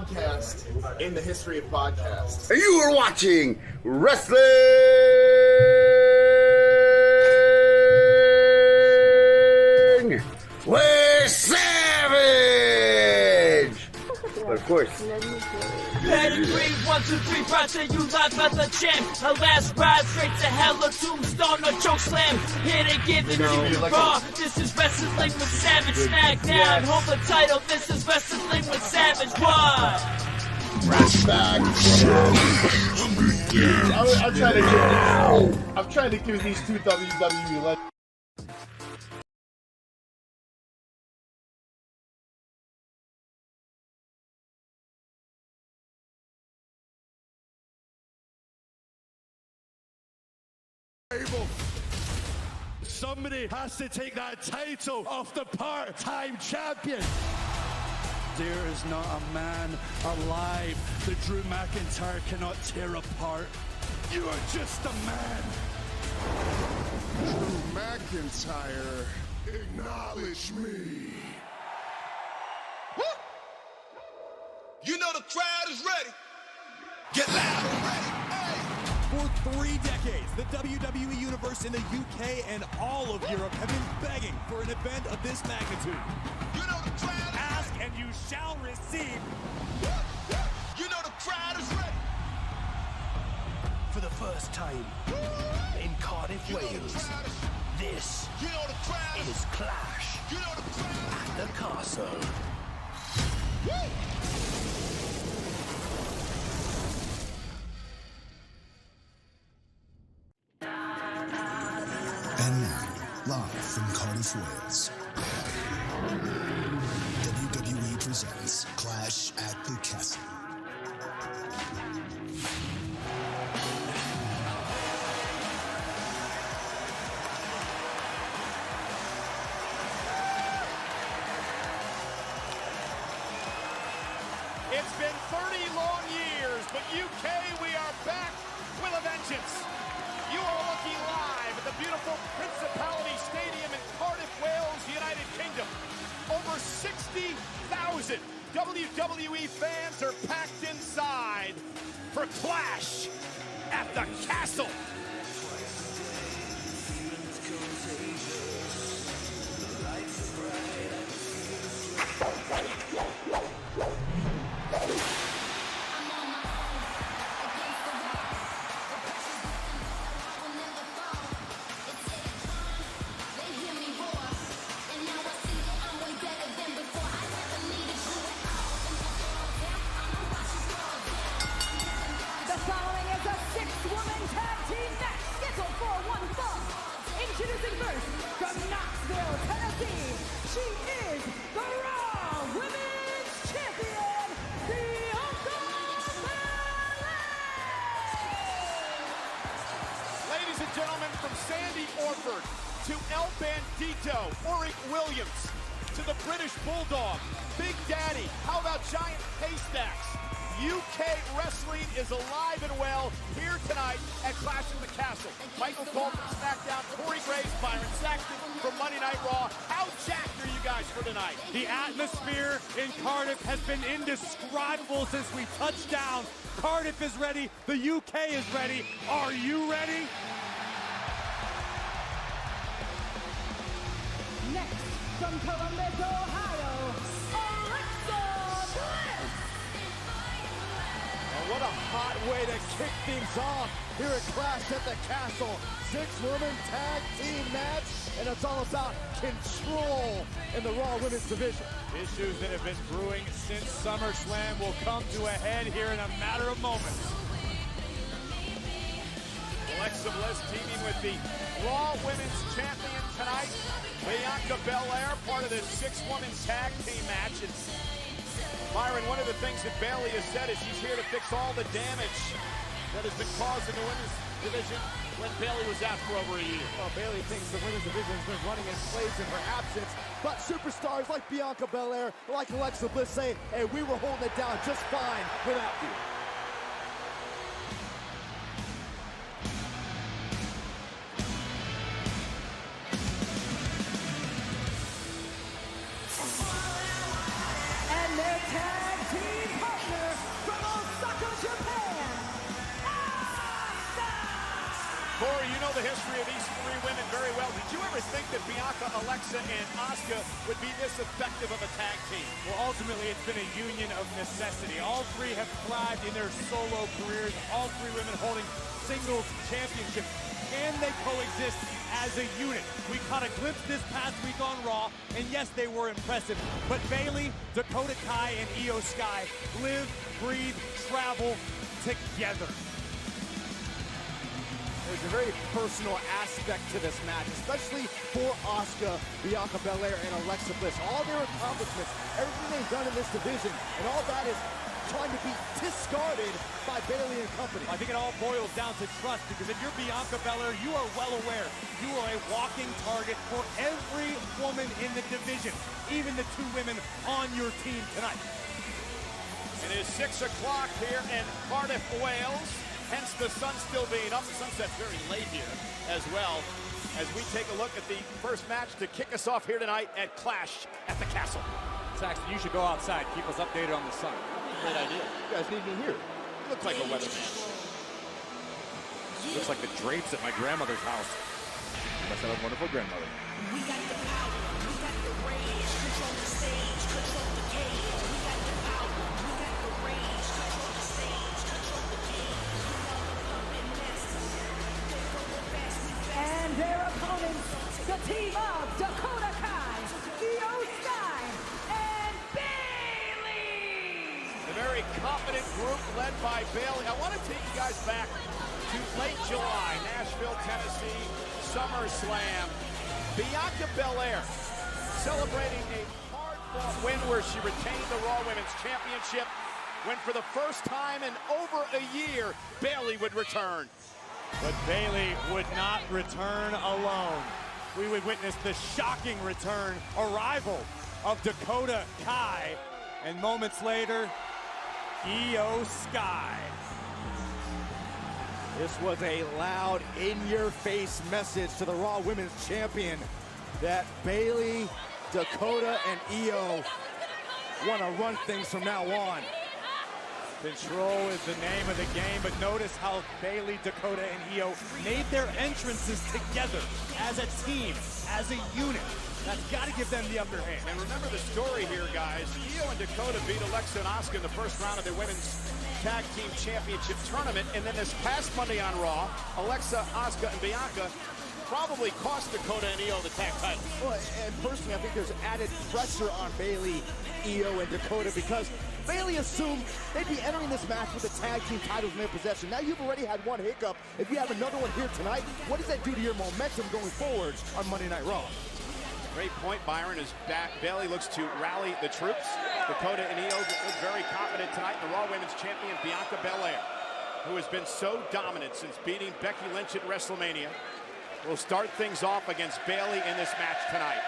podcast in the history of podcasts. And you are watching Wrestling with Savage! But of course, Pedigree, 1, 2, 3, project, you live as a champ. A last ride straight to hell, a tombstone, a choke slam. Here to give it to you raw. This is Wrestling with Savage. Smackdown, hold the title. This is Wrestling with Savage. What? I'm trying to give these two WWE legends. Somebody has to take that title off the part-time champion. There is not a man alive that Drew McIntyre cannot tear apart. You are just a man. Drew McIntyre, acknowledge me. Woo! You know the crowd is ready. Get loud already. For 3 decades, the WWE Universe in the UK and all of Europe have been begging for an event of this magnitude. You know the crowd is Ask and you shall receive. You know the crowd is ready. For the first time in Cardiff, Wales, this You know the crowd is Clash You know the crowd at the Castle. And now, live from Cardiff, Wales, WWE presents Clash at the Castle. It's been 30 long years, but UK, we are back with a vengeance. You are looking live at the beautiful Principality Stadium in Cardiff, Wales, United Kingdom. Over 60,000 WWE fans are packed inside for Clash at the Castle. The following is a 6-woman tag team match scheduled for one fall. Introducing first from Knoxville, Tennessee, she is the Raw Women's Champion, Bianca Belair! Ladies and gentlemen, from Sandy Orford to El Bandito, Oric Williams, to the British Bulldog, Big Daddy, how about Giant Haystacks? UK wrestling is alive and well here tonight at Clash at the Castle. Michael Cole from SmackDown, Corey Graves, Byron Saxton from Monday Night Raw. How jacked are you guys for tonight? The atmosphere in Cardiff has been indescribable since we touched down. Cardiff is ready. The UK is ready. Are you ready? Next from Columbus, Ohio, Alexa Bliss! And what a hot way to kick things off here at Clash at the Castle. 6-woman tag team match, and it's all about control in the Raw Women's division. Issues that have been brewing since SummerSlam will come to a head here in a matter of moments. Alexa Bliss teaming with the Raw Women's Champion tonight, Bianca Belair, part of this 6-woman tag team match. And Byron, one of the things that Bayley has said is she's here to fix all the damage that has been caused in the women's division when Bayley was out for over a year. Well, Bayley thinks the women's division has been running in place in her absence, but superstars like Bianca Belair, like Alexa Bliss say, hey, we were holding it down just fine without you. And their tag team partner Corey, you know the history of these three women very well. Did you ever think that Bianca, Alexa, and Asuka would be this effective of a tag team? Well, ultimately, it's been a union of necessity. All three have thrived in their solo careers. All three women holding singles championships. Can they coexist as a unit? We caught a glimpse this past week on Raw, and yes, they were impressive. But Bayley, Dakota Kai, and Io Sky live, breathe, travel together. There's a very personal aspect to this match, especially for Asuka, Bianca Belair, and Alexa Bliss. All their accomplishments, everything they've done in this division, and all that is trying to be discarded by Bayley and company. I think it all boils down to trust, because if you're Bianca Belair, you are well aware you are a walking target for every woman in the division, even the two women on your team tonight. It is 6 o'clock here in Cardiff, Wales. Hence the sun still being up. The sunset's very late here as well, as we take a look at the first match to kick us off here tonight at Clash at the Castle. Saxton, you should go outside. Keep us updated on the sun. Great idea. You guys need me here. You look like a weatherman. Looks like the drapes at my grandmother's house. You must have a wonderful grandmother. We got the power, we got the rage, control the stage, control the cage. We got the power, we got the rage, control the stage, control the cage. And their opponents, the team of Dakota Kai, Io Sky, and Bayley. A very confident group led by Bayley. I want to take you guys back to late July, Nashville, Tennessee, SummerSlam. Bianca Belair celebrating a hard-fought win where she retained the Raw Women's Championship, when for the first time in over a year, Bayley would return. But Bayley would not return alone. We would witness the shocking arrival of Dakota Kai, and moments later, Io Sky. This was a loud, in-your-face message to the Raw Women's Champion that Bayley, Dakota, and Io want to run things from now on. Control is the name of the game, but notice how Bayley, Dakota, and Io made their entrances together as a team, as a unit. That's got to give them the upper hand. And remember the story here, guys. Io and Dakota beat Alexa and Asuka in the first round of their Women's Tag Team Championship Tournament. And then this past Monday on Raw, Alexa, Asuka, and Bianca probably cost Dakota and Io the tag titles. Well, and personally, I think there's added pressure on Bayley, Io, and Dakota, because Bayley assumed they'd be entering this match with the tag team titles in their possession. Now you've already had one hiccup. If you have another one here tonight, what does that do to your momentum going forward on Monday Night Raw? Great point, Byron, as Bayley looks to rally the troops. Dakota and Io look very confident tonight. The Raw Women's Champion, Bianca Belair, who has been so dominant since beating Becky Lynch at WrestleMania, will start things off against Bayley in this match tonight.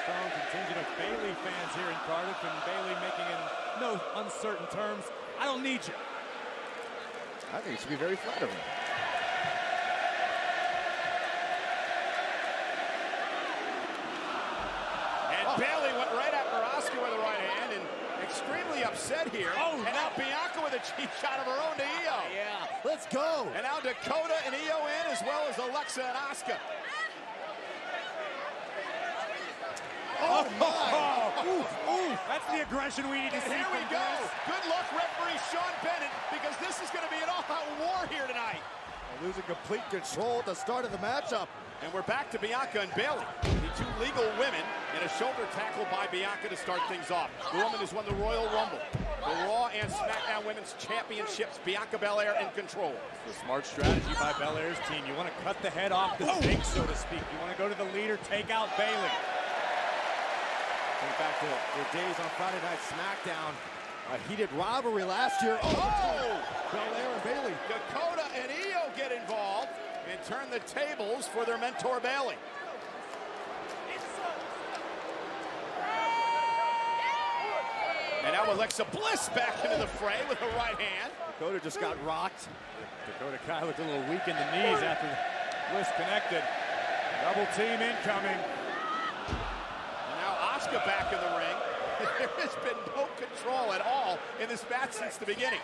Strong contingent of Bayley fans here in Cardiff, and Bayley making in no uncertain terms, I don't need you. I think it should be very flattering. Bayley went right after Asuka with the right hand, and extremely upset here. And now Bianca with a cheap shot of her own to Io. Yeah, let's go. And now Dakota and Io in, as well as Alexa and Asuka. Oh my! Oof, oof. That's the aggression we need to see. Here we go. Good luck, referee Sean Bennett, because this is going to be an all-out war here tonight. Losing complete control at the start of the matchup. And we're back to Bianca and Bayley, the two legal women, and a shoulder tackle by Bianca to start things off. The woman has won the Royal Rumble, the Raw and SmackDown Women's Championships. Bianca Belair in control. It's a smart strategy by Belair's team. You want to cut the head off the snake, so to speak. You want to go to the leader, take out Bayley. Think back to the days on Friday Night SmackDown. A heated rivalry last year. Belair and Bayley. Dakota and Io get involved and turn the tables for their mentor Bayley. And now Alexa Bliss back into the fray with her right hand. Dakota just got rocked. Dakota Kai looked a little weak in the knees after Bliss connected. Double team incoming. And now Asuka back in the ring. There has been no control at all in this match since the beginning.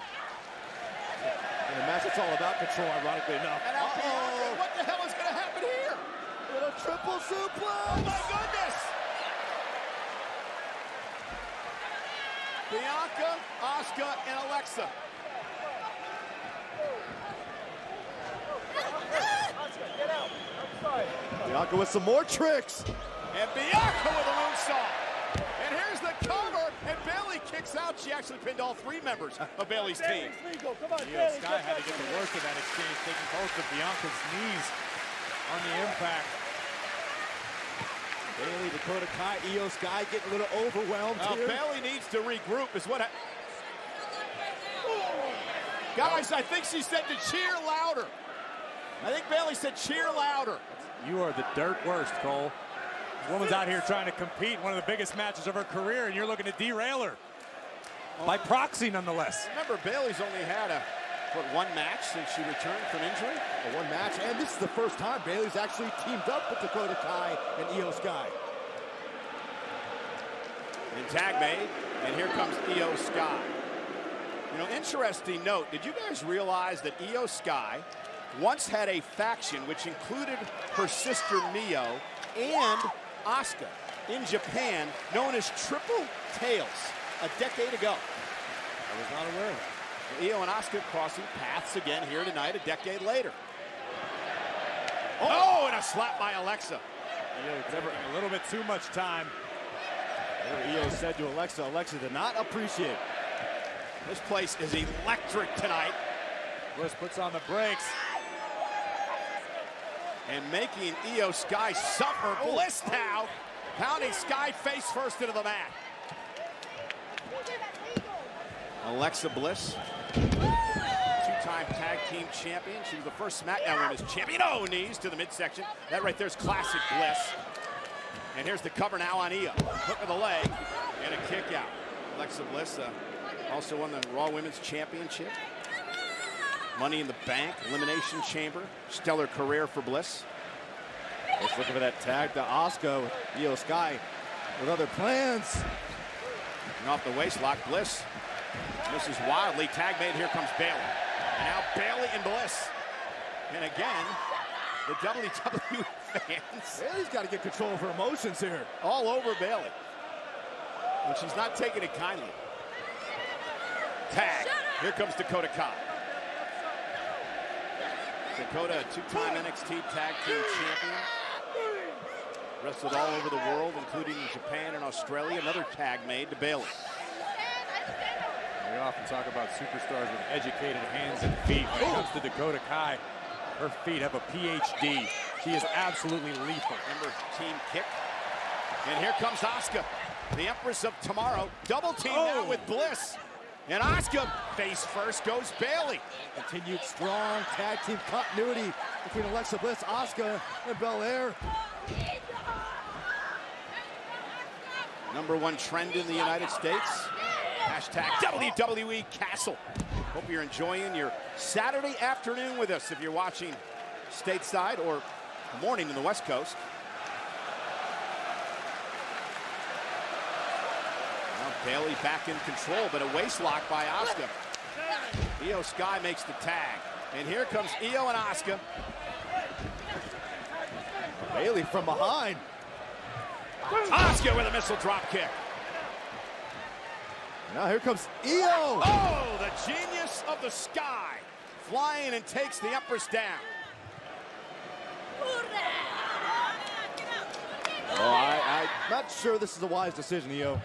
In a match, it's all about control, ironically enough. And now Bianca, what the hell is going to happen here? With a triple suplex! Oh my goodness! Bianca, Asuka, and Alexa. Bianca with some more tricks. And Bianca with a moonsault. And here's the cover, and Bayley kicks out. She actually pinned all three members of Bayley's team. Io Sky had to get the worst of that exchange, taking both of Bianca's knees on the impact. Bayley, Dakota Kai, Io Sky getting a little overwhelmed here. Bayley needs to regroup is what Guys, I think she said to cheer louder. I think Bayley said cheer louder. You are the dirt worst, Cole. This woman's out here trying to compete in one of the biggest matches of her career, and you're looking to derail her. By proxy, nonetheless. Remember, Bayley's only had one match since she returned from injury? One match, and this is the first time Bayley's actually teamed up with Dakota Kai and Io Sky. And tag made, and here comes Io Sky. You know, interesting note, did you guys realize that Io Sky once had a faction which included her sister Mio and Asuka in Japan known as Triple Tails a decade ago? I was not aware of that. Io and Asuka crossing paths again here tonight a decade later. Oh, and a slap by Alexa. Io giving a little bit too much time. Io said to Alexa, Alexa did not appreciate it. This place is electric tonight. Bliss puts on the brakes. And making Io Sky suffer. Bliss now pounding Sky face first into the mat. Alexa Bliss, two-time tag team champion. She was the first SmackDown Women's champion. Oh, knees to the midsection. That right there is classic Bliss. And here's the cover now on Io. Hook of the leg and a kick out. Alexa Bliss also won the Raw Women's Championship. Money in the Bank, Elimination Chamber. Stellar career for Bliss. Let's look for that tag to Asuka with Io Sky with other plans. And off the waist lock, Bliss misses wildly. Tag made, here comes Bayley. And now Bayley and Bliss. And again, the WWE fans. Bayley's got to get control of her emotions here. All over Bayley. And she's not taking it kindly. Tag. Here comes Dakota Kai. Dakota, a two-time NXT Tag Team Champion. Wrestled all over the world, including in Japan and Australia. Another tag made to Bayley. We often talk about superstars with educated hands and feet. When it comes to Dakota Kai, her feet have a PhD. She is absolutely lethal. Remember, team kick. And here comes Asuka, the Empress of Tomorrow. Double team now with Bliss. And Asuka, face first, goes Bayley. Continued strong tag team continuity between Alexa Bliss, Asuka, and Belair. #1 trend in the United States. Hashtag WWE Castle. Hope you're enjoying your Saturday afternoon with us if you're watching stateside or morning in the West Coast. Now Bayley back in control, but a waist lock by Asuka. Io Sky makes the tag. And here comes Io and Asuka. Bayley from behind. Asuka with a missile drop kick. Now here comes Io. Oh, the genius of the Sky. Flying and takes the Empress down. I'm not sure this is a wise decision, Io.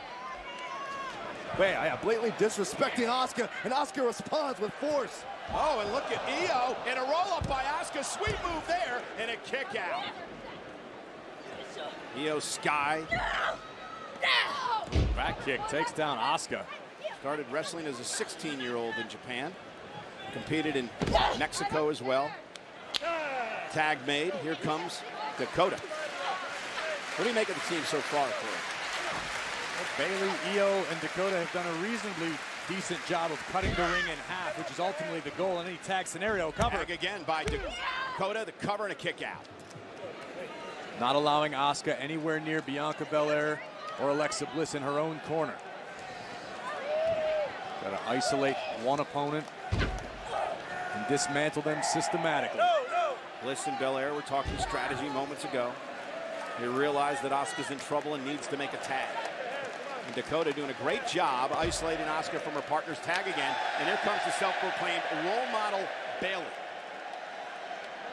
Wait, blatantly disrespecting Asuka, and Asuka responds with force. Oh, and look at Io, and a roll-up by Asuka. Sweet move there, and a kick out. Io Sky. Back kick takes down Asuka. Started wrestling as a 16-year-old in Japan. Competed in Mexico as well. Tag made. Here comes Dakota. What do you make of the team so far, Corey? Bayley, Io, and Dakota have done a reasonably decent job of cutting the ring in half, which is ultimately the goal in any tag scenario. Cover. Tag again by Dakota, the cover and a kick out. Not allowing Asuka anywhere near Bianca Belair or Alexa Bliss in her own corner. Got to isolate one opponent and dismantle them systematically. Bliss and Belair were talking strategy moments ago. They realize that Asuka's in trouble and needs to make a tag. And Dakota doing a great job isolating Asuka from her partner's tag again. And here comes the self-proclaimed role model, Bayley.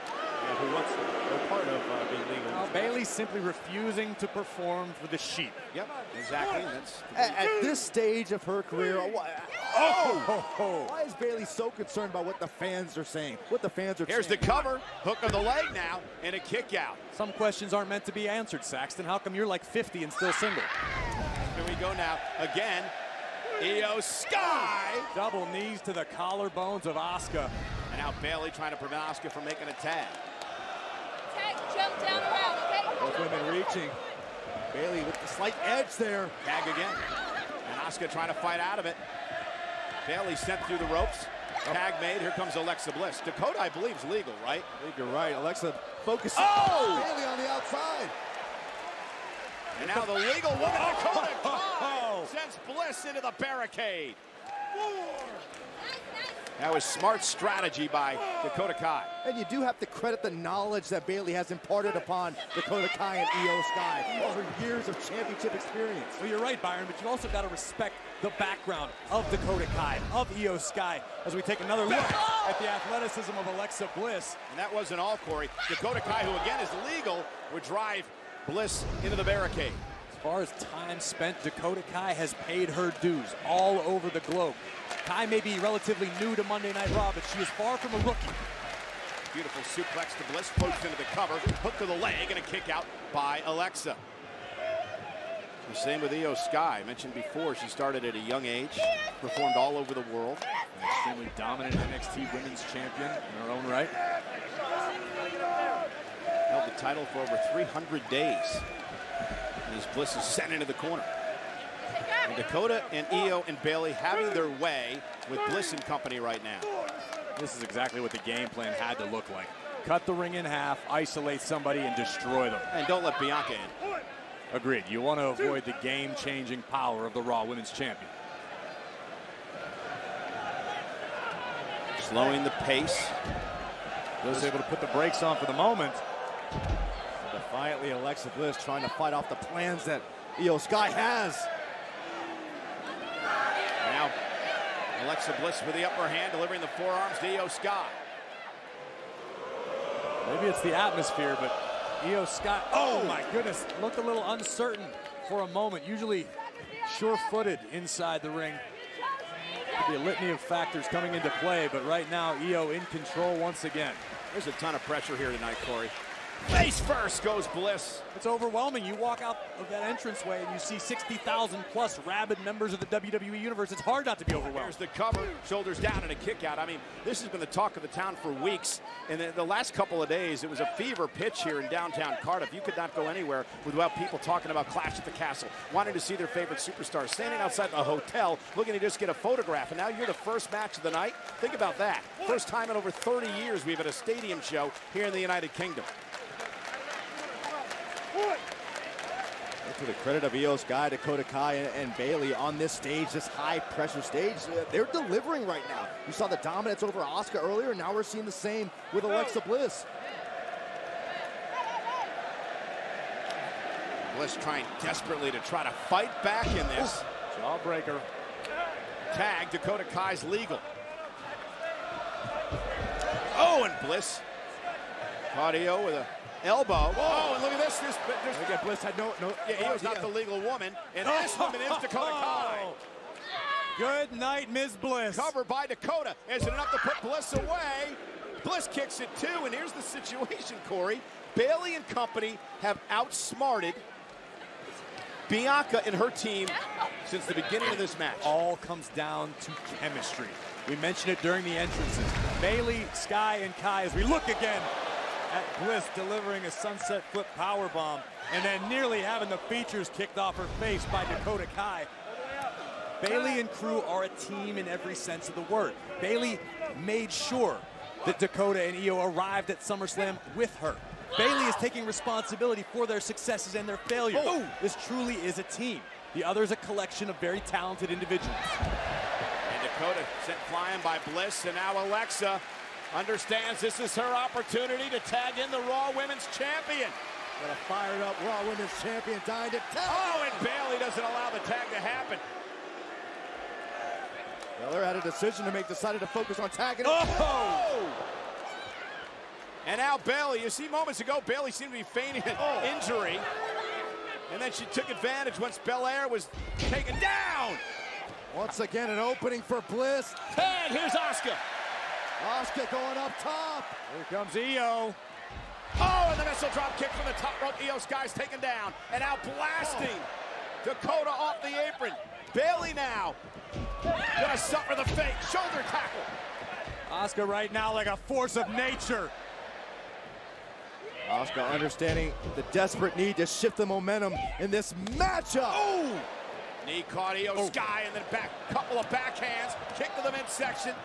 Yeah, who wants no part of being legal. Bayley's simply refusing to perform for the sheep. Yep, exactly. That's At this stage of her career, why is Bayley so concerned about what the fans are saying? What the fans are Here's saying? the cover, hook of the leg now, and a kick out. Some questions aren't meant to be answered, Saxton. How come you're like 50 and still single? Here we go now. Again, Io Sky. Double knees to the collarbones of Asuka. And now Bayley trying to prevent Asuka from making a tag. Tag, jump down around, okay? Both women reaching. Bayley with the slight edge there. Tag again. And Asuka trying to fight out of it. Bayley sent through the ropes. Tag made. Here comes Alexa Bliss. Dakota, I believe, is legal, right? I think you're right. Alexa focusing Oh! Bayley on the outside. And now the legal woman, Dakota Kai, sends Bliss into the barricade. That was smart strategy by Dakota Kai. And you do have to credit the knowledge that Bayley has imparted upon Dakota Kai and Io Sky over years of championship experience. Well, you're right, Byron, but you also got to respect the background of Dakota Kai, of Io Sky, as we take another look at the athleticism of Alexa Bliss. And that wasn't all, Corey. Dakota Kai, who again is legal, would drive Bliss into the barricade. As far as time spent, Dakota Kai has paid her dues all over the globe. Kai may be relatively new to Monday Night Raw, but she is far from a rookie. Beautiful suplex to Bliss, poked into the cover, hook to the leg, and a kick out by Alexa. The same with Io Sky. I mentioned before, she started at a young age, performed all over the world. An extremely dominant NXT Women's Champion in her own right. Held the title for over 300 days. And as Bliss is sent into the corner. And Dakota and Io and Bayley having their way with Bliss and company right now. This is exactly what the game plan had to look like. Cut the ring in half, isolate somebody, and destroy them. And don't let Bianca in. Agreed. You want to avoid the game-changing power of the Raw Women's Champion. Slowing the pace. Was able to put the brakes on for the moment. Defiantly, Alexa Bliss trying to fight off the plans that Io Sky has. Now, Alexa Bliss with the upper hand, delivering the forearms to Io Sky. Maybe it's the atmosphere, but Io Sky, oh my goodness, looked a little uncertain for a moment. Usually sure-footed inside the ring. Could be a litany of factors coming into play, but right now, Io in control once again. There's a ton of pressure here tonight, Corey. Face first goes Bliss. It's overwhelming. You walk out of that entranceway and you see 60,000 plus rabid members of the WWE Universe. It's hard not to be overwhelmed. There's the cover, shoulders down and a kick out. I mean, this has been the talk of the town for weeks. And the last couple of days, it was a fever pitch here in downtown Cardiff. You could not go anywhere without people talking about Clash at the Castle, wanting to see their favorite superstars, standing outside the hotel, looking to just get a photograph. And now you're the first match of the night. Think about that. First time in over 30 years we've had a stadium show here in the United Kingdom. To the credit of Io Sky, Dakota Kai, and Bayley on this stage, this high-pressure stage, they're delivering right now. You saw the dominance over Asuka earlier, now we're seeing the same with Alexa Bliss. Bliss trying desperately to try to fight back in this. Jawbreaker. Tag, Dakota Kai's legal. Oh, and Bliss. Audio with a elbow. Oh, and look at this. Again, Bliss had no. Yeah, Io's not the legal woman. And this woman is Dakota Kai. Good night, Ms. Bliss. Cover by Dakota. Is it enough to put Bliss away? Bliss kicks it too, and here's the situation, Corey. Bayley and company have outsmarted Bianca and her team since the beginning of this match. All comes down to chemistry. We mentioned it during the entrances. Bayley, Sky, and Kai, as we look again at Bliss delivering a sunset flip powerbomb and then nearly having the features kicked off her face by Dakota Kai. Bayley and crew are a team in every sense of the word. Bayley made sure that Dakota and Io arrived at SummerSlam with her. Bayley is taking responsibility for their successes and their failures. This truly is a team. The other is a collection of very talented individuals. And Dakota sent flying by Bliss, and now Alexa understands this is her opportunity to tag in the Raw Women's Champion. Got a fired up Raw Women's Champion dying to tag. Oh, and Bayley doesn't allow the tag to happen. Belair had a decision to make, decided to focus on tagging. Oh! And now Bayley, you see moments ago, Bayley seemed to be feigning an injury. And then she took advantage once Belair was taken down. Once again, an opening for Bliss. And here's Asuka. Asuka going up top. Here comes Io. Oh, and the missile drop kick from the top rope. Io Sky's taken down. And now blasting Dakota off the apron. Bayley now gonna suffer the fake shoulder tackle. Asuka right now like a force of nature. Asuka understanding the desperate need to shift the momentum in this matchup. Oh! Knee caught Io Sky, and then back, couple of backhands, kick to the midsection.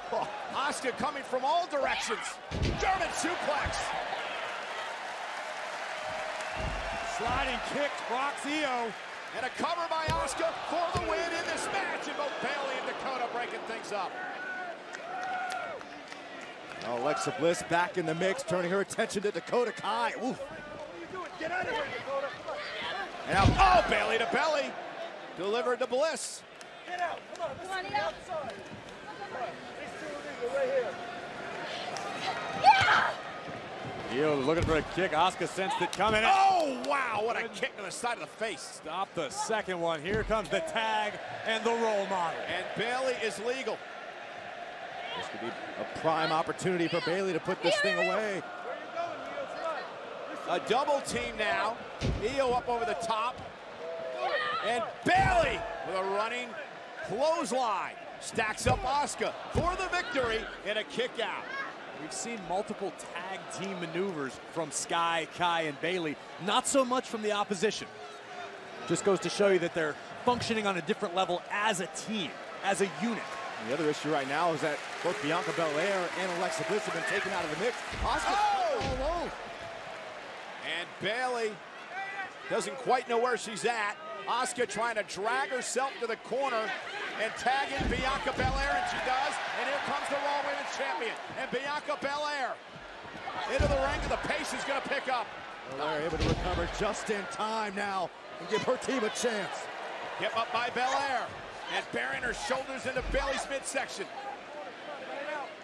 Asuka coming from all directions. German suplex. Sliding kick rocks Io. And a cover by Asuka for the win in this match. And both Bayley and Dakota breaking things up. Alexa Bliss back in the mix, turning her attention to Dakota Kai. Ooh. Get out of here, Dakota. And now, oh, Bayley to belly. Delivered to Bliss. Get out. Come on, Io. Right here. Io looking for a kick. Asuka sensed it coming. Oh, wow, what a kick to the side of the face. Stop the second one. Here comes the tag and the role model. And Bayley is legal. This could be a prime opportunity for Bayley to put this thing away. A double team now. Io up over the top. And Bayley with a running clothesline. Stacks up Asuka for the victory in a kick out. We've seen multiple tag team maneuvers from Sky, Kai, and Bayley. Not so much from the opposition. Just goes to show you that they're functioning on a different level as a team, as a unit. And the other issue right now is that both Bianca Belair and Alexa Bliss have been taken out of the mix. Asuka alone. And Bayley doesn't quite know where she's at. Asuka trying to drag herself to the corner and tag in Bianca Belair, and she does. And here comes the Raw Women's Champion. And Bianca Belair into the ring, and the pace is going to pick up. Belair able to recover just in time now and give her team a chance. Get up by Belair and burying her shoulders into Bayley's midsection.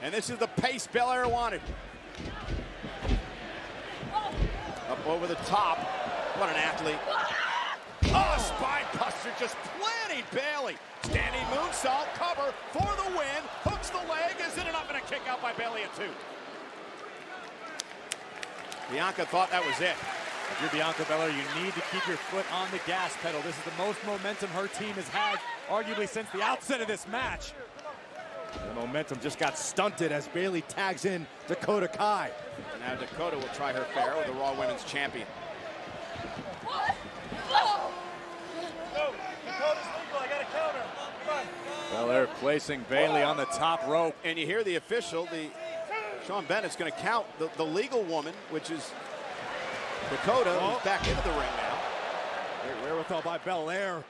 And this is the pace Belair wanted. Up over the top. What an athlete. Oh, spine buster just planting Bayley. Standing moonsault cover for the win. Hooks the leg. Is it enough? And a kick out by Bayley at 2. Bianca thought that was it. If you're Bianca Belair, you need to keep your foot on the gas pedal. This is the most momentum her team has had, arguably since the outset of this match. The momentum just got stunted as Bayley tags in Dakota Kai. And now Dakota will try her fare with the Raw Women's Champion. Belair placing Bayley on the top rope. And you hear the official, Sean Bennett's going to count the legal woman, which is Dakota, who's back into the ring now. Great wherewithal by Belair.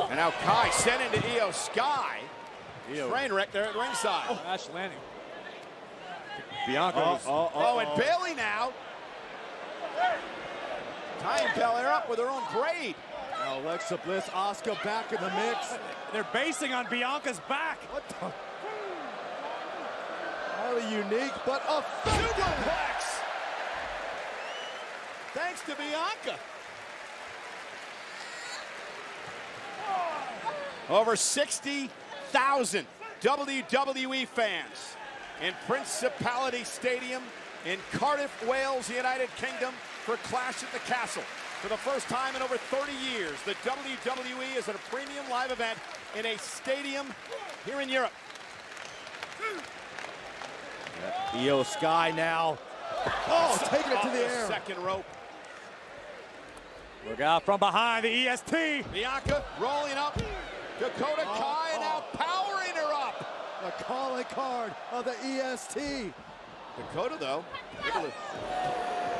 And now Kai sent into Io Sky. Train wreck there at ringside. Crash landing. Bianca. And Bayley now tying Belair up with her own braid. Now Alexa Bliss, Asuka back in the mix. They're basing on Bianca's back. What the? Highly unique, but effective. Suplex. Thanks to Bianca. Over 60,000 WWE fans in Principality Stadium in Cardiff, Wales, United Kingdom for Clash at the Castle. For the first time in over 30 years, the WWE is at a premium live event in a stadium here in Europe. Io Sky now. Oh, taking it to the air. Second rope. Look out from behind the EST. Bianca rolling up. Dakota Kai now powering her up. The calling card of the EST. Dakota, though, able to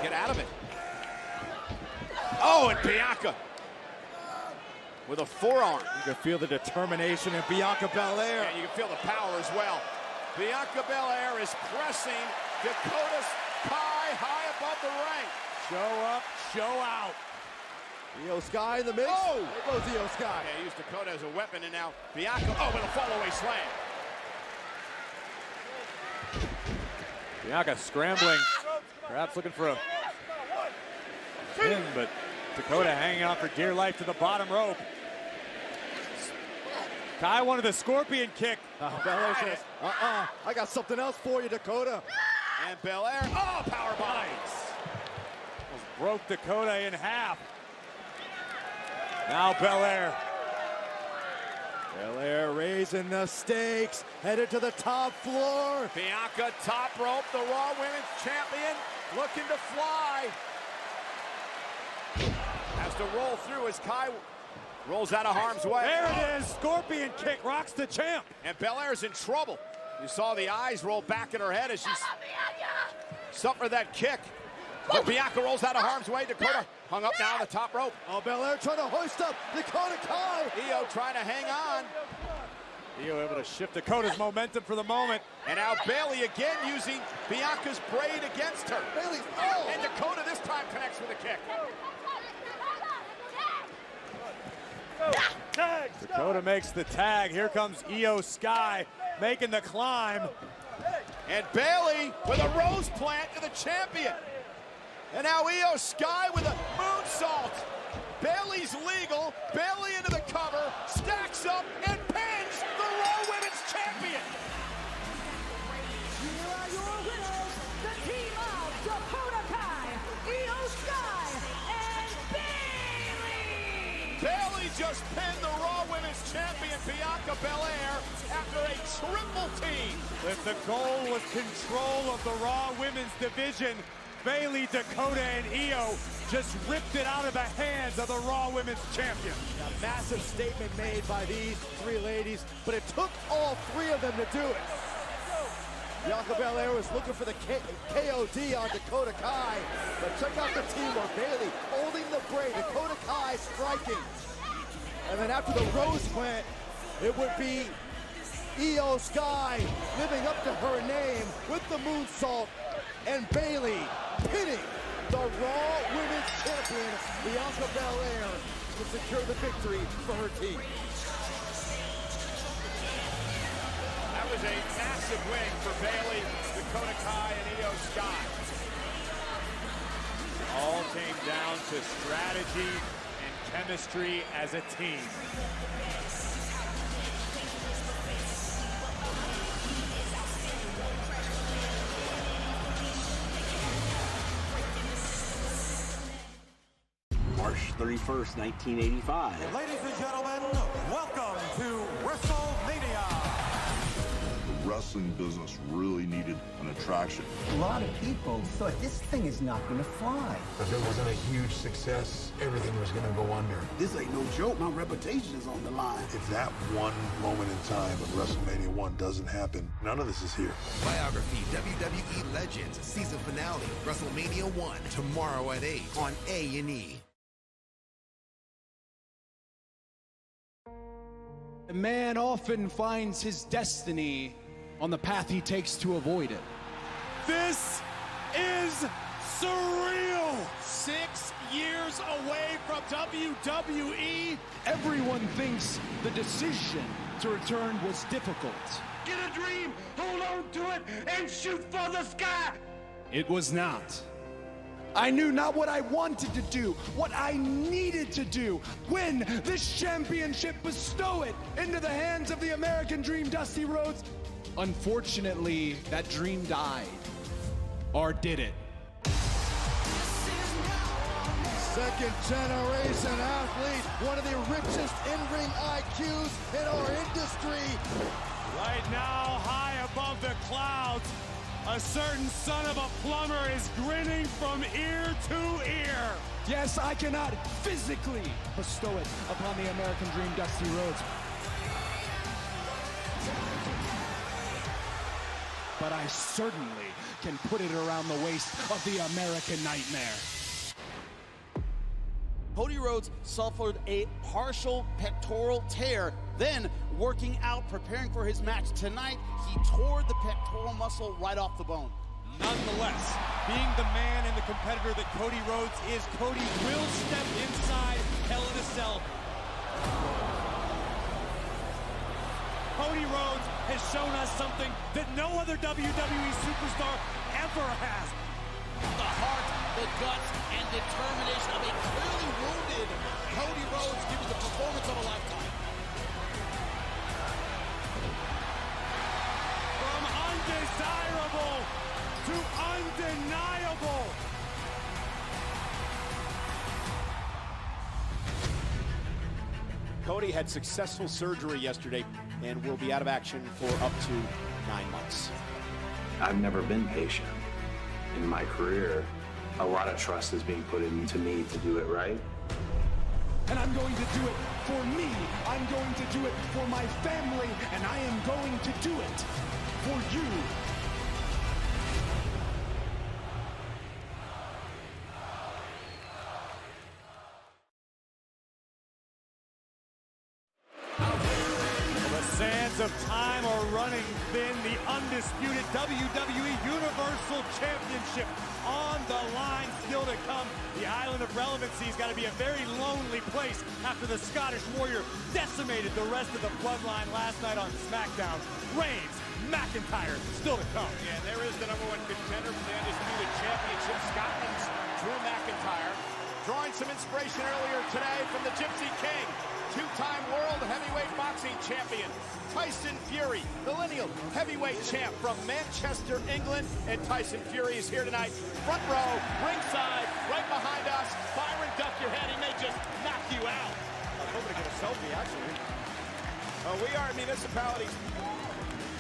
get out of it. Oh, and Bianca with a forearm. You can feel the determination in Bianca Belair. And you can feel the power as well. Bianca Belair is pressing Dakota Kai high above the ring. Show up, show out. Io Sky in the mix. Oh! There goes Io Sky. Yeah, used Dakota as a weapon, and now Bianca, with a fall-away slam. Bianca scrambling, perhaps looking for a pin, but Dakota hanging on for dear life to the bottom rope. Kai wanted the scorpion kick. Belair says, I got something else for you, Dakota. And Belair, power bomb. Almost broke Dakota in half. Now Belair. Belair raising the stakes, headed to the top floor. Bianca top rope, the Raw Women's Champion looking to fly. Has to roll through as Kai rolls out of harm's way. There it is, scorpion kick rocks the champ. And Belair's in trouble. You saw the eyes roll back in her head as she suffered that kick. But Bianca rolls out of harm's way. Dakota hung up now on the top rope. Oh, Belair trying to hoist up Dakota Kai. Io trying to hang on. Io able to shift Dakota's momentum for the moment. And now Bayley again using Bianca's braid against her. Bayley, And Dakota this time connects with a kick. Dakota makes the tag. Here comes Io Sky making the climb. And Bayley with a rose plant to the champion. And now Io Sky with a moonsault. Bayley's legal. Bayley into the cover, stacks up, and pins the Raw Women's Champion. Here are your winners, the team of Dakota Kai, Io Sky, and Bayley. Bayley just pinned the Raw Women's Champion, Bianca Belair, after a triple team. If the goal was control of the Raw Women's division, Bayley, Dakota, and Io just ripped it out of the hands of the Raw Women's Champion. A massive statement made by these three ladies, but it took all three of them to do it. Bianca Belair was looking for the KOD on Dakota Kai, but check out the teamwork. Bayley holding the braid, Dakota Kai striking. And then after the rose plant, it would be Io Sky living up to her name with the moonsault, and Bayley pinning the Raw Women's Champion, Bianca Belair, to secure the victory for her team. That was a massive win for Bayley, Dakota Kai, and Io Sky. All came down to strategy and chemistry as a team. March 31st, 1985. Ladies and gentlemen, welcome to WrestleMania. The wrestling business really needed an attraction. A lot of people thought this thing is not going to fly. If it wasn't a huge success, everything was going to go under. This ain't no joke. My reputation is on the line. If that one moment in time of WrestleMania 1 doesn't happen, none of this is here. Biography, WWE Legends, season finale, WrestleMania 1, tomorrow at 8 on A&E. A man often finds his destiny on the path he takes to avoid it. This is surreal! 6 years away from WWE. Everyone thinks the decision to return was difficult. Get a dream, hold on to it, and shoot for the sky. It was not. I knew not what I wanted to do, what I needed to do. Win this championship, bestow it into the hands of the American Dream, Dusty Rhodes. Unfortunately, that dream died. Or did it? Second generation athlete, one of the richest in-ring IQs in our industry. Right now, high above the clouds, A certain son of a plumber is grinning from ear to ear. Yes, I cannot physically bestow it upon the American Dream, Dusty Rhodes. But I certainly can put it around the waist of the American Nightmare. Cody Rhodes suffered a partial pectoral tear. Then, working out, preparing for his match tonight, he tore the pectoral muscle right off the bone. Nonetheless, being the man and the competitor that Cody Rhodes is, Cody will step inside Hell in a Cell. Cody Rhodes has shown us something that no other WWE superstar ever has. The heart, the guts, and determination of a clearly wounded Cody Rhodes give you the performance of a lifetime. From undesirable to undeniable. Cody had successful surgery yesterday and will be out of action for up to 9 months. I've never been patient. In my career, a lot of trust is being put into me to do it right. And I'm going to do it for me. I'm going to do it for my family. And I am going to do it for you. The sands of time are running thin. The undisputed WWE Universal Championship on the line, still to come. The island of relevancy has got to be a very lonely place after the Scottish Warrior decimated the rest of the bloodline last night on SmackDown. Reigns, McIntyre, still to come. Yeah, there is the #1 contender for the undisputed championship, Scotland's Drew McIntyre. Drawing some inspiration earlier today from the Gypsy King, two-time world heavyweight boxing champion, Tyson Fury, the lineal heavyweight champ from Manchester, England. And Tyson Fury is here tonight, front row, ringside, right behind us. Byron, duck your head, he may just knock you out. I'm hoping to get a selfie, actually. We are a municipality.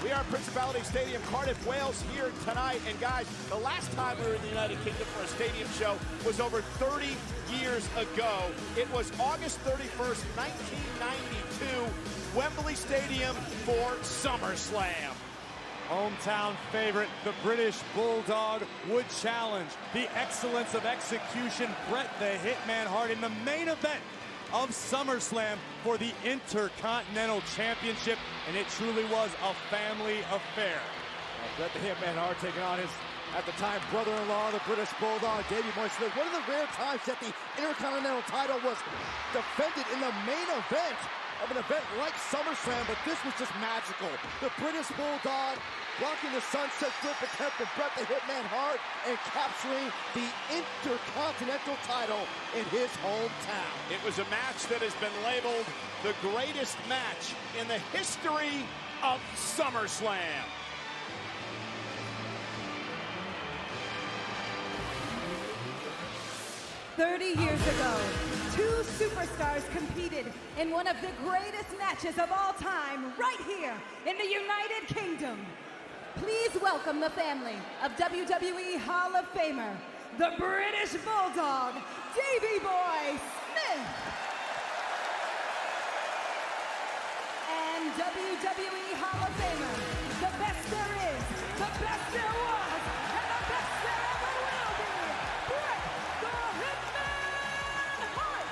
We are at Principality Stadium, Cardiff, Wales, here tonight. And guys, the last time we were in the United Kingdom for a stadium show was over 30 years ago. It was August 31st, 1992, Wembley Stadium for SummerSlam. Hometown favorite, the British Bulldog, would challenge the excellence of execution, Bret the Hitman Hart, in the main event of SummerSlam for the Intercontinental Championship, and it truly was a family affair. Bret the Hitman Hart taking on his, at the time, brother-in-law, the British Bulldog, Davey Boy Smith. One of the rare times that the Intercontinental title was defended in the main event of an event like SummerSlam, but this was just magical. The British Bulldog blocking the sunset flip attempt of Bret the Hitman Hart and capturing the Intercontinental title in his hometown. It was a match that has been labeled the greatest match in the history of SummerSlam. "30 years ago, two superstars competed in one of the greatest matches of all time right here in the United Kingdom. Please welcome the family of WWE Hall of Famer, the British Bulldog, Davey Boy Smith, and WWE Hall of Famer, the best there is, the best there was, and the best there ever will be, Bret the Hitman Hart.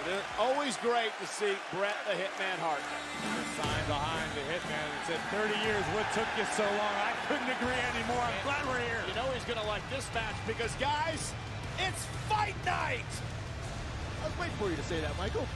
It's always great to see Bret the Hitman Hart. The sign behind the Hitman that said 30 years, what took you so long? I couldn't agree anymore. I'm glad we're here. You know he's going to like this match because, guys, it's fight night! I was waiting for you to say that, Michael.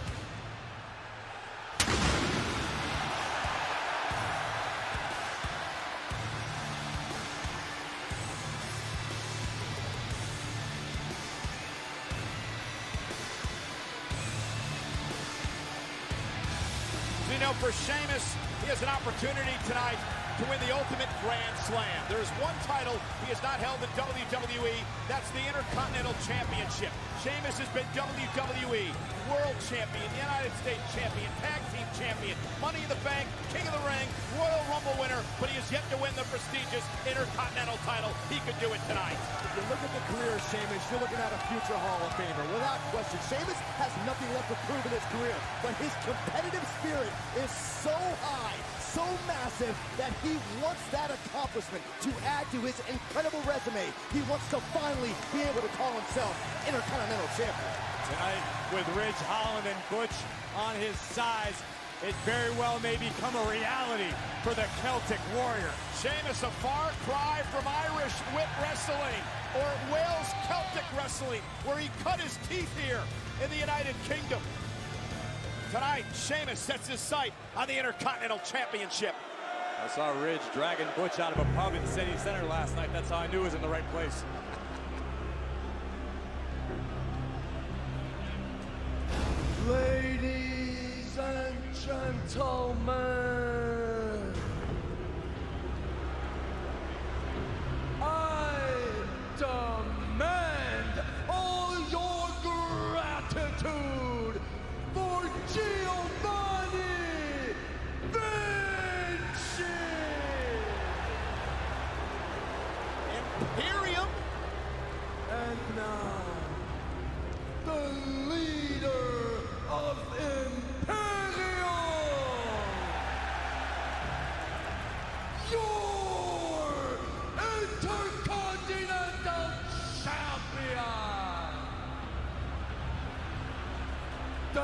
You know, for Sheamus, he has an opportunity tonight to win the Ultimate Grand Slam. There's one title he has not held in WWE. That's the Intercontinental Championship. Sheamus has been WWE World Champion, United States Champion, Tag Team Champion, Money in the Bank, King of the Ring, Royal Rumble winner, but he has yet to win the prestigious Intercontinental title. He could do it tonight. If you look at the career of Sheamus, you're looking at a future Hall of Famer, without question. Sheamus has nothing left to prove in his career, but his competitive spirit is so high, so massive, that he wants that accomplishment to add to his incredible resume. He wants to finally be able to call himself Intercontinental Champion. Tonight, with Ridge Holland and Butch on his sides, it very well may become a reality for the Celtic Warrior. Sheamus, a far cry from Irish whip wrestling or Wales Celtic wrestling, where he cut his teeth here in the United Kingdom. Tonight, Sheamus sets his sight on the Intercontinental Championship. I saw Ridge dragging Butch out of a pub in City Center last night. That's how I knew he was in the right place. Ladies and gentlemen, I demand all your gratitude for Jabroni Vinci! Imperium! And now, the leader of Imperium, your Intercontinental Champion, the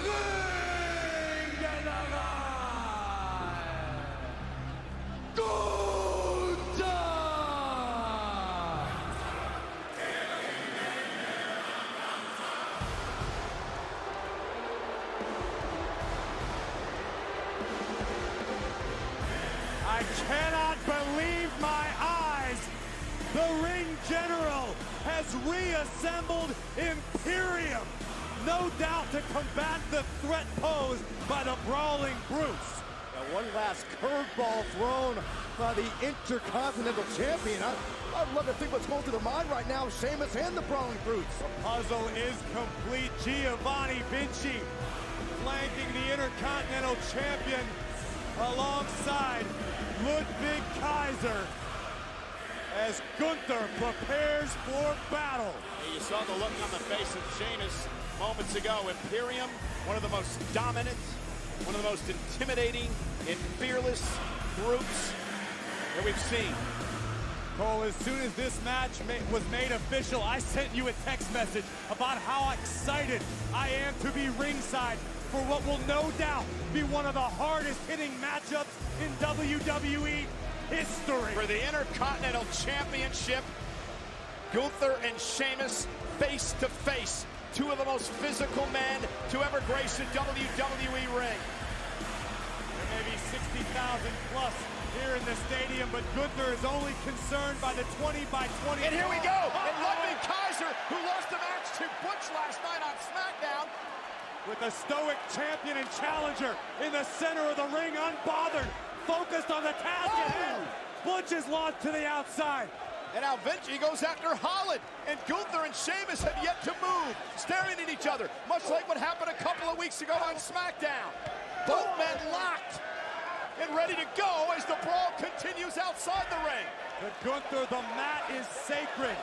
Ring General, Goodguy. I cannot believe my eyes. The Ring General has reassembled Imperium. No doubt to combat the threat posed by the Brawling Brutes. Now, one last curveball thrown by the Intercontinental Champion. I'd love to think what's going through the mind right now of Sheamus and the Brawling Brutes. The puzzle is complete. Giovanni Vinci flanking the Intercontinental Champion alongside Ludwig Kaiser as Gunther prepares for battle. You saw the look on the face of Sheamus moments ago. Imperium, one of the most dominant, one of the most intimidating and fearless groups that we've seen. Cole, as soon as this match was made official, I sent you a text message about how excited I am to be ringside for what will no doubt be one of the hardest hitting matchups in WWE history. For the Intercontinental Championship, Gunther and Sheamus face to face. Two of the most physical men to ever grace a WWE ring. There may be 60,000 plus here in the stadium, but Gunther is only concerned by the 20 by 20. And here we go. And Ludwig Kaiser, who lost the match to Butch last night on SmackDown, with a stoic champion and challenger in the center of the ring, unbothered, focused on the task at hand. Butch is launched to the outside. And now Vinci goes after Holland, and Gunther and Sheamus have yet to move, staring at each other, much like what happened a couple of weeks ago on SmackDown. Both men locked and ready to go as the brawl continues outside the ring. But Gunther, the mat is sacred,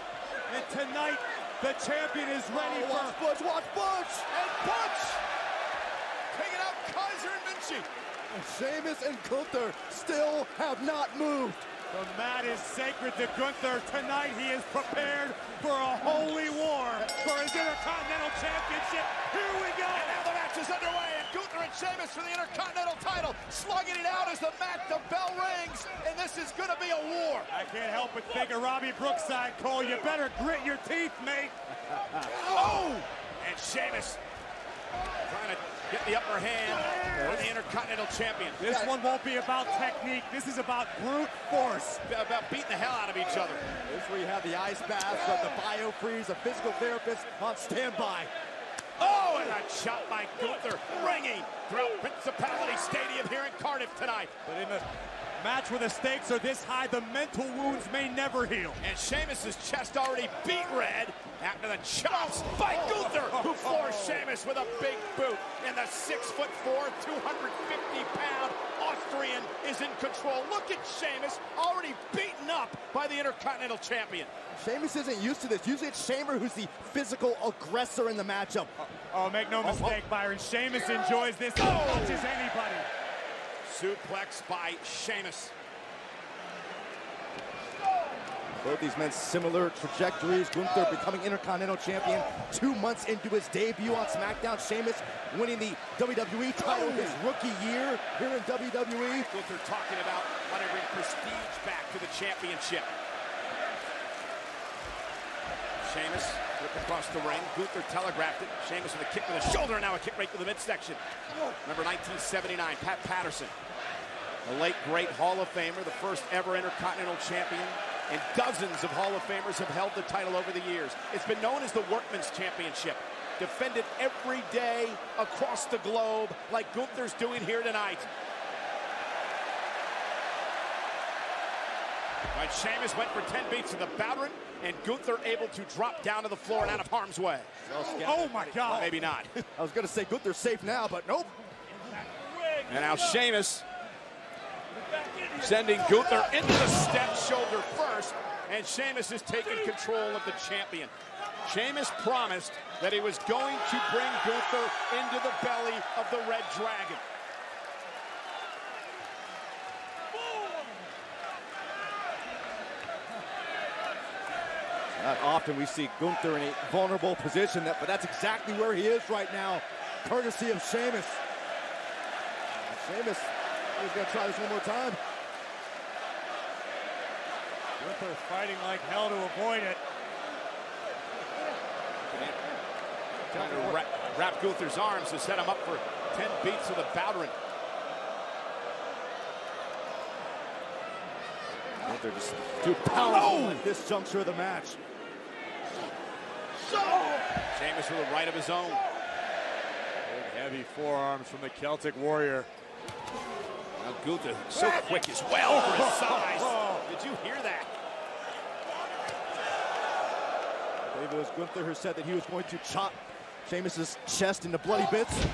and tonight the champion is ready for... Watch Butch, watch Butch! And Butch taking out Kaiser and Vinci. And Sheamus and Gunther still have not moved. The mat is sacred to Gunther. Tonight he is prepared for a holy war for his Intercontinental Championship. Here we go! And now the match is underway, and Gunther and Sheamus for the Intercontinental title, slugging it out as the bell rings, and this is going to be a war. I can't help but think of Robbie Brookside, Cole. You better grit your teeth, mate. Oh! And Sheamus trying to get the upper hand for the Intercontinental Champion. This one won't be about technique. This is about brute force. About beating the hell out of each other. This is where you have the ice baths of the bio-freeze, a physical therapist on standby. Oh, and a shot by Gunther, ringing throughout Principality Stadium here in Cardiff tonight. But in the match where the stakes are this high, the mental wounds may never heal. And Sheamus's chest already beat red after the chops by Gunther, who floors Sheamus with a big boot. And the 6'4", 250-pound Austrian is in control. Look at Sheamus, already beaten up by the Intercontinental Champion. Sheamus isn't used to this. Usually it's Shamer who's the physical aggressor in the matchup. Oh, make no mistake, Byron. Sheamus enjoys this as much as anybody. Suplex by Sheamus. Both these men similar trajectories. Gunther becoming Intercontinental Champion 2 months into his debut on SmackDown. Sheamus winning the WWE title his rookie year here in WWE. Gunther talking about how to bring prestige back to the championship. Sheamus whipped across the ring. Gunther telegraphed it. Sheamus with a kick with a shoulder, now a kick right to the midsection. Remember 1979, Pat Patterson, the late great Hall of Famer, the first ever Intercontinental Champion, and dozens of Hall of Famers have held the title over the years. It's been known as the Workman's Championship, defended every day across the globe like Gunther's doing here tonight. Right, Sheamus went for 10 beats to the Bowdrin, and Gunther able to drop down to the floor and out of harm's way. Oh my God. Maybe not. I was going to say Gunther's safe now, but nope. And now Sheamus sending Gunther into the step shoulder first, and Sheamus is taking control of the champion. Sheamus promised that he was going to bring Gunther into the belly of the Red Dragon. Not often we see Gunther in a vulnerable position, but that's exactly where he is right now, courtesy of Sheamus. Sheamus is going to try this one more time. Gunther fighting like hell to avoid it. Trying to wrap Gunther's arms to set him up for 10 beats to the Bowdrin. Gunther just too powerful at this juncture of the match. Sheamus with a right of his own. Big heavy forearms from the Celtic Warrior. Now Gunther so quick as well for his size. Did you hear that? I believe it was Gunther who said that he was going to chop Sheamus's chest into bloody bits.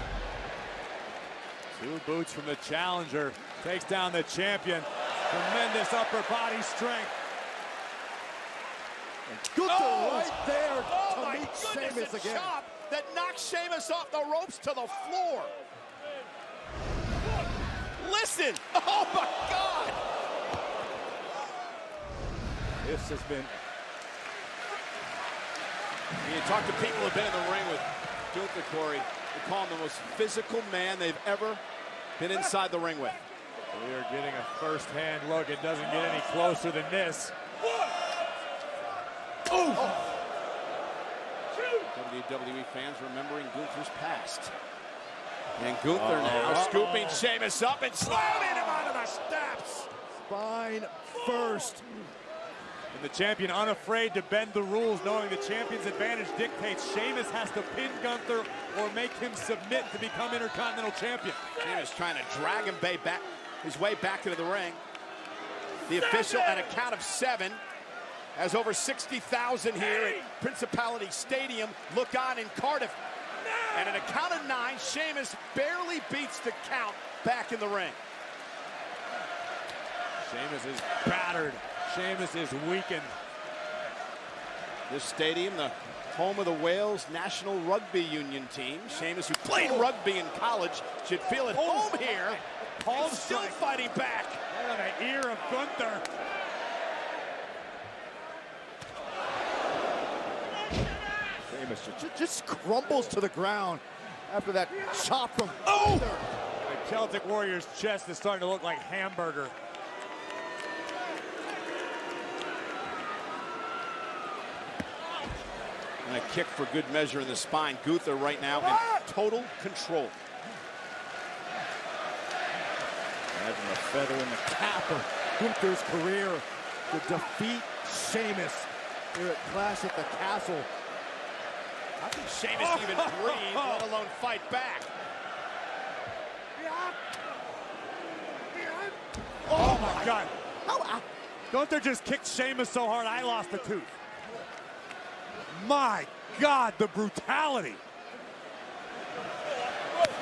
2 boots from the challenger. Takes down the champion. Tremendous upper body strength. And Gunther right there to meet Sheamus a again. Chop that knocks Sheamus off the ropes to the floor. Listen! Oh my God! This has been. When you talk to people who've been in the ring with Gunther, Corey, they call him the most physical man they've ever been inside the ring with. We are getting a first-hand look. It doesn't get any closer than this. WWE fans remembering Gunther's past. And Gunther now scooping Sheamus up and slamming him onto the steps. Spine first. And the champion unafraid to bend the rules, knowing the champion's advantage dictates Sheamus has to pin Gunther or make him submit to become Intercontinental Champion. Sheamus trying to drag him back, his way back into the ring. The official at a count of 7 has over 60,000 here at Principality Stadium. Look on in Cardiff. And at a count of 9, Sheamus barely beats the count back in the ring. Sheamus is battered. Sheamus is weakened. This stadium, the home of the Wales National Rugby Union team. Sheamus, who played rugby in college, should feel at home here. Palm still fighting back. Right on the ear of Gunther. Sheamus just crumbles to the ground after that chop from Gunther. The Celtic Warrior's chest is starting to look like hamburger. And a kick for good measure in the spine. Gunther right now in total control. Imagine a feather in the cap of Gunther's career to defeat Sheamus here at Clash at the Castle. How can Sheamus even breathe, let alone fight back? gut. Gunther just kicked Sheamus so hard, I lost a tooth. My God, the brutality.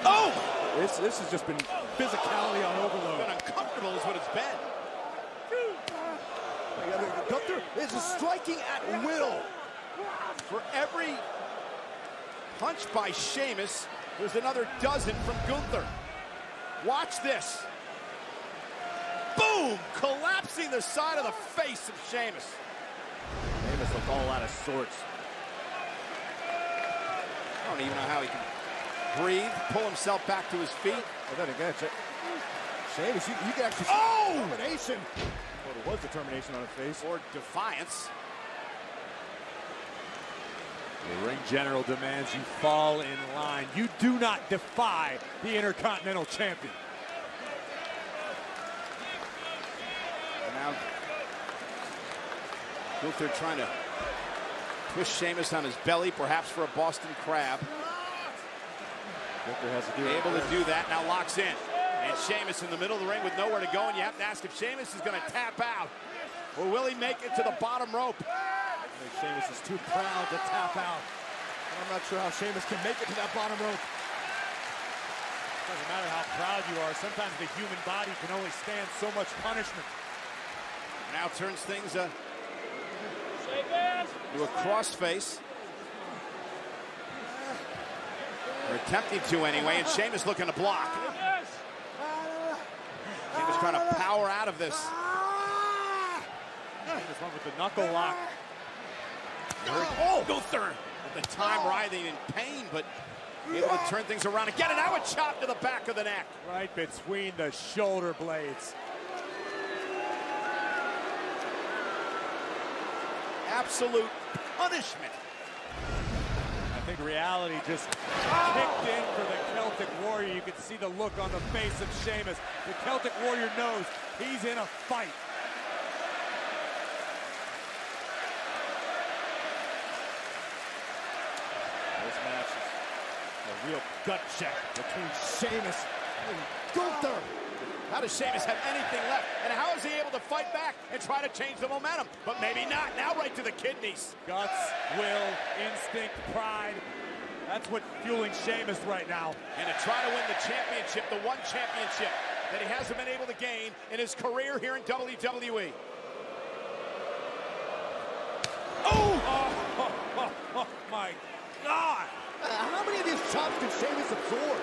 Oh! This has just been physicality on overload. Been uncomfortable is what it's been. Gunther is striking at will. For every punch by Sheamus, there's another dozen from Gunther. Watch this. Boom! Collapsing the side of the face of Sheamus. Sheamus looked all out of sorts. I don't even know how he can breathe, pull himself back to his feet. Well, then again, Sheamus, you can actually see determination. Well, there was determination on his face. Or defiance. The ring general demands you fall in line. You do not defy the Intercontinental Champion. And now Gunther trying to twist Sheamus on his belly, perhaps for a Boston Crab. Gunther has to do able to do that, now locks in. And Sheamus in the middle of the ring with nowhere to go, and you have to ask if Sheamus is going to tap out. Or will he make it to the bottom rope? Sheamus is too proud to tap out. I'm not sure how Sheamus can make it to that bottom rope. Doesn't matter how proud you are. Sometimes the human body can only stand so much punishment. Now turns things to a crossface. Or attempting to anyway, and Sheamus looking to block. Sheamus trying to power out of this. Sheamus went with the knuckle lock. Oh, Gunther at the time writhing in pain, but able to turn things around again, and now a chop to the back of the neck. Right between the shoulder blades. Absolute punishment. I think reality just kicked in for the Celtic Warrior. You can see the look on the face of Sheamus. The Celtic Warrior knows he's in a fight. This match is a real gut check between Sheamus and Gunther. How does Sheamus have anything left? And how is he able to fight back and try to change the momentum? But maybe not. Now right to the kidneys. Guts, will, instinct, pride. That's what's fueling Sheamus right now. And to try to win the championship, the one championship that he hasn't been able to gain in his career here in WWE. Oh my God! How many of these chops can Sheamus absorb?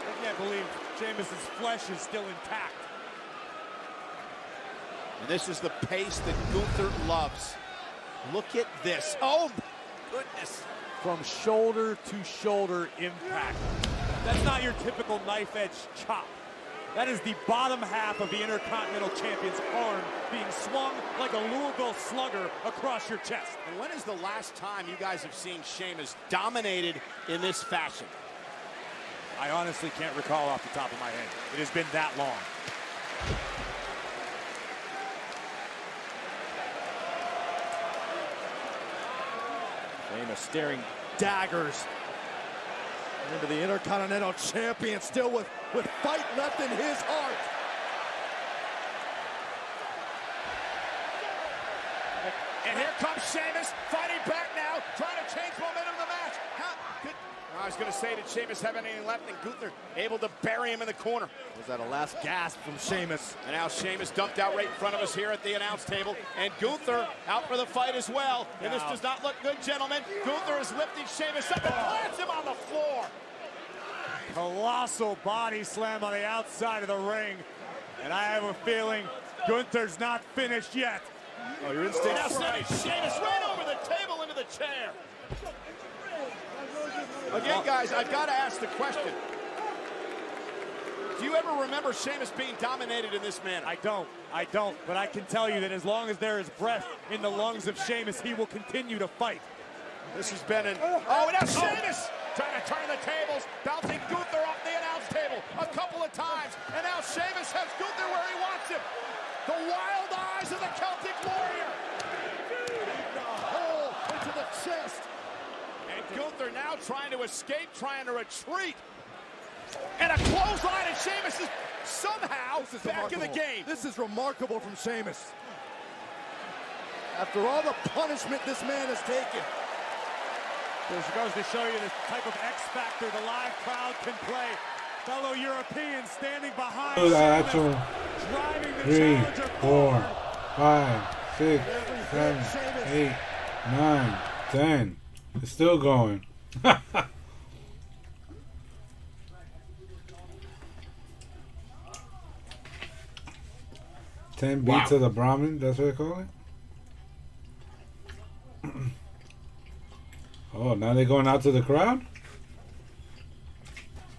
I can't believe Sheamus's flesh is still intact. And this is the pace that Gunther loves. Look at this. Oh, goodness. From shoulder to shoulder impact. That's not your typical knife edge chop. That is the bottom half of the Intercontinental Champion's arm being swung like a Louisville slugger across your chest. And when is the last time you guys have seen Sheamus dominated in this fashion? I honestly can't recall off the top of my head. It has been that long. Sheamus staring daggers into the Intercontinental Champion, still with fight left in his heart. And here comes Sheamus, fighting back now, trying to change momentum of the match. I was going to say, did Sheamus have anything left? And Gunther able to bury him in the corner. Was that a last gasp from Sheamus? And now Sheamus dumped out right in front of us here at the announce table. And Gunther out for the fight as well. And this does not look good, gentlemen. Gunther is lifting Sheamus up and plants him on the floor. Colossal body slam on the outside of the ring. And I have a feeling Gunther's not finished yet. Oh, your instincts. Now sending Sheamus right over the table into the chair. Again, guys, I've got to ask the question. Do you ever remember Sheamus being dominated in this manner? I don't. But I can tell you that as long as there is breath in the lungs of Sheamus, he will continue to fight. This has been an... Oh, and now Sheamus trying to turn the tables, bouncing Gunther off the announce table a couple of times. And now Sheamus has Gunther where he wants him. The wild eyes of the Celtic Warrior. Hole into the chest. And Gunther now trying to escape, trying to retreat. And a clothesline, and Sheamus is somehow back in the game. This is remarkable from Sheamus. After all the punishment this man has taken. This goes to show you the type of X factor the live crowd can play. Fellow Europeans standing behind. Driving the 3, 4, 5, 6, 7, 8, 9, 10. It's still going. 10 beats of the Brahmin, that's what they call it? Oh, now they're going out to the crowd?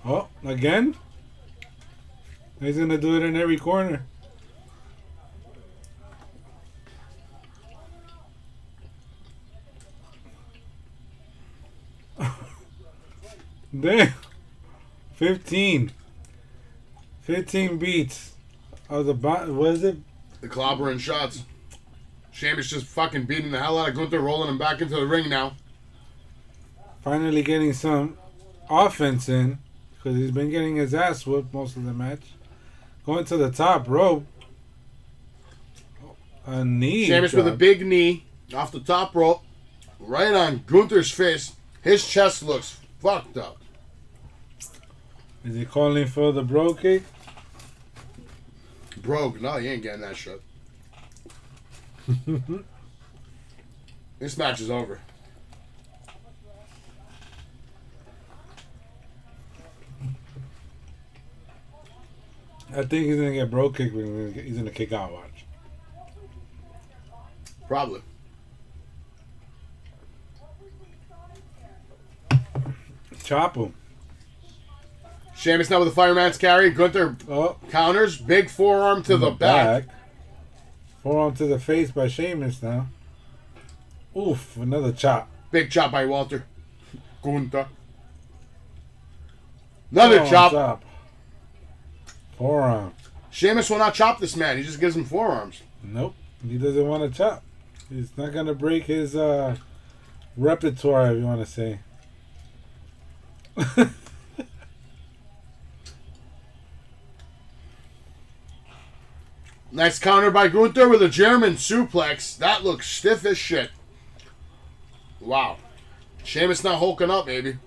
Oh, again? He's going to do it in every corner. Damn. 15 beats of the what is it? The clobbering shots. Sheamus just fucking beating the hell out of Gunther, rolling him back into the ring now. Finally getting some offense in, because he's been getting his ass whooped most of the match. Going to the top rope. A knee. Sheamus with a big knee off the top rope, right on Gunther's face. His chest looks fucked up. Is he calling for the bro kick? Brogue. No, he ain't getting that shit. This match is over. I think he's going to get bro kicked, but he's going to kick out, watch. Probably. Chop him. Sheamus now with a fireman's carry. Gunther counters. Big forearm to the back. Forearm to the face by Sheamus now. Oof, another chop. Big chop by Walter. Gunther. Another chop. Forearm. Sheamus will not chop this man. He just gives him forearms. Nope. He doesn't want to chop. He's not going to break his repertoire, if you want to say. Nice counter by Gunther with a German suplex. That looks stiff as shit. Wow. Sheamus not hulking up, baby.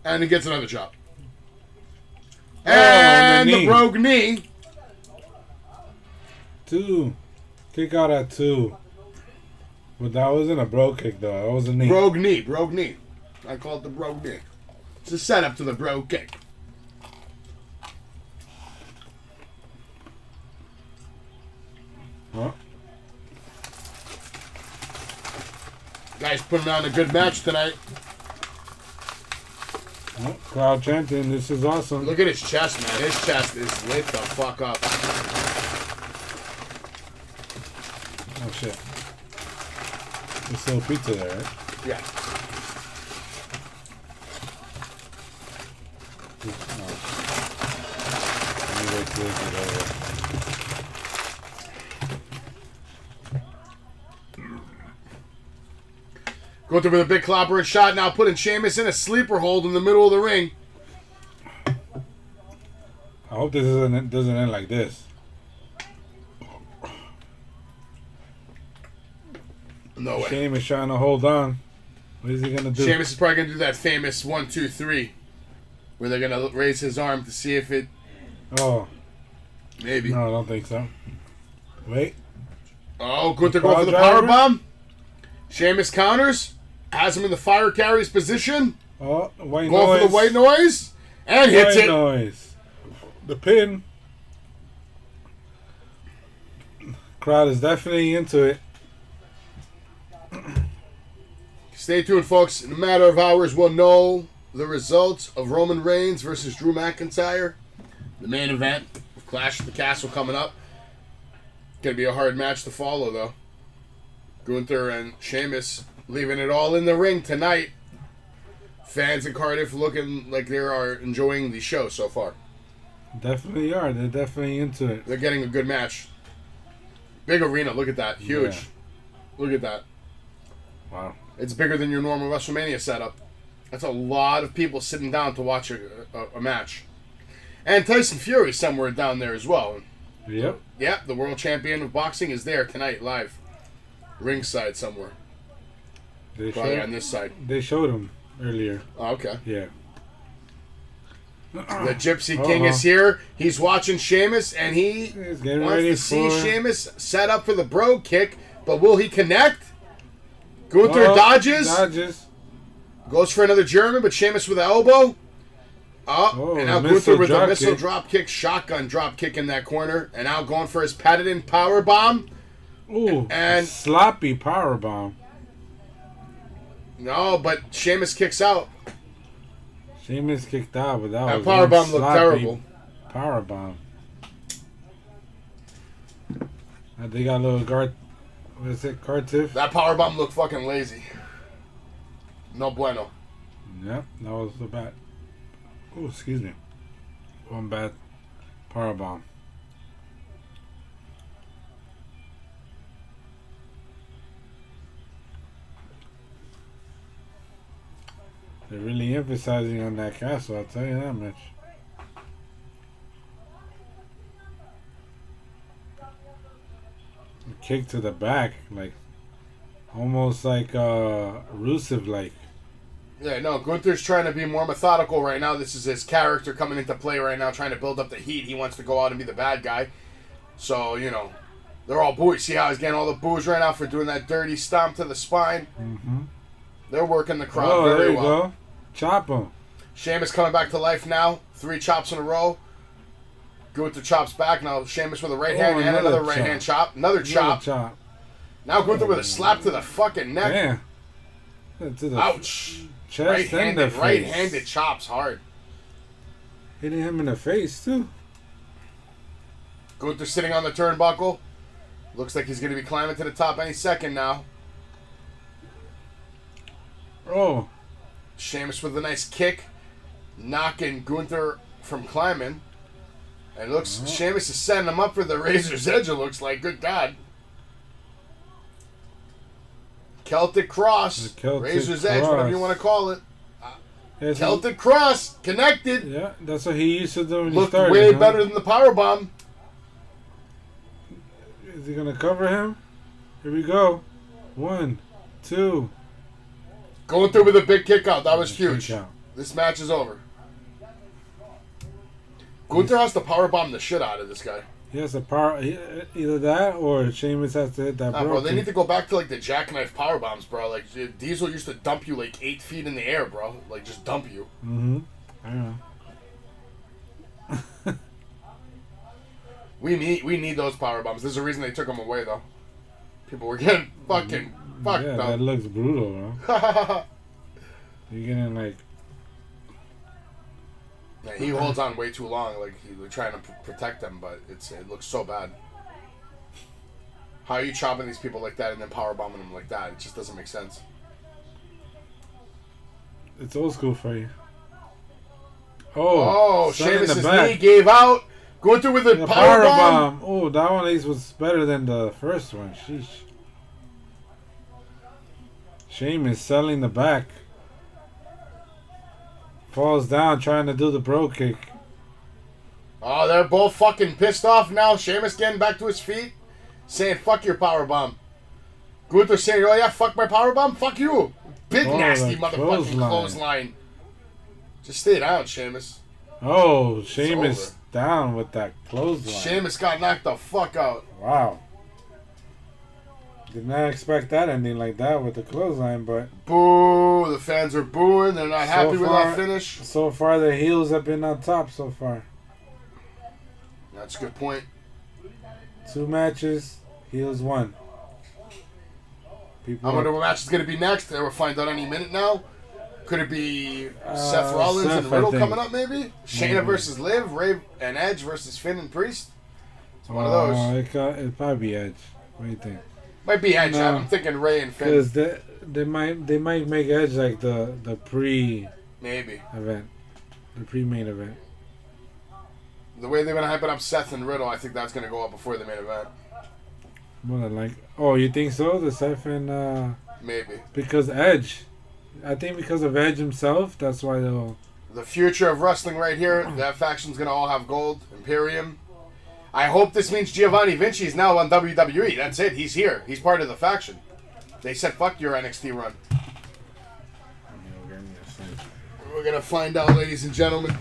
And he gets another chop. And the brogue knee. 2. Kick out at 2. But that wasn't a bro kick, though. That was a knee. Brogue knee. Brogue knee. I call it the brogue knee. It's a setup to the brogue kick. Huh? Guys putting on a good match tonight. Oh, crowd chanting, this is awesome. Look at his chest, man. His chest is lit the fuck up. Oh, shit. There's still pizza there, right? Yeah. Let me wait till this is over. Gunther with a big clobbering shot, now putting Sheamus in a sleeper hold in the middle of the ring. I hope this doesn't end like this. No way. Sheamus trying to hold on. What is he going to do? Sheamus is probably going to do that famous 1, 2, 3. Where they're going to raise his arm to see if it... Oh. Maybe. No, I don't think so. Wait. Oh, Gunther going for the powerbomb. Sheamus counters. Has him in the fire carries position. Oh, white Going noise. for the white noise. And hits it. Noise. The pin. Crowd is definitely into it. Stay tuned, folks. In a matter of hours, we'll know the results of Roman Reigns versus Drew McIntyre. The main event of Clash at the Castle coming up. Going to be a hard match to follow, though. Gunther and Sheamus leaving it all in the ring tonight. Fans in Cardiff looking like they are enjoying the show so far. Definitely are. They're definitely into it. They're getting a good match. Big arena. Look at that. Huge. Yeah. Look at that. Wow. It's bigger than your normal WrestleMania setup. That's a lot of people sitting down to watch a match. And Tyson Fury somewhere down there as well. Yep. Yep, the world champion of boxing is there tonight, live. Ringside somewhere. Probably on this side. They showed him earlier. Oh, okay. Yeah. The Gypsy King is here. He's watching Sheamus, and he wants to see Sheamus set up for the bro kick. But will he connect? Gunther dodges. Goes for another German, but Sheamus with the elbow. And now Gunther with a missile drop kick, shotgun drop kick in that corner. And now going for his padded in power bomb. Ooh, and sloppy power bomb. No, but Sheamus kicks out. Sheamus kicked out, but that was power bomb looked terrible. Power bomb. They got a little guard. What is it, Cartiff? That power bomb looked fucking lazy. No bueno. Yep, that was a bad. Oh, excuse me. One bad power bomb. They're really emphasizing on that castle, I'll tell you that much. Kick to the back, like almost like Rusev like. Yeah, no, Gunther's trying to be more methodical right now. This is his character coming into play right now, trying to build up the heat. He wants to go out and be the bad guy. So, you know, they're all booed. See how he's getting all the boos right now for doing that dirty stomp to the spine? Mm-hmm. They're working the crowd very well. Go. Chop him. Sheamus coming back to life now. 3 chops in a row. Gunther chops back. Now Sheamus with a right hand and another right hand chop. Another chop. Now Gunther with a slap to the fucking neck. Yeah. To the ouch. Chest and the face. Right-handed chops hard. Hitting him in the face too. Gunther sitting on the turnbuckle. Looks like he's going to be climbing to the top any second now. Oh. Sheamus with a nice kick. Knocking Gunther from climbing. And it looks Sheamus is setting him up for the Razor's Edge, it looks like. Good God. Celtic Cross. Razor's Edge, whatever you want to call it. Celtic Cross. Connected. Yeah, that's what he used to do when looked he started. Way better than the powerbomb. Is he going to cover him? Here we go. 1, 2. Going through with a big kick out. That was huge. This match is over. Gunther has to powerbomb the shit out of this guy. He has to power either that or Sheamus has to hit that. Bro, they need to go back to like the jackknife power bombs, bro. Like Diesel used to dump you like 8 feet in the air, bro. Like just dump you. Mm-hmm. I know. We need those power bombs. There's a reason they took them away, though. People were getting fucking fucked up. That looks brutal, bro. You're getting like. Yeah, he holds on way too long. Like he was trying to protect them, but it looks so bad. How are you chopping these people like that and then power bombing them like that? It just doesn't make sense. It's old school for you. Oh, Sheamus' knee gave out. Going through with a power bomb. Oh, that one was better than the first one. Sheesh. Sheamus selling the back. Falls down trying to do the bro kick. Oh, they're both fucking pissed off now. Sheamus getting back to his feet. Saying, fuck your powerbomb. Gunther saying, oh yeah, fuck my powerbomb? Fuck you. Big nasty motherfucking clothesline. Just stay down, Sheamus. Oh, Sheamus down with that clothesline. Sheamus got knocked the fuck out. Wow. Did not expect that ending like that with the clothesline, but... Boo! The fans are booing. They're not happy with that finish. So far, the heels have been on top so far. That's a good point. 2 matches, heels 1. I wonder what match is going to be next. We'll find out any minute now. Could it be Seth Rollins and Riddle coming up, maybe? Shayna versus Liv, Ray and Edge versus Finn and Priest? It's one of those. It'd probably be Edge. What do you think? Might be Edge. No, I'm thinking Ray and Finn. Because they might make Edge like the maybe event, the pre-main event. The way they're gonna hype it up Seth and Riddle, I think that's gonna go up before the main event. More than like, oh, you think so? The Seth and maybe because Edge, I think because of Edge himself, that's why they'll The future of wrestling right here. That faction's going to all have gold. Imperium. I hope this means Giovanni Vinci is now on WWE. That's it. He's here. He's part of the faction. They said, fuck your NXT run. We're going to find out, ladies and gentlemen.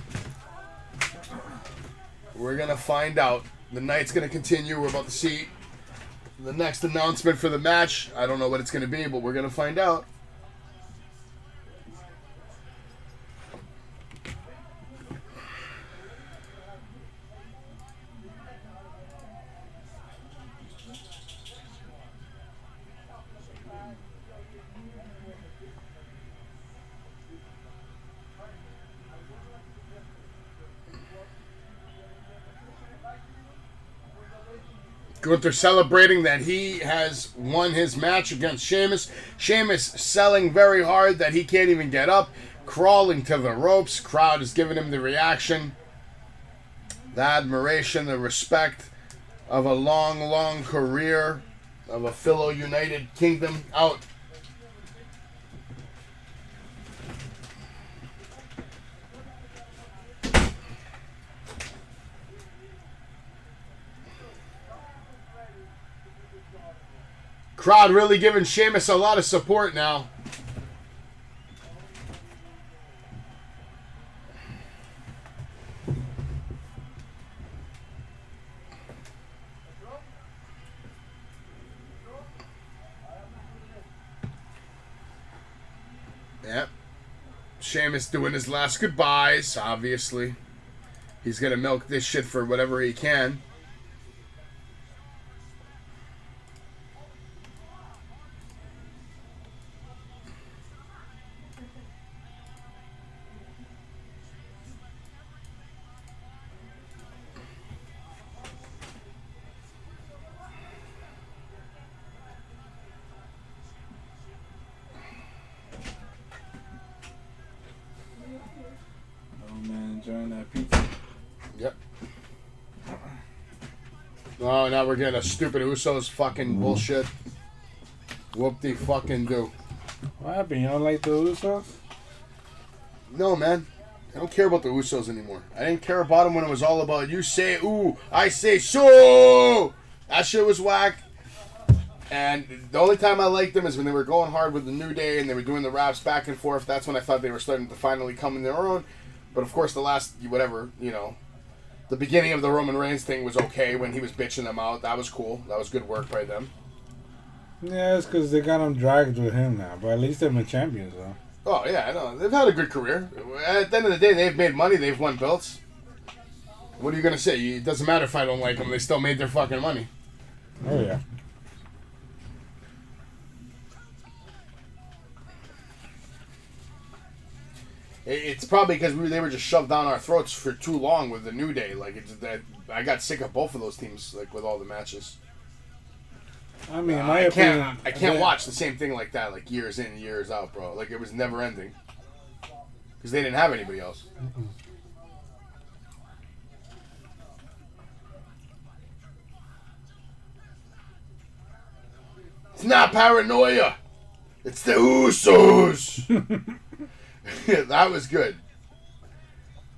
We're going to find out. The night's going to continue. We're about to see the next announcement for the match. I don't know what it's going to be, but we're going to find out. Gunther celebrating that he has won his match against Sheamus. Sheamus selling very hard that he can't even get up, crawling to the ropes. Crowd is giving him the reaction, the admiration, the respect of a long, long career of a fellow United Kingdom out. Crowd really giving Sheamus a lot of support now. Yep. Sheamus doing his last goodbyes, obviously. He's going to milk this shit for whatever he can. Enjoying that pizza. Yep. Oh, now we're getting a stupid Usos fucking bullshit. Whoop-de-fucking-do. What happened? You don't like the Usos? No, man. I don't care about the Usos anymore. I didn't care about them when it was all about you say ooh, I say so. That shit was whack. And the only time I liked them is when they were going hard with the New Day and they were doing the raps back and forth. That's when I thought they were starting to finally come in their own. But of course, the last, whatever, the beginning of the Roman Reigns thing was okay when he was bitching them out. That was cool. That was good work by them. Yeah, it's because they got him dragged with him now. But at least they've been champions, though. Oh, yeah, I know. They've had a good career. At the end of the day, they've made money. They've won belts. What are you going to say? It doesn't matter if I don't like them. They still made their fucking money. Oh, yeah. It's probably because they were just shoved down our throats for too long with the New Day. I got sick of both of those teams, with all the matches. I mean, I can't watch the same thing like that, years in, years out, bro. It was never ending. Because they didn't have anybody else. It's not paranoia. It's the Usos. That was good.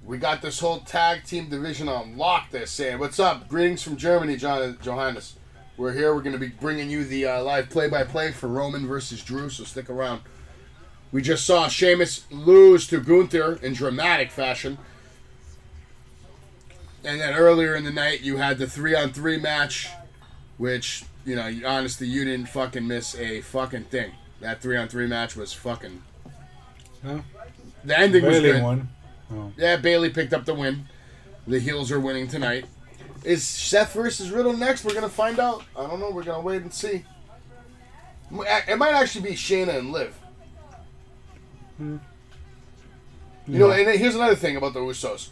We got this whole tag team division on lock. They're saying, "What's up? Greetings from Germany, Johannes. We're here. We're going to be bringing you the live play-by-play for Roman versus Drew, so stick around." We just saw Sheamus lose to Gunther in dramatic fashion. And then earlier in the night, you had the 3-on-3 match, which, honestly, you didn't fucking miss a fucking thing. That 3-on-3 match was fucking... Huh? The ending was good. Won. Oh. Yeah, Bayley picked up the win. The heels are winning tonight. Is Seth versus Riddle next? We're going to find out. I don't know. We're going to wait and see. It might actually be Shayna and Liv. And here's another thing about the Usos.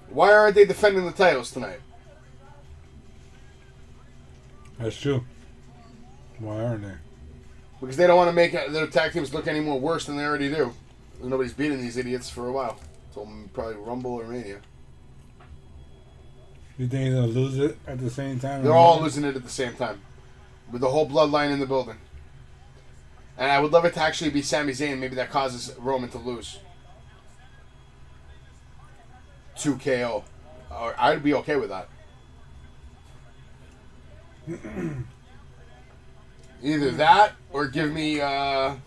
Why aren't they defending the titles tonight? That's true. Why aren't they? Because they don't want to make their tag teams look any more worse than they already do. Nobody's beating these idiots for a while. So probably Rumble or Mania. You think they'll lose it at the same time? They're all losing it at the same time. With the whole bloodline in the building. And I would love it to actually be Sami Zayn. Maybe that causes Roman to lose. 2 KO. Or I'd be okay with that. Either that or give me the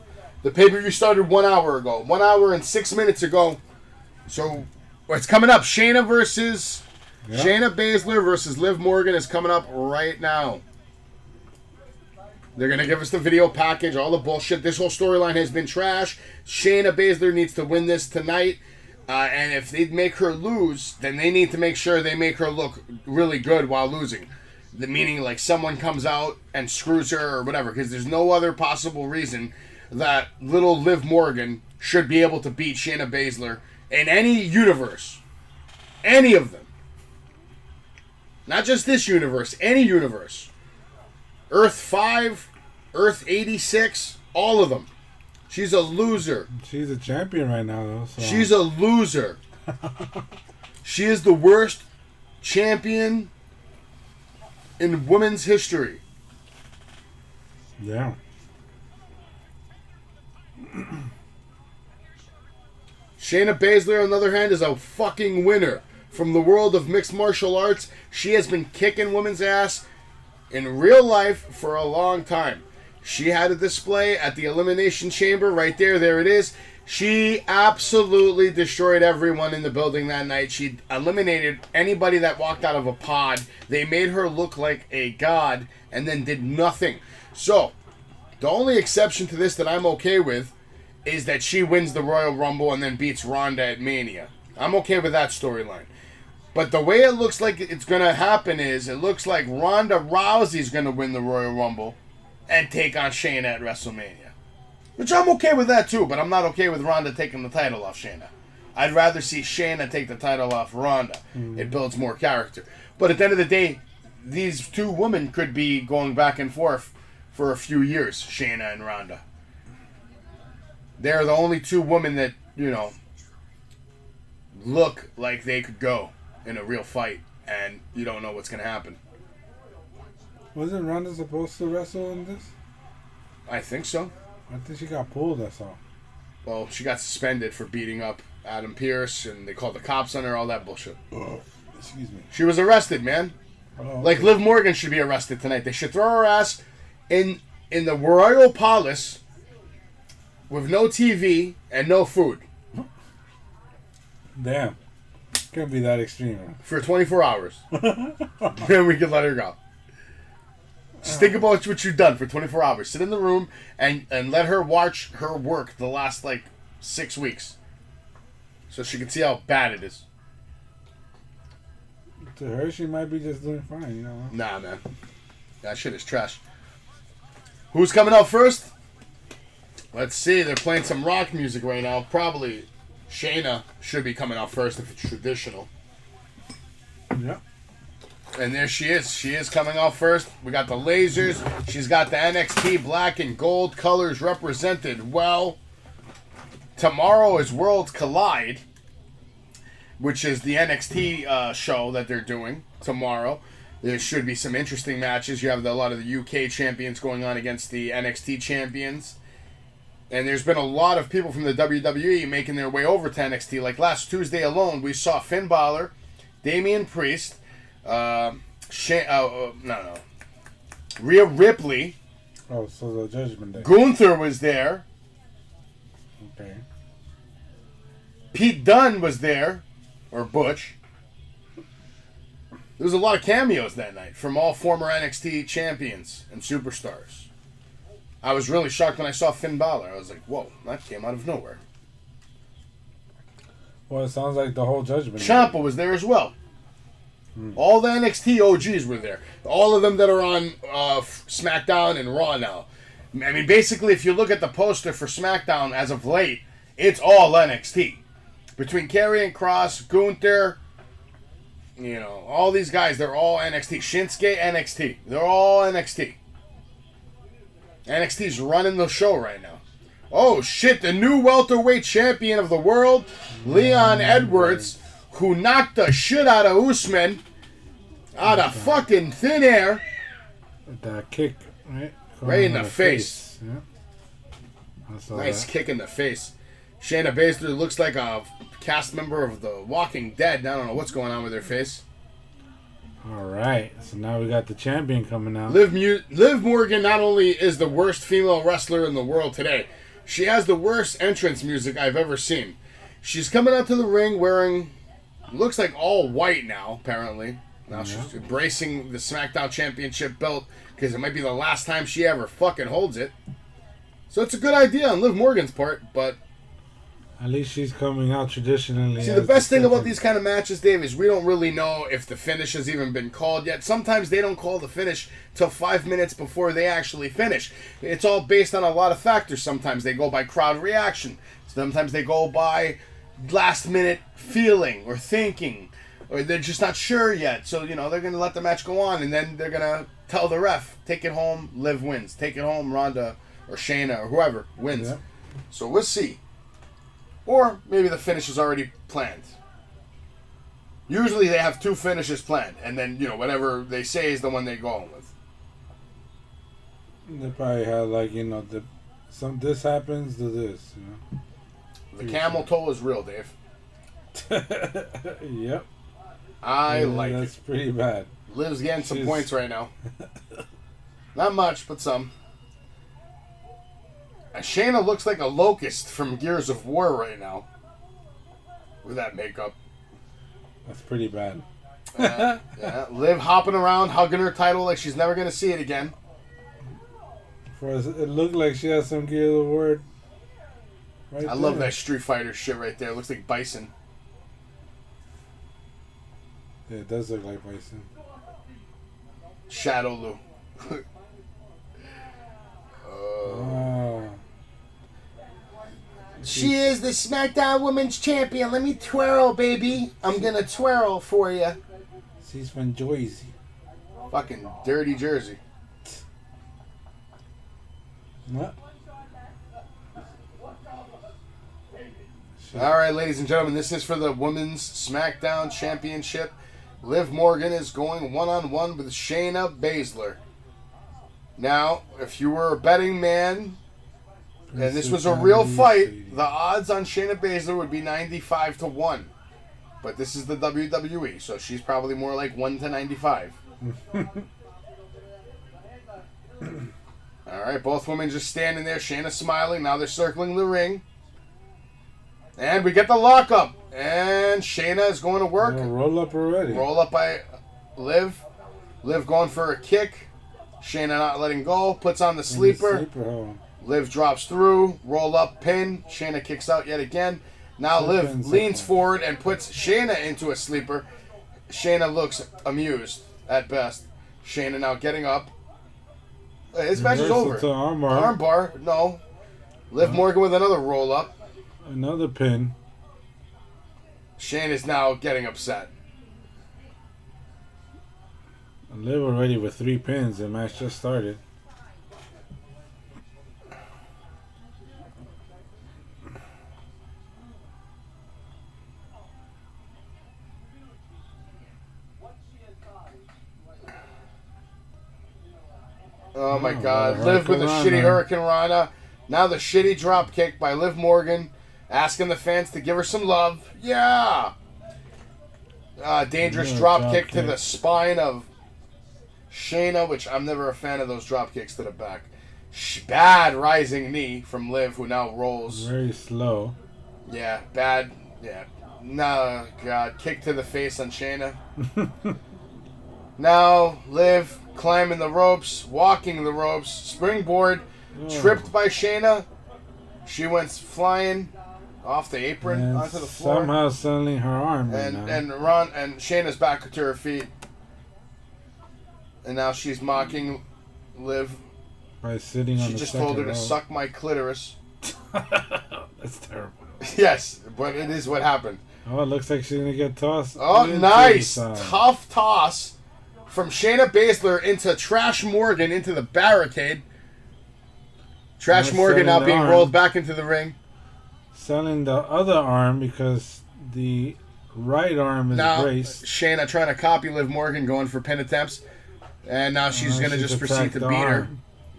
pay-per-view started 1 hour ago. 1 hour and 6 minutes ago. So it's coming up. Shayna Baszler versus Liv Morgan is coming up right now. They're going to give us the video package, all the bullshit. This whole storyline has been trash. Shayna Baszler needs to win this tonight. And if they make her lose, then they need to make sure they make her look really good while losing. Meaning, like, someone comes out and screws her or whatever. Because there's no other possible reason that little Liv Morgan should be able to beat Shayna Baszler in any universe. Any of them. Not just this universe. Any universe. Earth 5, Earth 86, all of them. She's a loser. She's a champion right now, though. So. She's a loser. She is the worst champion in women's history. Yeah. Shayna Baszler, on the other hand, is a fucking winner. From the world of mixed martial arts, she has been kicking women's ass in real life for a long time. She had a display at the Elimination Chamber right there. There it is. She absolutely destroyed everyone in the building that night. She eliminated anybody that walked out of a pod. They made her look like a god and then did nothing. So, the only exception to this that I'm okay with is that she wins the Royal Rumble and then beats Ronda at Mania. I'm okay with that storyline. But the way it looks like it's going to happen is, it looks like Ronda Rousey's going to win the Royal Rumble and take on Shayna at WrestleMania. Which I'm okay with that too, but I'm not okay with Ronda taking the title off Shayna. I'd rather see Shayna take the title off Ronda. It builds more character. But at the end of the day, these two women could be going back and forth for a few years, Shayna and Ronda. They're the only two women that, you know, look like they could go in a real fight, and you don't know what's going to happen. Wasn't Ronda supposed to wrestle in this? I think so. I think she got pulled, that's all. Well, she got suspended for beating up Adam Pearce, and they called the cops on her, all that bullshit. Excuse me. She was arrested, man. Oh, like, Liv Morgan should be arrested tonight. They should throw her ass in the Royal Palace with no TV and no food. Damn. Can't be that extreme. Huh? For 24 hours. Then we can let her go. Just think about what you've done for 24 hours. Sit in the room and let her watch her work the last, 6 weeks. So she can see how bad it is. To her, she might be just doing fine, you know? Nah, man. That shit is trash. Who's coming out first? Let's see. They're playing some rock music right now. Probably Shayna should be coming out first if it's traditional. Yeah. And there she is. She is coming out first. We got the lasers. She's got the NXT black and gold colors represented well. Tomorrow is Worlds Collide, which is the NXT show that they're doing tomorrow. There should be some interesting matches. You have a lot of the UK champions going on against the NXT champions. And there's been a lot of people from the WWE making their way over to NXT. Like last Tuesday alone, we saw Finn Balor, Damian Priest, Rhea Ripley. Oh, so the Judgment Day. Gunther was there. Okay. Pete Dunne was there. Or Butch. There was a lot of cameos that night from all former NXT champions and superstars. I was really shocked when I saw Finn Balor. I was like, whoa, that came out of nowhere. Well, it sounds like the whole Judgment Day. Ciampa was there as well. All the NXT OGs were there. All of them that are on SmackDown and Raw now. I mean, basically, if you look at the poster for SmackDown as of late, it's all NXT. Between Karrion Kross, Gunther, you know, all these guys, they're all NXT. Shinsuke, NXT. They're all NXT. NXT's running the show right now. Oh, shit, the new welterweight champion of the world, Leon Edwards, who knocked the shit out of Usman out of fucking thin air. With that kick, right? Right in the face. Yeah. Nice kick in the face. Shayna Baszler looks like a cast member of The Walking Dead. I don't know what's going on with her face. All right, so now we got the champion coming out. Liv Morgan not only is the worst female wrestler in the world today, she has the worst entrance music I've ever seen. She's coming out to the ring wearing, looks like all white now, apparently. Now she's embracing the SmackDown Championship belt because it might be the last time she ever fucking holds it. So it's a good idea on Liv Morgan's part, but at least she's coming out traditionally. see, the best thing about these kind of matches, Dave, is we don't really know if the finish has even been called yet. Sometimes they don't call the finish till 5 minutes before they actually finish. It's all based on a lot of factors. Sometimes they go by crowd reaction. Sometimes they go by last-minute feeling or thinking. Or they're just not sure yet. So, they're going to let the match go on, and then they're going to tell the ref, take it home, Liv wins. Take it home, Ronda or Shayna or whoever wins. Yeah. So we'll see. Or maybe the finish is already planned. Usually they have 2 finishes planned, and then, whatever they say is the one they go on with. They probably had, like, this happens to this, The camel toe is real, Dave. Yep. I like it. That's pretty bad. Liv's getting some points right now. Not much, but some. And Shayna looks like a locust from Gears of War right now. With that makeup. That's pretty bad. Yeah. Liv hopping around, hugging her title like she's never going to see it again. For us, it looked like she has some Gears of War. I love that Street Fighter shit right there. It looks like Bison. Yeah, it does look like Bison. Shadow Lou. She is the SmackDown Women's Champion. Let me twirl, baby. I'm gonna twirl for you. She's from Jersey. Fucking dirty Jersey. What? All right, ladies and gentlemen, this is for the Women's SmackDown Championship. Liv Morgan is going one-on-one with Shayna Baszler. Now, if you were a betting man and this was a real fight, the odds on Shayna Baszler would be 95-1. But this is the WWE, so she's probably more like 1-95. All right, both women just standing there. Shayna smiling. Now they're circling the ring. And we get the lockup. And Shayna is going to work. Roll up already. Roll up by Liv. Liv going for a kick. Shayna not letting go. Puts on the sleeper. Liv drops through. Roll up pin. Shayna kicks out yet again. Now Liv leans forward and puts Shayna into a sleeper. Shayna looks amused at best. Shayna now getting up. This match is over. Armbar. No. Liv Morgan with another roll up. Another pin. Shayna's now getting upset. Liv already with 3 pins. The match just started. Oh my God. Liv with a shitty Hurricane Rana. Now the shitty drop kick by Liv Morgan. Asking the fans to give her some love. Yeah! Dangerous drop kick to the spine of Shayna, which I'm never a fan of those drop kicks to the back. Bad rising knee from Liv, who now rolls. Very slow. Yeah, bad. Yeah. No, God. Kick to the face on Shayna. Now, Liv climbing the ropes, walking the ropes, springboard, tripped by Shayna. She went flying off the apron onto the floor. Somehow selling her arm. And Shayna's back to her feet. And now she's mocking Liv. By sitting on the She just told her to suck my clitoris. That's terrible. Yes, but it is what happened. Oh, it looks like she's going to get tossed. Oh, nice. Tough toss from Shayna Baszler into Trash Morgan into the barricade. Trash Morgan now being rolled back into the ring. Selling the other arm because the right arm is braced. Shayna trying to copy Liv Morgan, going for pin attempts. And now she's going to just proceed to beat her.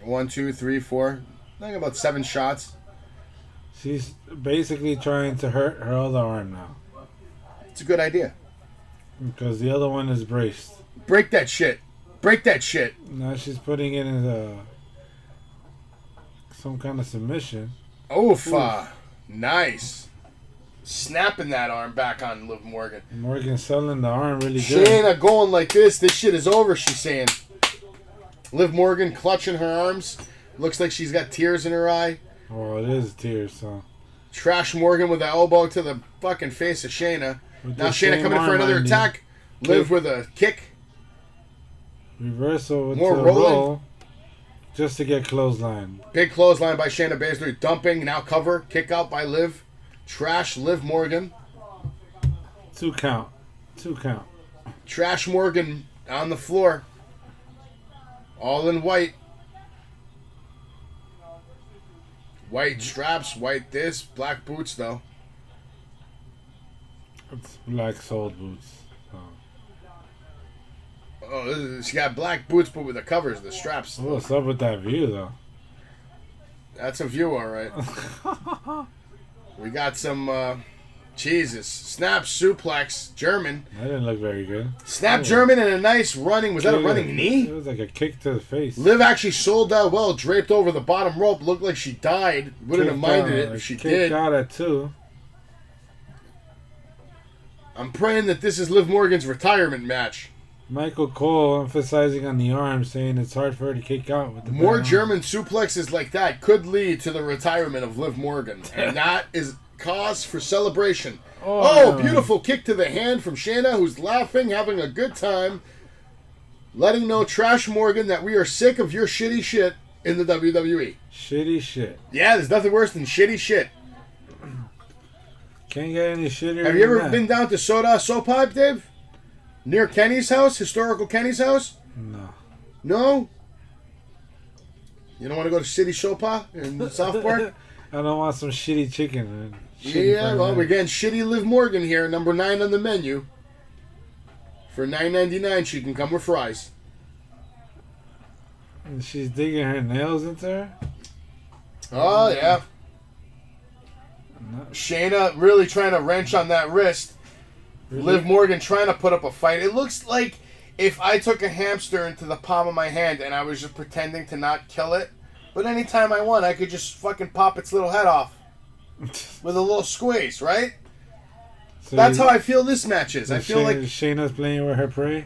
1, 2, 3, 4. I think about 7 shots. She's basically trying to hurt her other arm now. It's a good idea. Because the other one is braced. Break that shit. Break that shit. Now she's putting it in some kind of submission. Oof. Nice. Snapping that arm back on Liv Morgan. Morgan selling the arm really good. Shayna going like this. This shit is over, she's saying. Liv Morgan clutching her arms. Looks like she's got tears in her eye. Oh, it is tears, so. Trash Morgan with the elbow to the fucking face of Shayna. With Now the Shayna same coming in for arm another on the attack. Liv with a kick. Reversal with More the rolling. roll. Just to get clothesline. Big clothesline by Shayna Baszler. Dumping. Now cover. Kick out by Liv. Trash Liv Morgan. 2 count. 2 count. Trash Morgan on the floor. All in white. White straps, white this, black boots though. It's black soled boots. Oh, she got black boots but with the covers, the straps. What's up with that view though? That's a view, alright. We got some, Jesus. Snap suplex, German. That didn't look very good. Snap German and a nice running. Was that a running knee? It was like a kick to the face. Liv actually sold that well, draped over the bottom rope. Looked like she died. Wouldn't have minded it if she did. Kicked out at 2. I'm praying that this is Liv Morgan's retirement match. Michael Cole emphasizing on the arm, saying it's hard for her to kick out with the More bad German suplexes like that could lead to the retirement of Liv Morgan. And that is cause for celebration. Oh, beautiful kick to the hand from Shayna, who's laughing, having a good time, letting know Trash Morgan that we are sick of your shitty shit in the WWE. Shitty shit. Yeah, there's nothing worse than shitty shit. Can't get any shittier. Have you ever than that. been down to Soap Pipe, Dave? Near Kenny's house? Historical Kenny's house? No. No? You don't want to go to City Sopa in South Park? I don't want some shitty chicken. Man. Yeah, well, we're getting shitty Liv Morgan here, number 9 on the menu. For $9.99, she can come with fries. And she's digging her nails into her? Oh, yeah. Shayna really trying to wrench on that wrist. Really? Liv Morgan trying to put up a fight. It looks like if I took a hamster into the palm of my hand and I was just pretending to not kill it, but anytime I want, I could just fucking pop its little head off with a little squeeze, right? So that's how I feel this match is. I feel like Shayna's playing with her prey.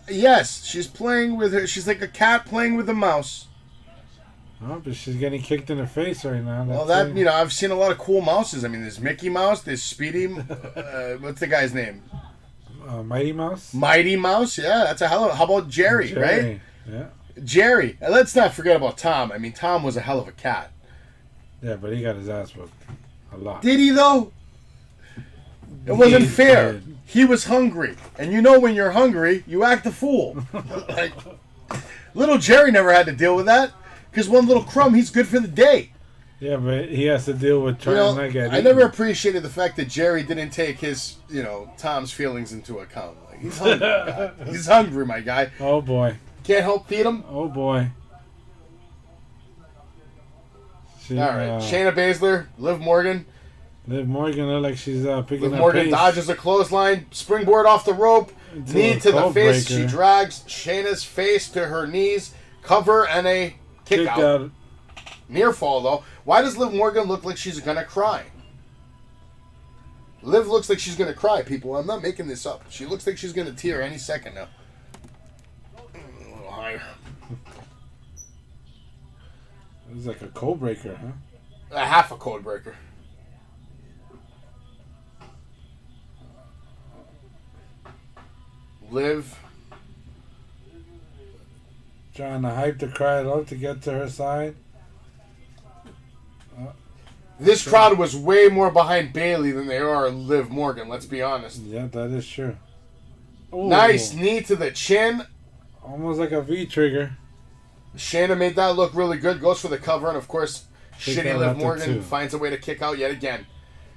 Yes, she's playing with her. She's like a cat playing with a mouse. Oh, but she's getting kicked in the face right now. Well, I've seen a lot of cool mouses. I mean, there's Mickey Mouse, there's Speedy. What's the guy's name? Mighty Mouse. Mighty Mouse, yeah, that's a hell of a. How about Jerry, right? Yeah. Jerry. And let's not forget about Tom. I mean, Tom was a hell of a cat. Yeah, but he got his ass whooped a lot. Did he though? It wasn't fair. He was hungry, and you know when you're hungry, you act a fool. Like, little Jerry never had to deal with that. Because one little crumb, he's good for the day. Yeah, but he has to deal with trying to get I never appreciated the fact that Jerry didn't take his, Tom's feelings into account. Like, he's hungry, my guy. He's hungry, my guy. Oh, boy. Can't help feed him? Oh, boy. All right. Shayna Baszler, Liv Morgan. Liv Morgan look like she's picking Liv up Morgan pace. dodges a clothesline, springboard off the rope, knee to the face. She drags Shayna's face to her knees, cover, and a kick out. Near fall, though. Why does Liv Morgan look like she's going to cry? Liv looks like she's going to cry, people. I'm not making this up. She looks like she's going to tear any second now. A little higher. This is like a code breaker, huh? A half a code breaker. Liv. Trying to hype the crowd up to get to her side. This crowd was way more behind Bayley than they are Liv Morgan, let's be honest. Yeah, that is true. Ooh. Nice knee to the chin. Almost like a V-trigger. Shayna made that look really good. Goes for the cover, and of course, shitty Liv Morgan finds a way to kick out yet again.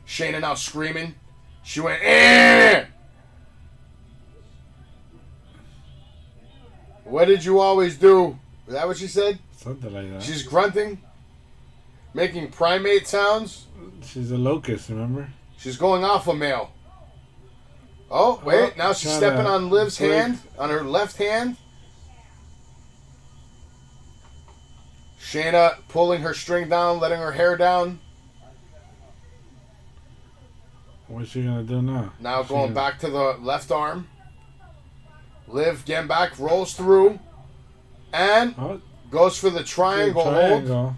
Shayna now screaming. She went, eh! What did you always do? Is that what she said? Something like that. She's grunting. making primate sounds. She's a locust, remember? She's going alpha male. Oh, wait. Now she's stepping on Liv's hand, on her left hand. Shayna pulling her string down, letting her hair down. What's she going to do now? Now going back to the left arm. Liv getting back, rolls through, and goes for the triangle hold.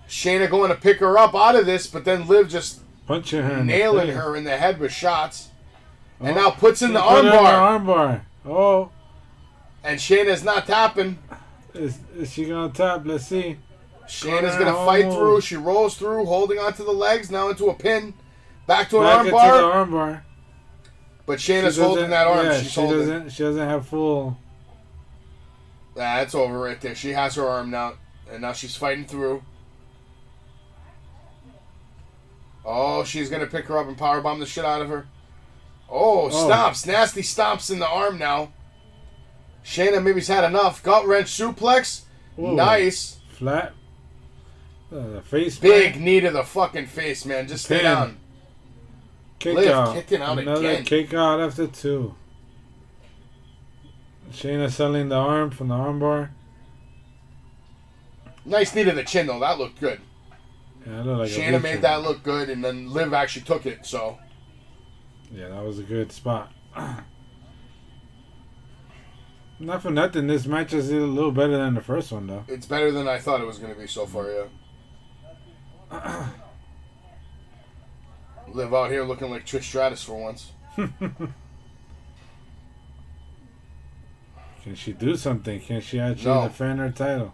Shayna going to pick her up out of this, but then Liv just punching her, nailing her in the head with shots. And now puts in the armbar. Oh. And Shayna's not tapping. Is she going to tap? Let's see. Shayna's going to fight through. She rolls through, holding onto the legs, now into a pin. Back to an armbar. But Shayna's holding that arm. Yeah, She's holding. She doesn't have full. That's over right there. She has her arm now. And now she's fighting through. Oh, she's going to pick her up and powerbomb the shit out of her. Oh, stomps. Nasty stomps in the arm now. Shayna maybe's had enough. Gut wrench suplex. Whoa. Nice. Flat. The face. Big knee to the fucking face, man. Just stay down. Kick Liv out. kicking out Another again. Kick out after 2. Shayna selling the arm from the armbar. Nice knee to the chin, though. That looked good. Yeah, like Shayna made that look good, and then Liv actually took it, so. Yeah, that was a good spot. Not for nothing, this match is a little better than the first one, though. It's better than I thought it was going to be so far, yeah. Liv out here looking like Trish Stratus for once. Can she do something? Can she actually defend her title?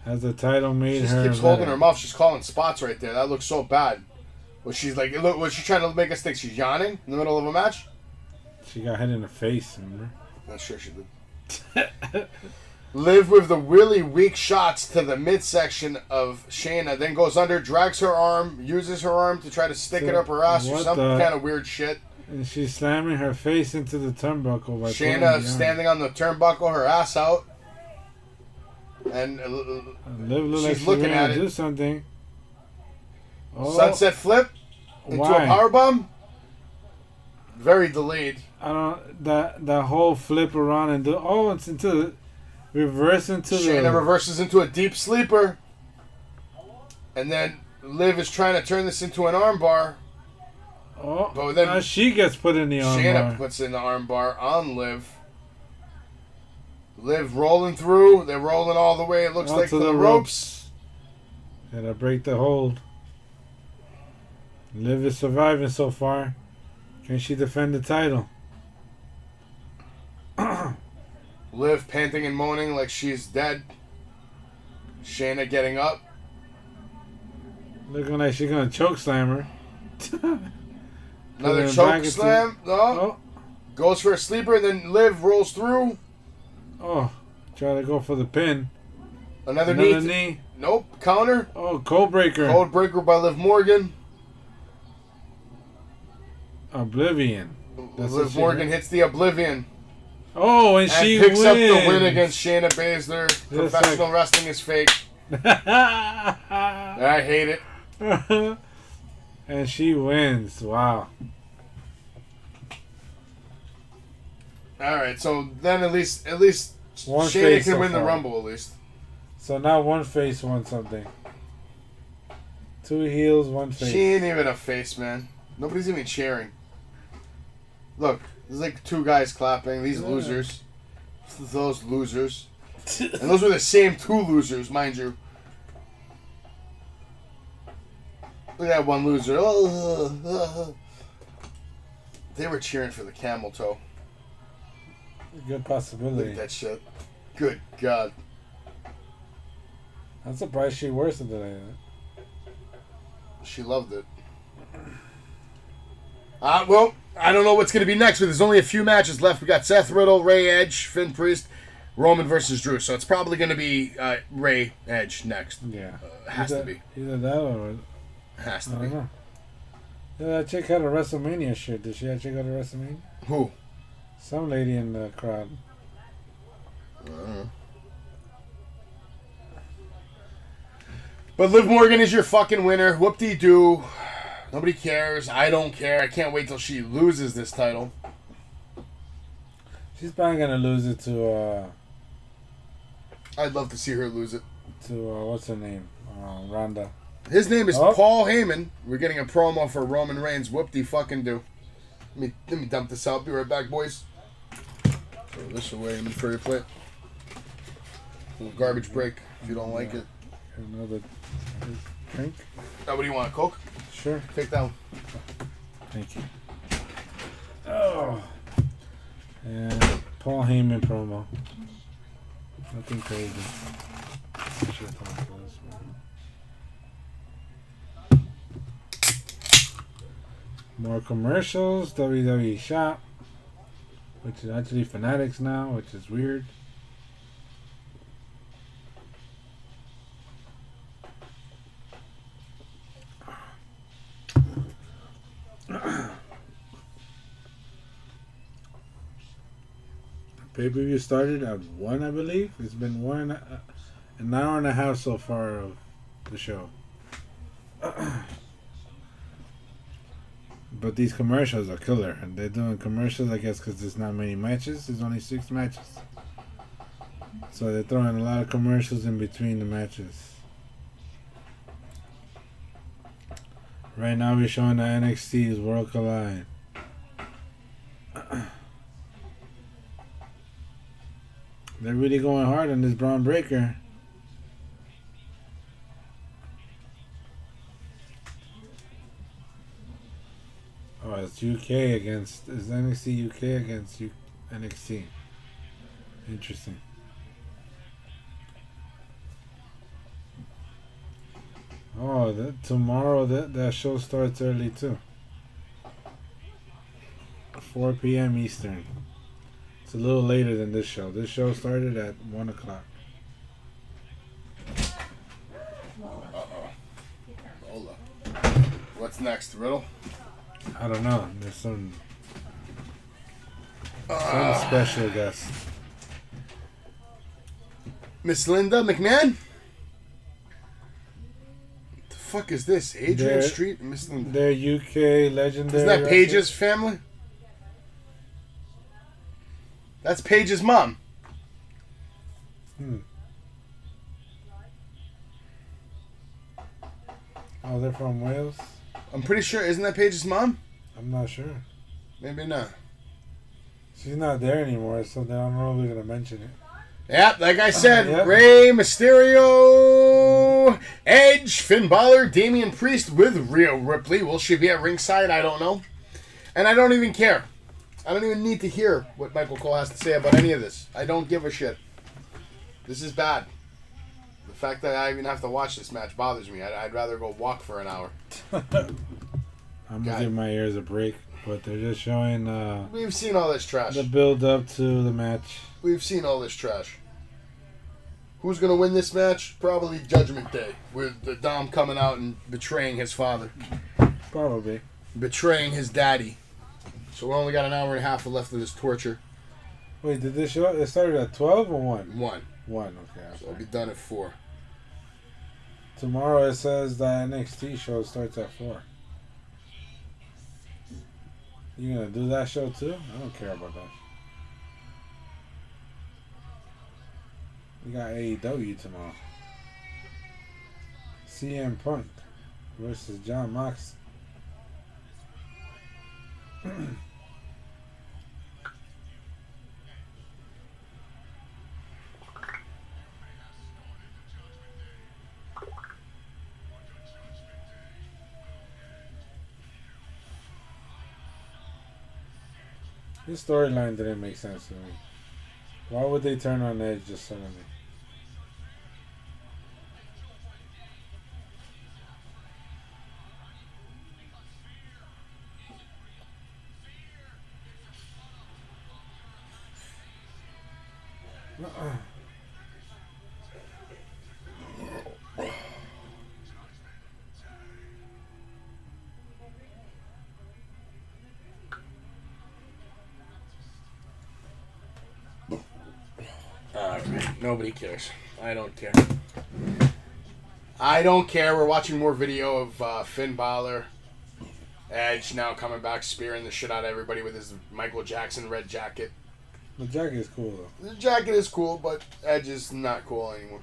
Has the title made her... She keeps holding her mouth. She's calling spots right there. That looks so bad. Was she like? Was she trying to make us think she's yawning in the middle of a match? She got hit in the face, remember? Not sure she did. Liv with the really weak shots to the midsection of Shayna, then goes under, drags her arm, uses her arm to try to stick it up her ass or some kind of weird shit. And she's slamming her face into the turnbuckle. By Shayna standing on the turnbuckle, her ass out. And Liv looks like she's looking at do it. Something. Oh. Sunset flip into a powerbomb. Very delayed. I don't that whole flip around and it's into reverse into Shayna reverses into a deep sleeper, and then Liv is trying to turn this into an armbar. Oh, but then now she gets put in the armbar. Shayna puts in the armbar on Liv. Liv rolling through. They're rolling all the way. It looks like to the ropes. Gotta break the hold. Liv is surviving so far. Can she defend the title? Liv panting and moaning like she's dead. Shayna getting up. Looking like she's gonna choke slam her. Another choke slam. No. Goes for a sleeper, and then Liv rolls through. Oh, try to go for the pin. Another knee. Nope. Counter. Oh, code breaker. Code breaker by Liv Morgan. Oblivion. Liv Morgan hits the Oblivion. Oh, and she picks wins. up the win against Shayna Baszler. Professional wrestling is fake. I hate it. And she wins. Wow. All right, so then at least one Shayna can win the Rumble at least. So now one face won something. 2 heels, 1 face. She ain't even a face, man. Nobody's even cheering. Look, there's like 2 guys clapping. These losers. Those losers. And those were the same 2 losers, mind you. Look at that one loser. They were cheering for the camel toe. Good possibility. Look at that shit. Good God. I'm surprised she worse than that. She loved it. Well, I don't know what's going to be next, but there's only a few matches left. We got Seth Riddle, Ray Edge, Finn Priest, Roman versus Drew. So it's probably going to be Ray Edge next. Yeah. Has to be. Either that or... Has to I be. don't know. Yeah, that chick had a WrestleMania shirt. Did she actually go to WrestleMania? Who? Some lady in the crowd. But Liv Morgan is your fucking winner. Whoop-de-doo. Nobody cares. I don't care. I can't wait till she loses this title. She's probably gonna lose it to. I'd love to see her lose it. To what's her name? Ronda. His name is Paul Heyman. We're getting a promo for Roman Reigns. Whoop-de-fucking-do. Let me dump this out. Be right back, boys. Throw this away for your plate. A little garbage break if you don't like it. Another drink. What do you want? Coke? Sure. Take that one. Thank you. Oh. And Paul Heyman promo. Nothing crazy. More commercials. WWE Shop, which is actually Fanatics now, which is weird. Pay-per-view started at 1, I believe. It's been an hour and a half so far of the show. But these commercials are killer. And they're doing commercials, I guess, because there's not many matches. There's only 6 matches. So they're throwing a lot of commercials in between the matches. Right now we're showing the NXT's World Collide. They're really going hard on this Braun Breaker. Oh, it's UK against... Is NXT UK against NXT. Interesting. Oh, tomorrow that show starts early too. 4 p.m. Eastern. It's a little later than this show. This show started at 1 o'clock. Hold up. What's next, Riddle? I don't know. There's some special guest. Miss Linda McMahon? What the fuck is this? Adrian Street? Miss Linda. They're UK legendary. Isn't that Paige's family? That's Paige's mom. Oh, they're from Wales? I'm pretty sure. Isn't that Paige's mom? I'm not sure. Maybe not. She's not there anymore, so I don't know if we're going to mention it. Yep, like I said, Rey Mysterio, Edge, Finn Balor, Damian Priest with Rhea Ripley. Will she be at ringside? I don't know. And I don't even care. I don't even need to hear what Michael Cole has to say about any of this. I don't give a shit. This is bad. The fact that I even have to watch this match bothers me. I'd rather go walk for an hour. I'm going to give my ears a break, but they're just showing... We've seen all this trash. The build up to the match. We've seen all this trash. Who's going to win this match? Probably Judgment Day, with the Dom coming out and betraying his father. Probably. Betraying his daddy. So we only got an hour and a half left of this torture. Wait, did this show... It started at 12 or 1? 1. 1, okay. So I'll be done at 4. Tomorrow it says the NXT show starts at 4. You gonna do that show too? I don't care about that. We got AEW tomorrow. CM Punk versus John Moxley. This storyline didn't make sense to me. Why would they turn on Edge just suddenly? Alright, nobody cares. I don't care. I don't care. We're watching more video of Finn Balor. Edge now coming back, spearing the shit out of everybody with his Michael Jackson red jacket. The jacket is cool, though. The jacket is cool, but Edge is not cool anymore.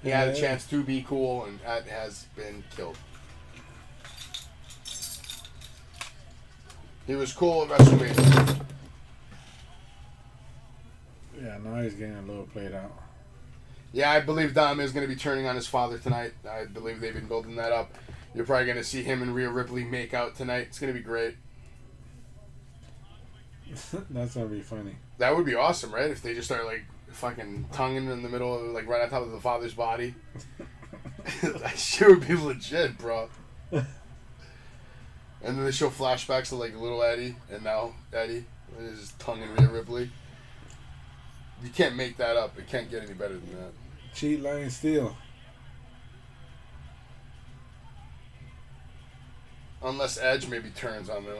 He had a chance to be cool, and that has been killed. He was cool at WrestleMania. Yeah, now he's getting a little played out. Yeah, I believe Dom is going to be turning on his father tonight. I believe they've been building that up. You're probably going to see him and Rhea Ripley make out tonight. It's going to be great. That's going to be funny. That would be awesome, right? If they just start, like, fucking tonguing in the middle of, like, right on top of the father's body. That shit would be legit, bro. And then they show flashbacks of, like, little Eddie, and now Eddie is just tonguing Rhea Ripley. You can't make that up. It can't get any better than that. Cheat, lie, and steal. Unless Edge maybe turns on them.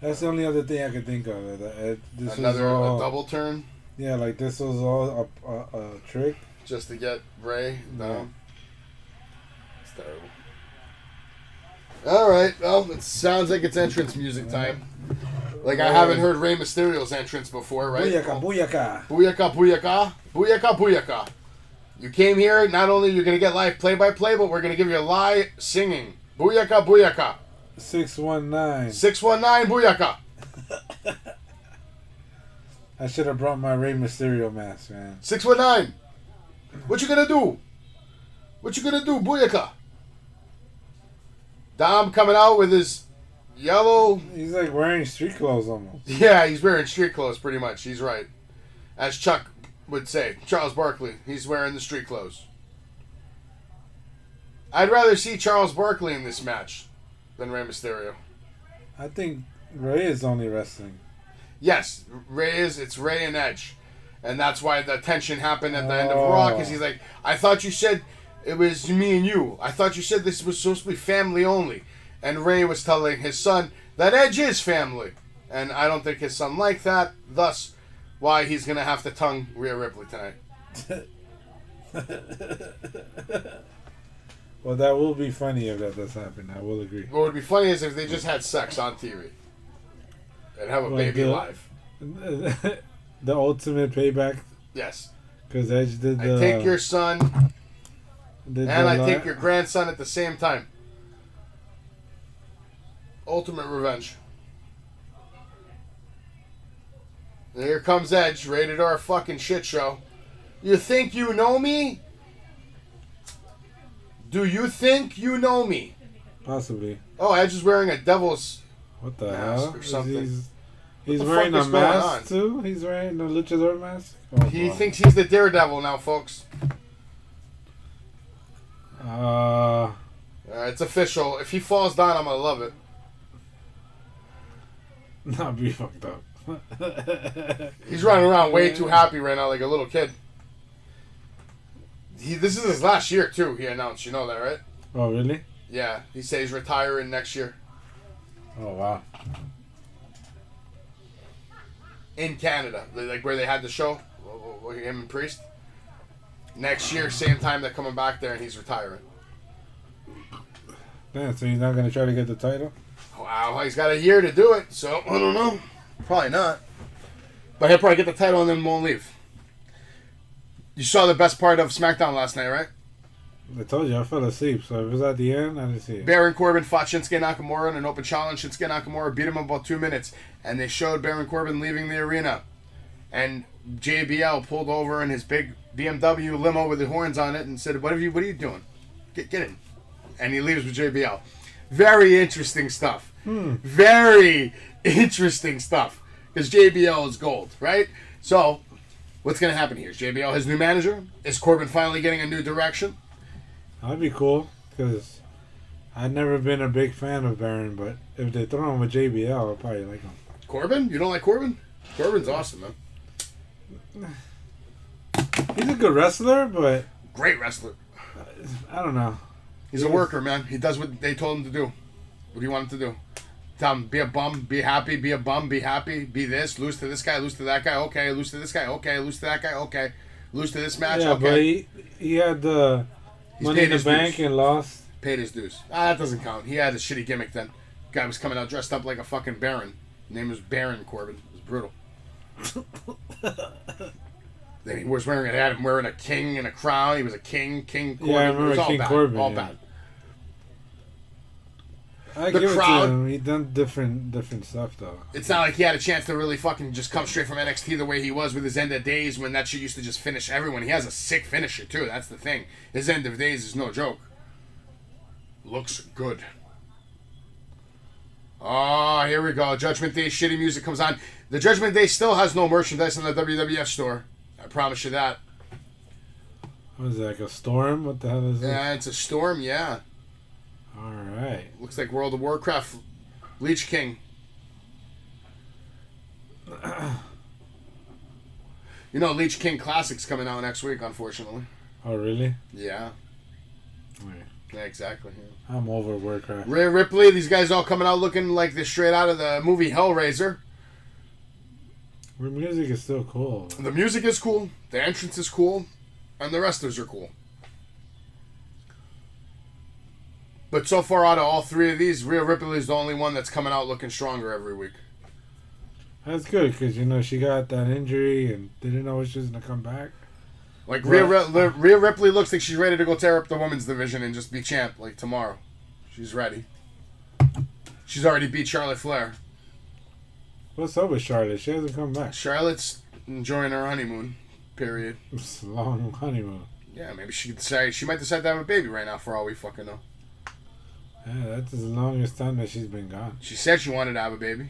That's the only other thing I could think of. This Another was all, a double turn? Yeah, like this was all a trick. Just to get Ray down? Yeah. It's terrible. Alright, well, it sounds like it's entrance music time. Like, I haven't heard Rey Mysterio's entrance before, right? Booyaka, booyaka. Booyaka, booyaka. Booyaka, booyaka. You came here, not only you're going to get live play-by-play, but we're going to give you live singing. Booyaka, booyaka. 619. 619, booyaka. I should have brought my Rey Mysterio mask, man. 619. What you going to do? What you going to do, booyaka? Dom coming out with his yellow... He's like wearing street clothes almost. Yeah, he's wearing street clothes pretty much. He's right. As Chuck would say, Charles Barkley, he's wearing the street clothes. I'd rather see Charles Barkley in this match than Rey Mysterio. I think Rey is only wrestling. Yes, it's Rey and Edge. And that's why the tension happened at the end of Raw, because he's like, I thought you said it was me and you. I thought you said this was supposed to be family only. And Rey was telling his son that Edge is family. And I don't think his son liked that. Thus, why he's going to have to tongue Rhea Ripley tonight. Well, that will be funny if that does happen. I will agree. What would be funny is if they just had sex on TV. And have a baby live. The ultimate payback. Yes. Because Edge did the... I take your son... And I take your grandson at the same time. Ultimate revenge. And here comes Edge, rated R fucking shit show. You think you know me? Do you think you know me? Possibly. Oh, Edge is wearing a devil's what the mask hell? or something. He's wearing a mask too? He's wearing a luchador mask? Oh, he thinks he's the Daredevil now, folks. It's official. If he falls down, I'm gonna love it. Not be fucked up. He's running around way too happy right now, like a little kid. This is his last year too. He announced. You know that, right? Oh, really? Yeah. He says he's retiring next year. Oh, wow. In Canada, like where they had the show, him and Priest. Next year, same time they're coming back there, and he's retiring. Yeah, so he's not going to try to get the title? Wow, he's got a year to do it, so I don't know. Probably not. But he'll probably get the title and then won't leave. You saw the best part of SmackDown last night, right? I told you, I fell asleep, so if it was at the end, I didn't see it. Baron Corbin fought Shinsuke Nakamura in an open challenge. Shinsuke Nakamura beat him in about 2 minutes, and they showed Baron Corbin leaving the arena. And JBL pulled over in his big BMW limo with the horns on it and said, what are you doing? Get in. And he leaves with JBL. Very interesting stuff. Very interesting stuff. Because JBL is gold, right? So, what's going to happen here? Is JBL his new manager? Is Corbin finally getting a new direction? That'd be cool, because I've never been a big fan of Baron, but if they throw him with JBL, I'll probably like him. Corbin? You don't like Corbin? Corbin's awesome, man. He's a good wrestler, but... Great wrestler. I don't know. He's a worker, man. He does what they told him to do. What do you want him to do? Tell him, be a bum, be happy, be a bum, be happy, be this, lose to this guy, lose to that guy, okay, lose to this guy, okay, lose to that guy, okay. Lose to this match, Yeah, okay. but he had the Money in the Bank and lost. Paid his dues. That doesn't count. He had a shitty gimmick then. Guy was coming out dressed up like a fucking Baron. His name was Baron Corbin. It was brutal. Then he was wearing had him wearing a king and a crown. He was a king Corbin. Yeah, I remember it was all King bad. Corbin. All Yeah. bad. I The give it crowd- to him. He done different stuff though. It's not like he had a chance to really fucking just come straight from NXT the way he was with his End of Days when that shit used to just finish everyone. He has a sick finisher too. That's the thing. His End of Days is no joke. Looks good. Oh, here we go. Judgment Day shitty music comes on. The Judgment Day still has no merchandise in the WWF store. I promise you that. What is it, like a storm? What the hell is it? Yeah, it's a storm, yeah. Alright. Looks like World of Warcraft. Leech King. You know, Leech King Classic's coming out next week, unfortunately. Oh, really? Yeah. Right. Yeah, exactly. Yeah. I'm over Warcraft. Rhea Ripley, these guys all coming out looking like they're straight out of the movie Hellraiser. The music is still cool. The music is cool, the entrance is cool, and the wrestlers are cool. But so far out of all three of these, Rhea Ripley is the only one that's coming out looking stronger every week. That's good because, you know, she got that injury and didn't know she was going to come back. Like, Rhea Ripley looks like she's ready to go tear up the women's division and just be champ, like, tomorrow. She's ready. She's already beat Charlotte Flair. What's up with Charlotte? She hasn't come back. Charlotte's enjoying her honeymoon, period. It's a long honeymoon. Yeah, maybe she might decide to have a baby right now for all we fucking know. Yeah, that's the longest time that she's been gone. She said she wanted to have a baby.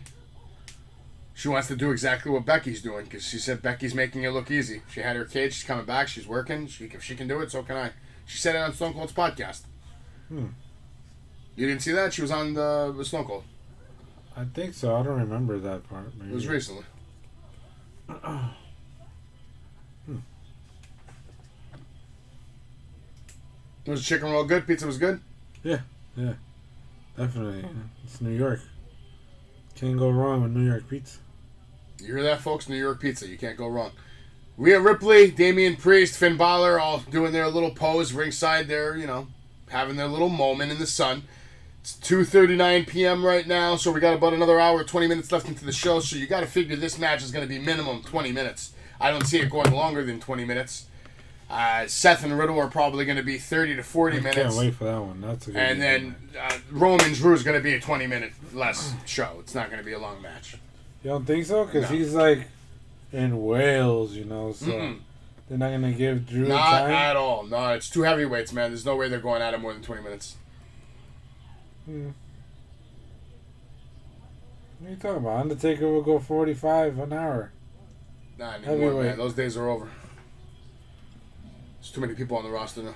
She wants to do exactly what Becky's doing because she said Becky's making it look easy. She had her kid. She's coming back. She's working. If she can do it, so can I. She said it on Stone Cold's podcast. You didn't see that? She was on with Stone Cold. I think so. I don't remember that part. Maybe. It was recently. Was the chicken roll good? Pizza was good? Yeah, definitely. It's New York. Can't go wrong with New York pizza. You hear that, folks? New York pizza. You can't go wrong. Rhea Ripley, Damian Priest, Finn Balor, all doing their little pose ringside. They're, having their little moment in the sun. It's 2:39 p.m. right now, so we got about another hour, 20 minutes left into the show. So you got to figure this match is going to be minimum 20 minutes. I don't see it going longer than 20 minutes. Seth and Riddle are probably going to be 30 to 40 minutes. I can't wait for that one. That's a good And then Roman Drew is going to be a 20-minute less show. It's not going to be a long match. You don't think so? Because No. he's like in Wales, so they're not going to give Drew Not time? at all. No, it's two heavyweights, man. There's no way they're going at it more than 20 minutes. What are you talking about? Undertaker will go 45 an hour. Not anymore, Heavyweight. man. Those days are over. There's too many people on the roster now.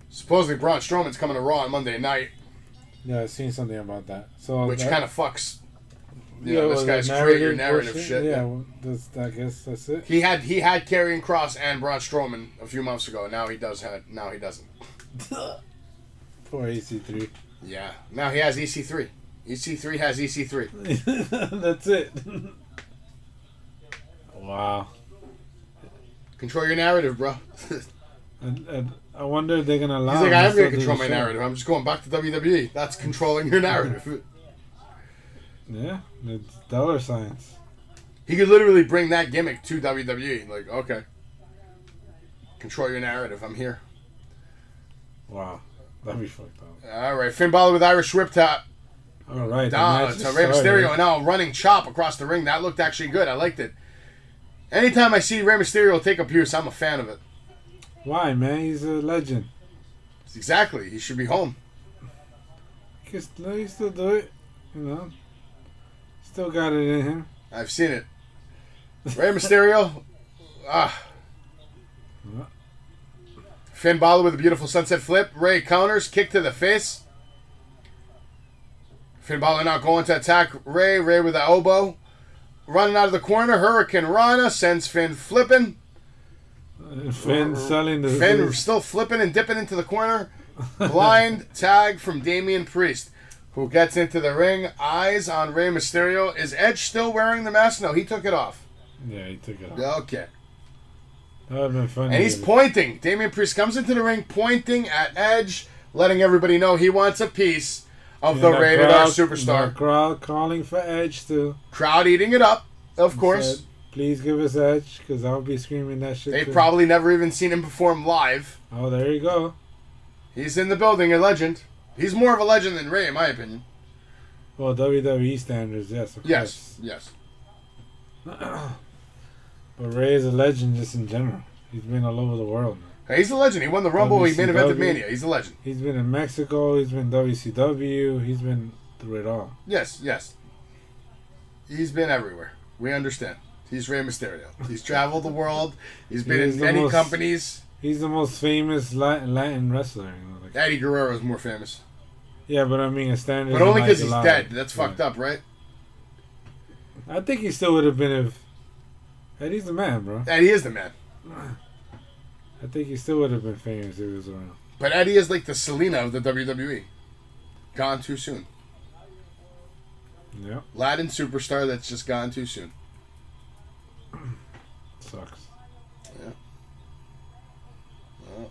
Supposedly Braun Strowman's coming to Raw on Monday night, Yeah, I've seen something about that. So which that- kind of fucks this well, guy's the creator narrative portion? shit. Yeah, well, I guess that's it. He had Karrion Kross and Braun Strowman a few months ago. Now he doesn't. Poor AC3. Yeah. Now he has EC3. EC3 has EC3. That's it. Wow. Control your narrative, bro. And I wonder if they're gonna allow. He's like, him I to am going still to do control the my show. narrative. I'm just going back to WWE. That's controlling your narrative. Yeah, it's dollar signs. He could literally bring that gimmick to WWE. Like, okay. Control your narrative. I'm here. Wow, that'd be fucked up. All right. Finn Balor with Irish whip tap. All right. Down to Rey Mysterio. And now running chop across the ring. That looked actually good. I liked it. Anytime I see Rey Mysterio take a Pierce, I'm a fan of it. Why, man? He's a legend. Exactly. He should be home. He still do it, Still got it in him. I've seen it. Rey Mysterio. Finn Balor with a beautiful sunset flip. Rey counters. Kick to the face. Finn Balor now going to attack Rey. Rey with the elbow. Running out of the corner. Hurricane Rana sends Finn flipping. Finn selling the... Finn still flipping and dipping into the corner. Blind tag from Damian Priest. who gets into the ring. Eyes on Rey Mysterio. Is Edge still wearing the mask? No, he took it off. Yeah, he took it off. Okay. That would have been funny. And he's pointing. Damian Priest comes into the ring pointing at Edge, letting everybody know he wants a piece of the Rated R Superstar. The crowd calling for Edge, too. Crowd eating it up, of He course. said, please give us Edge, because I'll be screaming that shit, They've too. probably never even seen him perform live. Oh, there you go. He's in the building, a legend. He's more of a legend than Ray, in my opinion. Well, WWE standards, yes, of course. Yes. But Ray is a legend just in general. He's been all over the world, man. Hey, he's a legend. He won the Rumble. He main evented WCW. Mania. He's a legend. He's been in Mexico. He's been WCW. He's been through it all. Yes. He's been everywhere. We understand. He's Rey Mysterio. He's traveled the world. He's been in many companies. He's the most famous Latin wrestler. You know, like, Eddie Guerrero is more famous. yeah, but I mean, a standard. But only because he's dead. That's fucked up, right? I think he still would have been if Eddie's the man, bro. Eddie is the man. I think he still would have been famous if he was around. But Eddie is like the Selena of the WWE. Gone too soon. Yeah. Latin superstar that's just gone too soon. Sucks. Yeah. Well,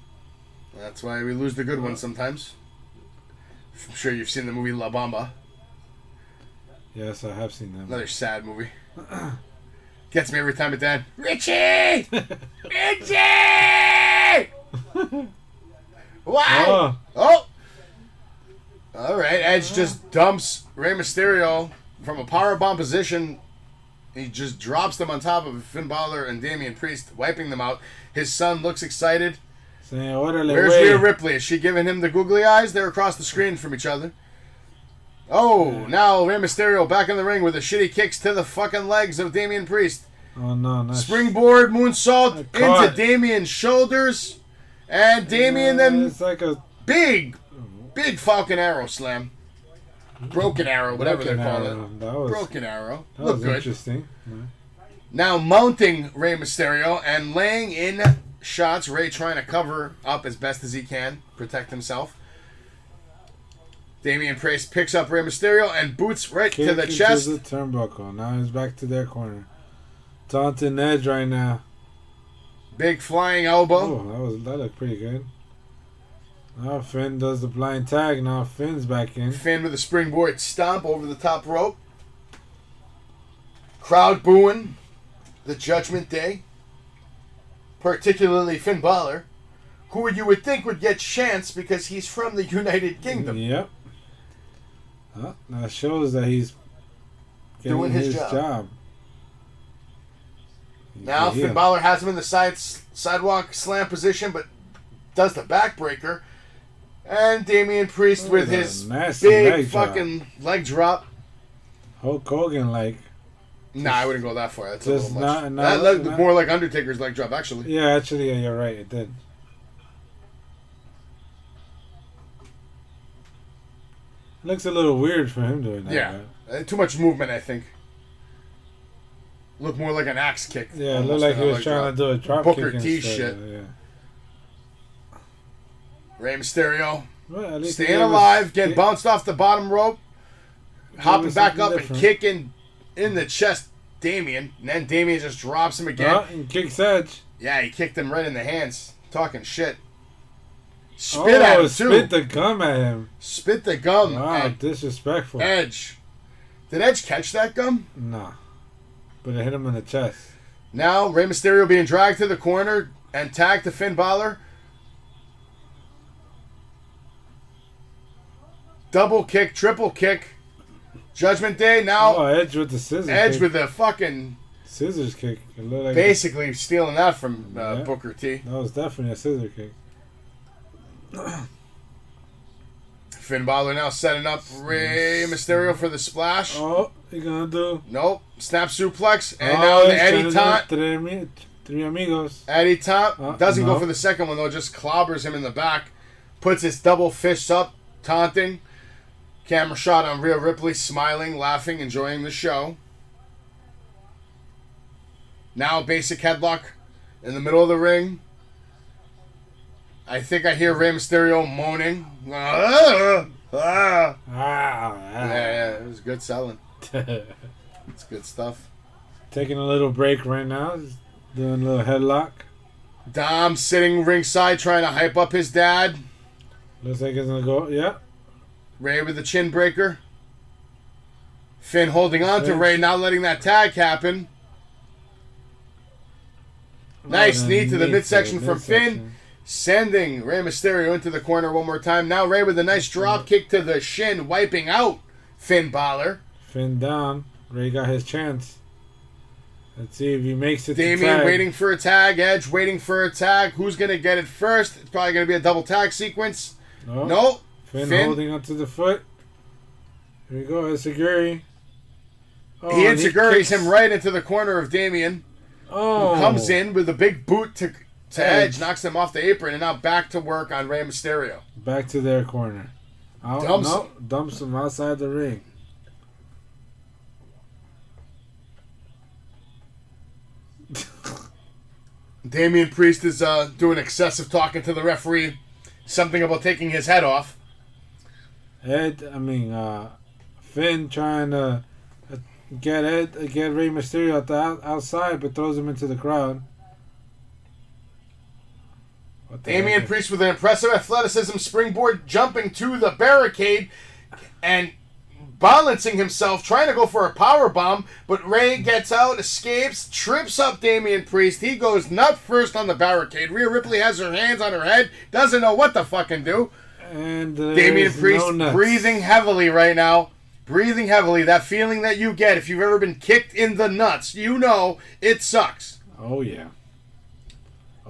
that's why we lose the good ones sometimes. I'm sure you've seen the movie La Bamba. Yes, I have seen that. Another sad movie. Gets me every time at the end. Richie! Richie! Wow! Oh! Alright, Edge just dumps Rey Mysterio from a powerbomb position. He just drops them on top of Finn Balor and Damian Priest, wiping them out. His son looks excited. Saying, "Órale, Where's güey." Rhea Ripley? Is she giving him the googly eyes? They're across the screen from each other. Oh, now Rey Mysterio back in the ring with the shitty kicks to the fucking legs of Damian Priest. Oh, no, not Springboard moonsault into Damian's shoulders. And Damian then it's like a big Falcon Arrow slam. Broken Arrow, whatever they call it. Broken Arrow. That Look was good. interesting. Now mounting Rey Mysterio and laying in shots. Rey trying to cover up as best as he can, protect himself. Damian Priest picks up Rey Mysterio and boots right to the chest. The turnbuckle. Now he's back to their corner. Taunting Edge right now. Big flying elbow. Oh, that looked pretty good. Now Finn does the blind tag. Now Finn's back in. Finn with a springboard stomp over the top rope. Crowd booing the Judgment Day. Particularly Finn Balor, who you would think would get chance because he's from the United Kingdom. Yep. That shows that he's doing his job. Now Finn Balor has him in the sidewalk slam position, but does the backbreaker. And Damian Priest with his big fucking leg drop. Hulk Hogan like. Nah, I wouldn't go that far. That's just a little much. Not, that looked more like Undertaker's leg drop, actually. Yeah, actually, yeah, you're right. It did. Looks a little weird for him doing that. Yeah, too much movement, I think. Looked more like an axe kick. Yeah, it looked like he was trying to do a drop Booker kick T instead, shit. yeah. Rey Mysterio well, staying alive, getting bounced off the bottom rope, hopping back up and kicking in the chest Damian, and then Damian just drops him again. And kicks Edge. Yeah, he kicked him right in the hands, talking shit. Spit at him too. Spit the gum at him. Spit the gum. Wow, disrespectful. Edge. Did Edge catch that gum? Nah. But it hit him in the chest. Now, Rey Mysterio being dragged to the corner and tagged to Finn Balor. Double kick, triple kick. Judgment Day now. Oh, Edge with the scissors. Edge with the fucking scissors kick. It looked like basically stealing that from Booker T. That was definitely a scissor kick. Finn Balor now setting up Rey Mysterio for the splash. Oh, he gonna do? Nope. Snap suplex. And now the Eddie taunt. Three amigos. Eddie taunt. Doesn't go for the second one, though. Just clobbers him in the back. Puts his double fists up. Taunting. Camera shot on Rhea Ripley. Smiling, laughing, enjoying the show. Now basic headlock in the middle of the ring. I think I hear Rey Mysterio moaning. Yeah, it was good selling. It's good stuff. Taking a little break right now. Just doing a little headlock. Dom sitting ringside trying to hype up his dad. Looks like it's going to go. Yeah. Ray with the chin breaker. Finn holding on to Ray, not letting that tag happen. Nice knee to the midsection from Finn. Sending Rey Mysterio into the corner one more time. Now Ray with a nice drop kick to the shin, wiping out Finn Balor. Finn down. Ray got his chance. Let's see if he makes it. Damien waiting for a tag. Edge waiting for a tag. Who's going to get it first? It's probably going to be a double tag sequence. No. Finn holding onto the foot. Here we go. Enziguri. He Enziguris him right into the corner of Damien. Who comes in with a big boot to Edge, knocks him off the apron, and now back to work on Rey Mysterio. Back to their corner. Dumps him outside the ring. Damian Priest is doing excessive talking to the referee. Something about taking his head off. Finn trying to get Rey Mysterio at the outside, but throws him into the crowd. Damian Priest with an impressive athleticism, springboard jumping to the barricade and balancing himself, trying to go for a power bomb, but Ray gets out, escapes, trips up Damian Priest. He goes nut first on the barricade. Rhea Ripley has her hands on her head, doesn't know what to fucking do. And Damian Priest breathing heavily right now. Breathing heavily. That feeling that you get if you've ever been kicked in the nuts, you know it sucks. Oh, yeah.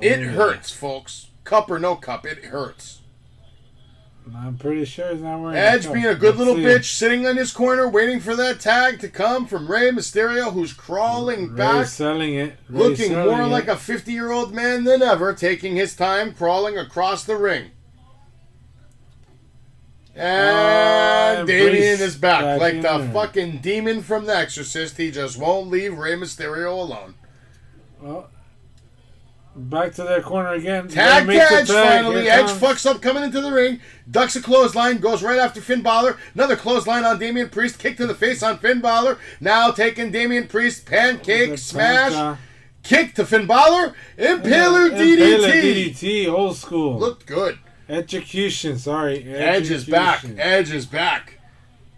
It hurts, folks. Cup or no cup, it hurts. I'm pretty sure he's not wearing Edge being a good little bitch, sitting in his corner, waiting for that tag to come from Rey Mysterio, who's crawling back. Selling it. Looking more like a 50-year-old man than ever, taking his time, crawling across the ring. And Damien is back. Like the fucking demon from The Exorcist. He just won't leave Rey Mysterio alone. Well, back to their corner again. Tag to Edge finally. Edge fucks up coming into the ring. Ducks a clothesline. Goes right after Finn Balor. Another clothesline on Damian Priest. Kick to the face on Finn Balor. Now taking Damian Priest. Pancake smash. Kick to Finn Balor. Impaler DDT. Impaler DDT. Old school. Looked good. Execution. Sorry. Edge is back. Edge is back.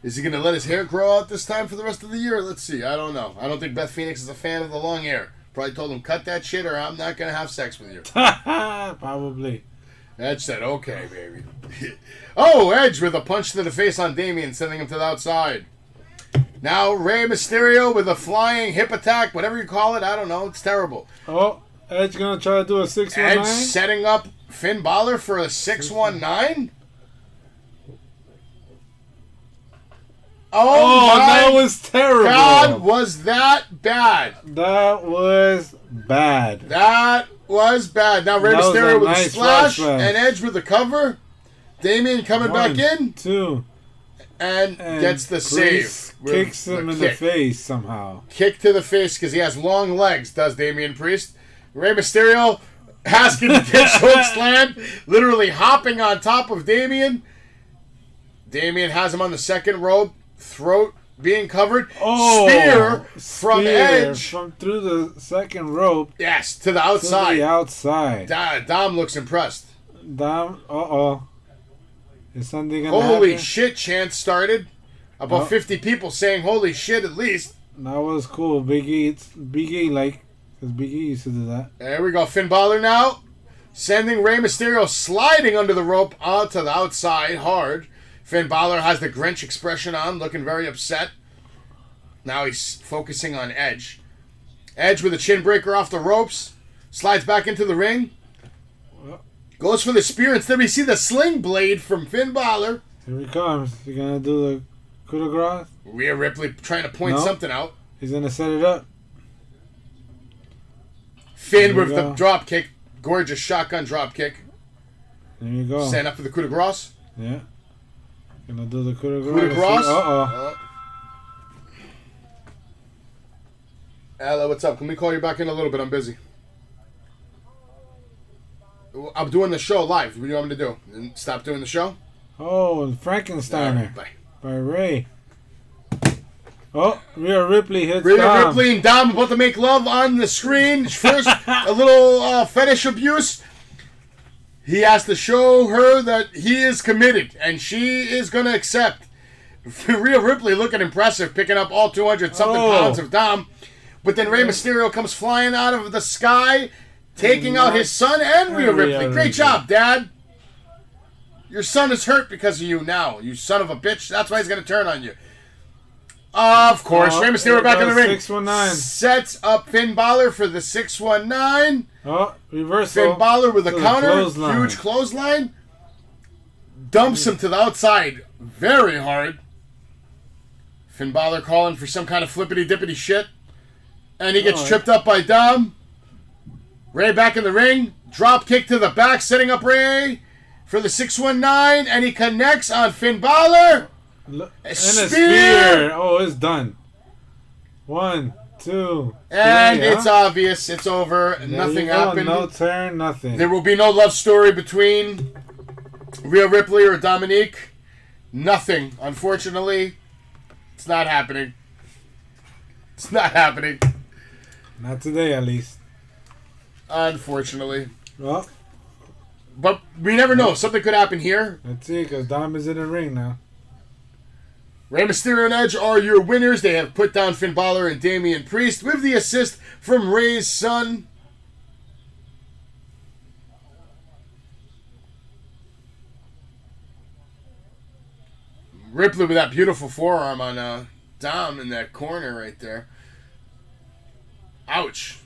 Is he going to let his hair grow out this time for the rest of the year? Let's see. I don't know. I don't think Beth Phoenix is a fan of the long hair. Probably told him, cut that shit or I'm not going to have sex with you. Probably. Edge said, okay, baby. Oh, Edge with a punch to the face on Damien, sending him to the outside. Now, Rey Mysterio with a flying hip attack, whatever you call it. I don't know. It's terrible. Oh, Edge going to try to do a 619? Edge setting up Finn Balor for a 619? Oh that was terrible. God, was that bad? That was bad. That was bad. Now Rey Mysterio with a splash and Edge with the cover. Damien coming back in. 2. And gets the save. Kicks him in the face somehow. Kick to the face because he has long legs, does Damian Priest. Rey Mysterio asking to get choke slammed. Literally hopping on top of Damien. Damien has him on the second rope. Throat being covered. Spear from Edge. From through the second rope. Yes, to the outside. To the outside. Dom looks impressed. Dom, Is something gonna Holy happen? shit chant started. About 50 people saying holy shit at least. That was cool. Big E like, because Big E used to do that. There we go. Finn Balor now. Sending Rey Mysterio sliding under the rope onto the outside hard. Finn Balor has the Grinch expression on, looking very upset. Now he's focusing on Edge. Edge with a chin breaker off the ropes. Slides back into the ring. Goes for the spear. Instead we see the sling blade from Finn Balor. Here he comes. He's going to do the coup de grace. Rhea Ripley trying to point something out. He's going to set it up. Finn with the drop kick. Gorgeous shotgun drop kick. There you go. Stand up for the coup de grace. Yeah. Gonna do the coup de grace. Coup de grace. Uh-oh. Ella, what's up? Can we call you back in a little bit? I'm busy. I'm doing the show live. What do you want me to do? Stop doing the show? Oh, and Frankensteiner Bye. by Ray. Oh, Rhea Ripley hits Rhea Dom. Ripley and Dom about to make love on the screen. First, a little fetish abuse. He has to show her that he is committed, and she is going to accept. Rhea Ripley looking impressive, picking up all 200-something pounds of Dom. But then Rey Mysterio comes flying out of the sky, taking out his son and Rhea Ripley. Great job, Dad. Your son is hurt because of you now, you son of a bitch. That's why he's going to turn on you. Of course, Rey Mysterio back in the ring. 619. Sets up Finn Balor for the 619. Oh, reversal. Finn Balor with a counter. Clothesline. Huge clothesline. Dumps him to the outside very hard. Finn Balor calling for some kind of flippity-dippity shit. And he gets tripped up by Dom. Ray back in the ring. Drop kick to the back, setting up Ray for the 619. And he connects on Finn Balor. And a spear. Oh, it's done. 1, 2, 3. And it's obvious. It's over. Nothing happened. No turn, nothing. There will be no love story between Rhea Ripley or Dominique. Nothing. Unfortunately, it's not happening. It's not happening. Not today, at least. Unfortunately. Well. But we never know. Something could happen here. Let's see, because Dom is in the ring now. Rey Mysterio and Edge are your winners. They have put down Finn Balor and Damian Priest with the assist from Rey's son. Ripley with that beautiful forearm on Dom in that corner right there. Ouch.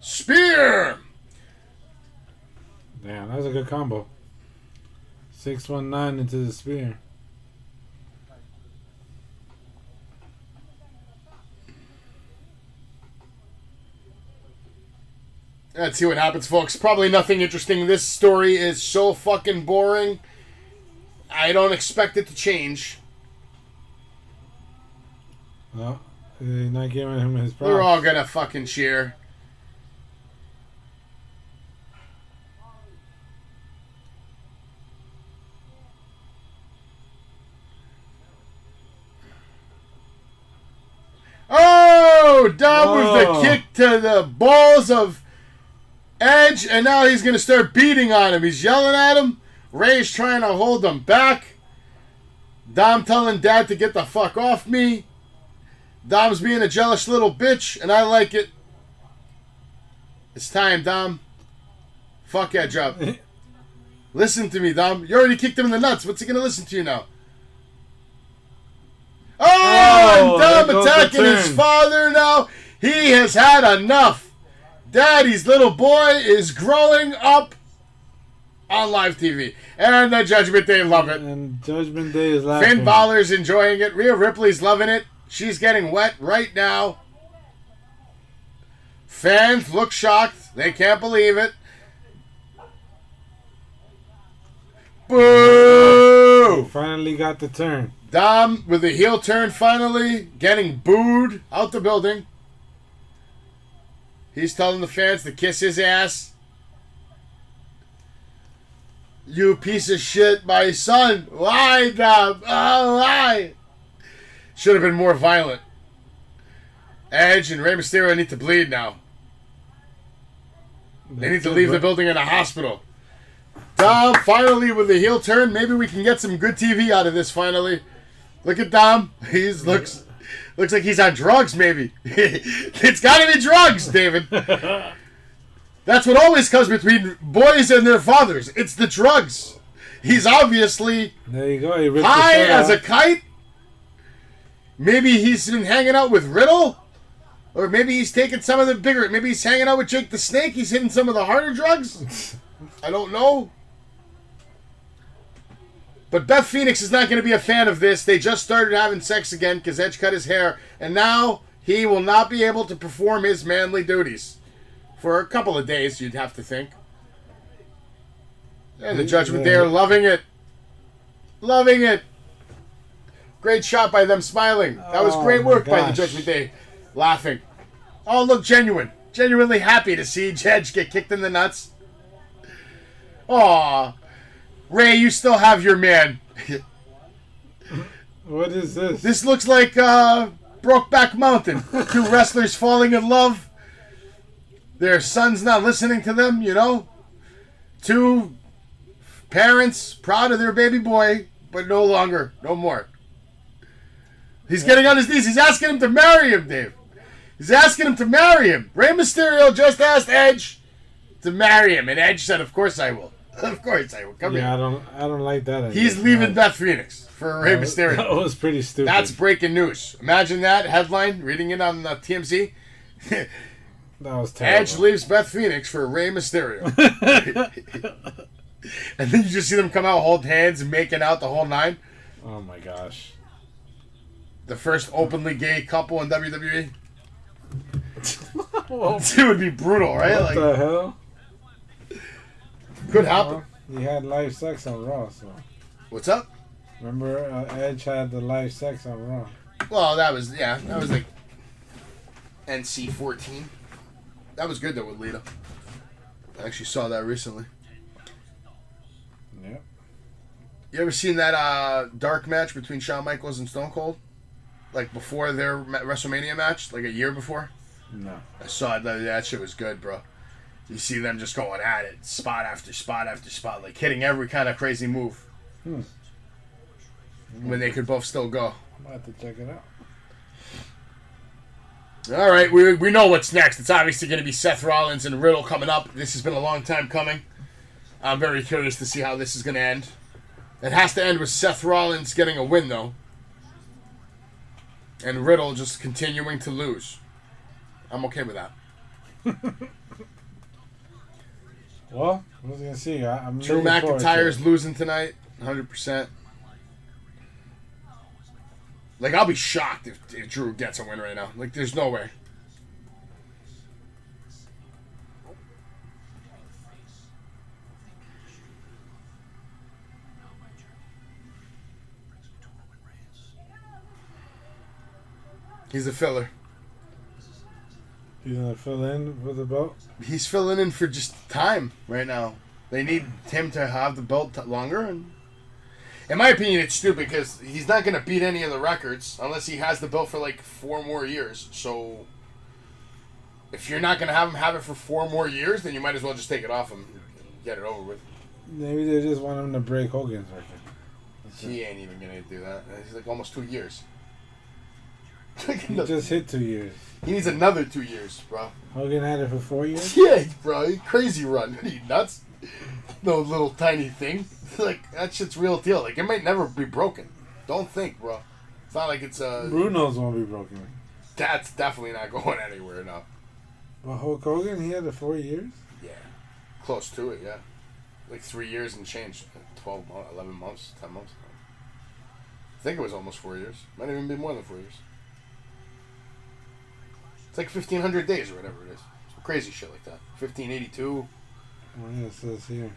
Spear! Damn, that was a good combo. 619 into the spear. Let's see what happens, folks. Probably nothing interesting. This story is so fucking boring. I don't expect it to change. Well, they're not giving him his props. We're all gonna fucking cheer. Oh! Dom with the kick to the balls of Edge, and now he's going to start beating on him. He's yelling at him. Ray's trying to hold him back. Dom telling Dad to get the fuck off me. Dom's being a jealous little bitch, and I like it. It's time, Dom. Fuck Edge up. Listen to me, Dom. You already kicked him in the nuts. What's he going to listen to you now? Oh, and Dom attacking his father now. He has had enough. Daddy's little boy is growing up on live TV. And the Judgment Day love it. And Judgment Day is laughing. Finn Balor's enjoying it. Rhea Ripley's loving it. She's getting wet right now. Fans look shocked. They can't believe it. Boo! Finally got the turn. Dom with the heel turn finally. Getting booed out the building. He's telling the fans to kiss his ass. You piece of shit, my son. Why, Dom? Oh, why? Should have been more violent. Edge and Rey Mysterio need to bleed now. They need to leave the building in a hospital. Dom finally with the heel turn. Maybe we can get some good TV out of this finally. Look at Dom. He looks like he's on drugs, maybe. It's got to be drugs, David. That's what always comes between boys and their fathers. It's the drugs. He's obviously there you go. He high as a kite. Maybe he's been hanging out with Riddle. Or maybe he's taking some of the bigger... Maybe he's hanging out with Jake the Snake. He's hitting some of the harder drugs. I don't know. But Beth Phoenix is not going to be a fan of this. They just started having sex again because Edge cut his hair. And now he will not be able to perform his manly duties. For a couple of days, you'd have to think. And the Judgment Day are loving it. Loving it. Great shot by them smiling. That was great work by the Judgment Day. laughing. All look genuine. Genuinely happy to see Edge get kicked in the nuts. Aw. Ray, you still have your man. What is this? This looks like Brokeback Mountain. Two wrestlers falling in love. Their son's not listening to them, you know? Two parents proud of their baby boy, but no longer, no more. He's getting on his knees. He's asking him to marry him, Dave. He's asking him to marry him. Rey Mysterio just asked Edge to marry him, and Edge said, "Of course I will. Of course I will. Come here." I don't like that idea. He's leaving Beth Phoenix for Rey Mysterio. That was pretty stupid. That's breaking news. Imagine that headline, reading it on TMZ. That was terrible. Edge leaves Beth Phoenix for Rey Mysterio. And then you just see them come out, hold hands, and making out the whole nine. Oh my gosh. The first openly gay couple in WWE. It would be brutal, right? What the hell? Could happen. He had live sex on Raw, so. What's up? Remember, Edge had the live sex on Raw. Well, that was like NC-14. That was good though with Lita. I actually saw that recently. Yep. You ever seen that dark match between Shawn Michaels and Stone Cold? Like before their WrestleMania match, like a year before? No. I saw it. That shit was good, bro. You see them just going at it, spot after spot after spot, like hitting every kind of crazy move. When they could both still go. I'm about to check it out. All right, we know what's next. It's obviously going to be Seth Rollins and Riddle coming up. This has been a long time coming. I'm very curious to see how this is going to end. It has to end with Seth Rollins getting a win, though. And Riddle just continuing to lose. I'm okay with that. Well, I was going to see. I'm Drew McIntyre's losing tonight, 100%. Like, I'll be shocked if Drew gets a win right now. Like, there's no way. He's a filler. He's going to fill in for the belt? He's filling in for just time right now. They need him to have the belt longer. And in my opinion, it's stupid because he's not going to beat any of the records unless he has the belt for like 4 more years. So if you're not going to have him have it for 4 more years, then you might as well just take it off him and get it over with. Maybe they just want him to break Hogan's record. He ain't even going to do that. He's like almost 2 years. He just hit 2 years. He needs another 2 years, bro. Hogan had it for 4 years? Yeah, bro. Crazy run. Are you nuts? No little tiny thing. Like, that shit's real deal. Like, it might never be broken. Don't think, bro. It's not like it's Bruno's won't be broken. That's definitely not going anywhere, no. But Hulk Hogan, he had it 4 years? Yeah. Close to it, yeah. Like 3 years and change. 12 months, 11 months, 10 months. I think it was almost 4 years. Might even be more than 4 years. It's like 1,500 days or whatever it is. Some crazy shit like that. 1582. Oh, yeah, it says here.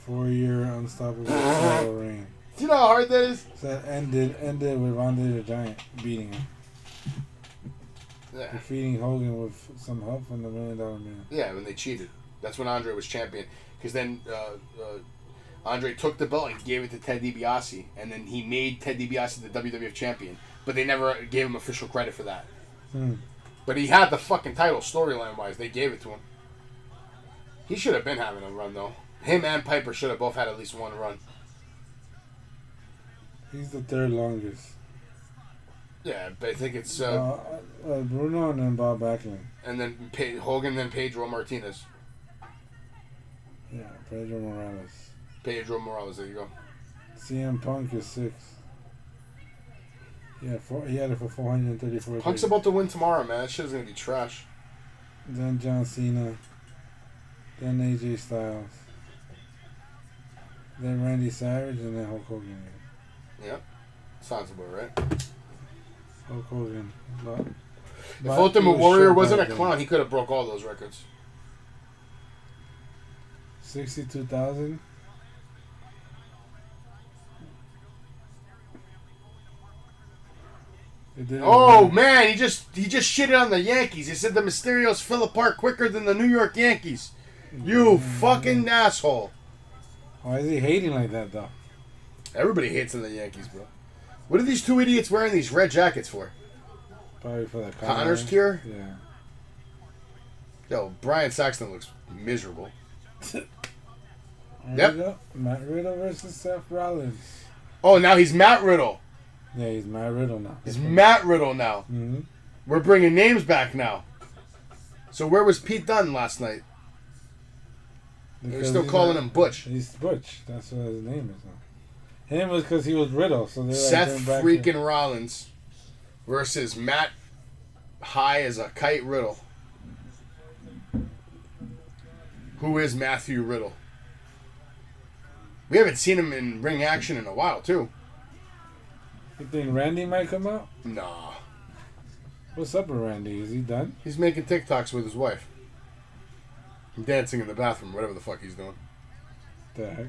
4-year unstoppable title reign. Do you know how hard that is? So that ended with Andre the Giant beating him. Yeah. Defeating Hogan with some help from the $1 Million Man. Yeah, when they cheated. That's when Andre was champion. Because then Andre took the belt and gave it to Ted DiBiase. And then he made Ted DiBiase the WWF champion. But they never gave him official credit for that. But he had the fucking title storyline-wise. They gave it to him. He should have been having a run, though. Him and Piper should have both had at least one run. He's the third longest. Yeah, but I think it's... Bruno and then Bob Backlund. And then Hogan, then Pedro Martinez. Yeah, Pedro Morales. Pedro Morales, there you go. CM Punk is 6. Yeah, he had it for 434 days. Punk's about to win tomorrow, man. That shit's going to be trash. Then John Cena. Then AJ Styles. Then Randy Savage, and then Hulk Hogan. Yep. Sounds about right. Hulk Hogan. If Ultimate Warrior wasn't a clown, he could have broke all those records. 62,000. Oh man, he just shitted on the Yankees. He said the Mysterios fell apart quicker than the New York Yankees. You fucking asshole. Why is he hating like that though? Everybody hates on the Yankees, bro. What are these two idiots wearing these red jackets for? Probably for the Connor's cure? Yeah. Yo, Brian Saxton looks miserable. Yep. Matt Riddle versus Seth Rollins. Oh, now he's Matt Riddle. Yeah, he's Matt Riddle now. He's Matt Riddle now. Mm-hmm. We're bringing names back now. So where was Pete Dunne last night? They're still calling him Butch. He's Butch. That's what his name is now. Him was because he was Riddle. So they're Seth freaking Rollins versus Matt High as a Kite Riddle. Who is Matthew Riddle? We haven't seen him in ring action in a while, too. You think Randy might come out? Nah. What's up with Randy? Is he done? He's making TikToks with his wife. And dancing in the bathroom, whatever the fuck he's doing. The heck?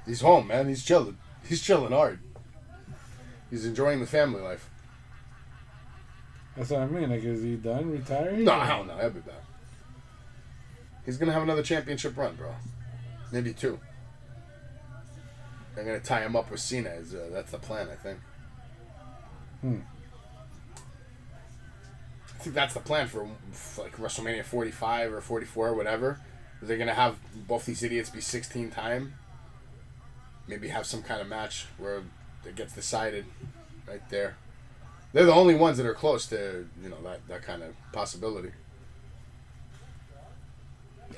He's home, man. He's chilling. He's chilling hard. He's enjoying the family life. That's what I mean. Like, is he done retiring? No, hell no. He'll be back. He's going to have another championship run, bro. Maybe 2. They're going to tie him up with Cena. That's the plan, I think. I think that's the plan for like WrestleMania 45 or 44 or whatever. They're going to have both these idiots be 16-time. Maybe have some kind of match where it gets decided right there. They're the only ones that are close to, that kind of possibility.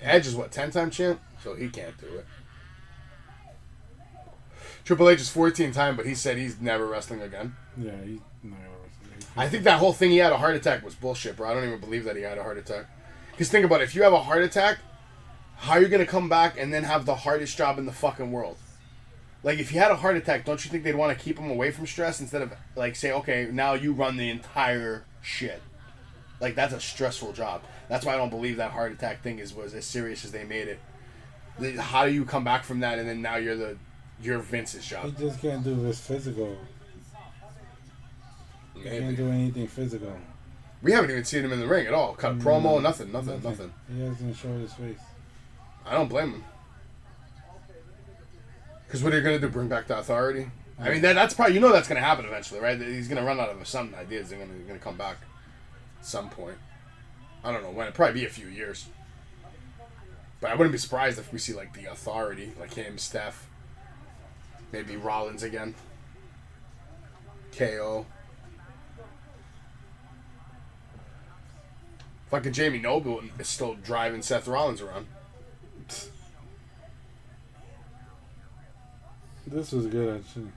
Edge is what, 10-time champ? So he can't do it. Triple H is 14-time, but he said he's never wrestling again. Yeah, he's never wrestling. I think that whole thing he had a heart attack was bullshit, bro. I don't even believe that he had a heart attack. Because think about it. If you have a heart attack, how are you going to come back and then have the hardest job in the fucking world? Like, if he had a heart attack, don't you think they'd want to keep him away from stress instead of, like, say, okay, now you run the entire shit? Like, that's a stressful job. That's why I don't believe that heart attack thing was as serious as they made it. How do you come back from that and then now you're Vince's job? He just can't do his physical. He can't do anything physical. We haven't even seen him in the ring at all. Cut promo, nothing. He hasn't showed his face. I don't blame him. Because what are you going to do? Bring back the Authority? I mean, that's probably, that's going to happen eventually, right? He's going to run out of some ideas. They're going to come back at some point. I don't know when. It'll probably be a few years. But I wouldn't be surprised if we see, like, the Authority, like him, Steph, maybe Rollins again, KO. Fucking Jamie Noble is still driving Seth Rollins around. This was good, actually.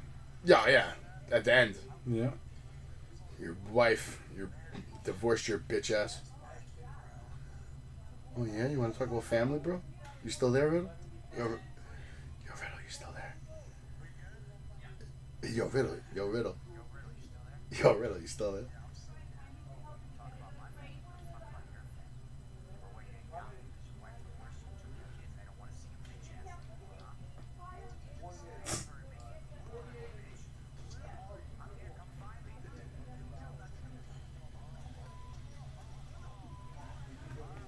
Yeah. At the end. Yeah. Your wife, divorced your bitch ass. Oh yeah, you want to talk about family, bro? You still there, Riddle? Yo, Riddle, you still there? Yo, Riddle, you still there?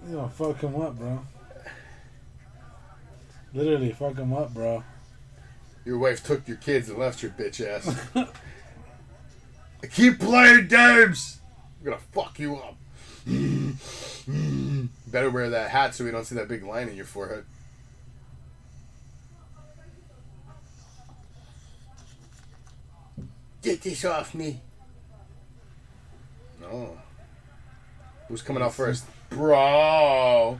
You gonna fuck him up, bro. Literally, fuck him up, bro. Your wife took your kids and left your bitch ass. Keep playing games! I'm gonna fuck you up. Better wear that hat so we don't see that big line in your forehead. Get this off me. No. Who's coming out first? Bro.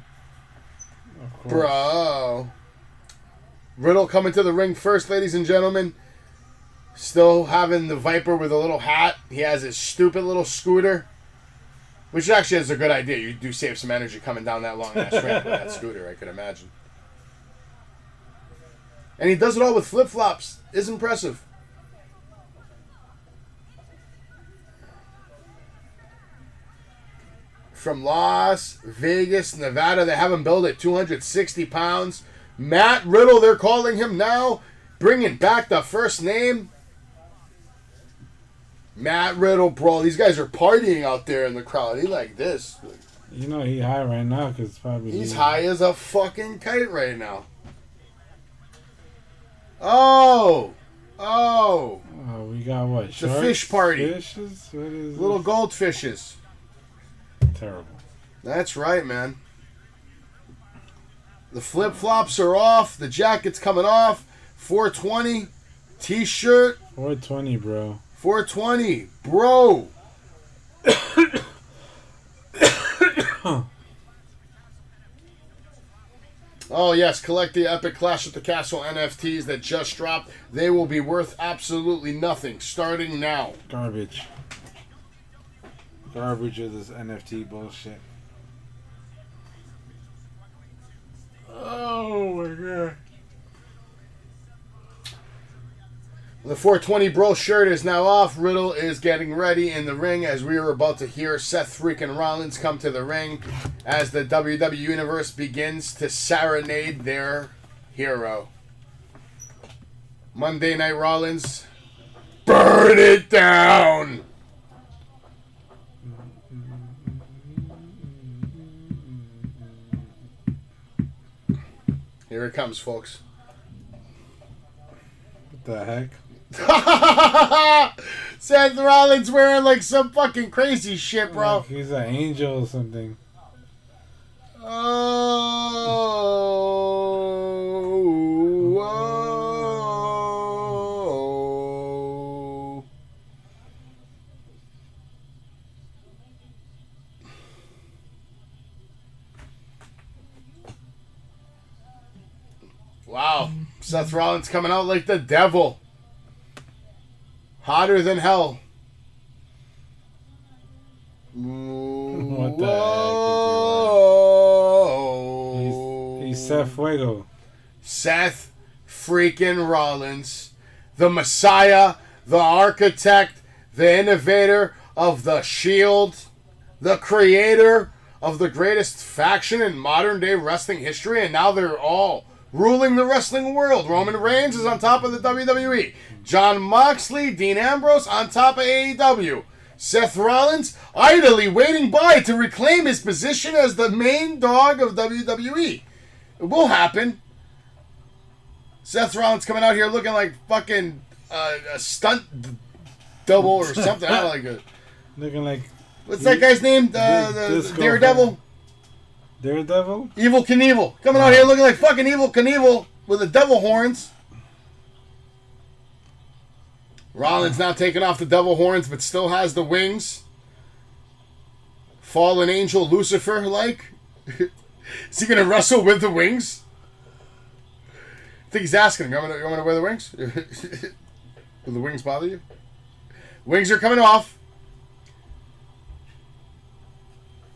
Riddle coming to the ring first, ladies and gentlemen. Still having the Viper with a little hat. He has his stupid little scooter. Which actually is a good idea. You do save some energy coming down that long ass ramp with that scooter, I could imagine. And he does it all with flip-flops. It's impressive. From Las Vegas, Nevada. They have him billed at 260 pounds. Matt Riddle, they're calling him now. Bringing back the first name. Matt Riddle, bro. These guys are partying out there in the crowd. He like this. You know he high right now because probably He's high as a fucking kite right now. Oh, we got what? The Sharks? fish party. Fishes? What is Little this? goldfishes. Terrible. That's right, man. The flip flops are off. The jacket's coming off. 420 t-shirt. 420, bro. 420, bro. Oh, yes. Collect the Epic Clash at the Castle NFTs that just dropped. They will be worth absolutely nothing starting now. Garbage. Garbage of this NFT bullshit. Oh, my God. The 420 bro shirt is now off. Riddle is getting ready in the ring as we are about to hear Seth freaking Rollins come to the ring as the WWE Universe begins to serenade their hero. Monday Night Rollins, burn it down! Here it comes, folks. What the heck? Seth Rollins wearing like some fucking crazy shit, bro. Like he's an angel or something. Oh. Wow. Seth Rollins coming out like the devil. Hotter than hell. What the heck? He's Seth Fuego. Seth freaking Rollins. The Messiah, the architect, the innovator of the Shield, the creator of the greatest faction in modern day wrestling history, and now they're all ruling the wrestling world. Roman Reigns is on top of the WWE. Jon Moxley, Dean Ambrose on top of AEW. Seth Rollins idly waiting by to reclaim his position as the main dog of WWE. It will happen. Seth Rollins coming out here looking like fucking a stunt double or something. I don't like it. Looking like... What's that guy's name? The Daredevil? Daredevil? Evil Knievel. Coming out here looking like fucking Evil Knievel with the devil horns. Rollins now taking off the devil horns, but still has the wings. Fallen angel Lucifer, like. Is he going to wrestle with the wings? I think he's asking him, you want me to wear the wings? Will the wings bother you? Wings are coming off.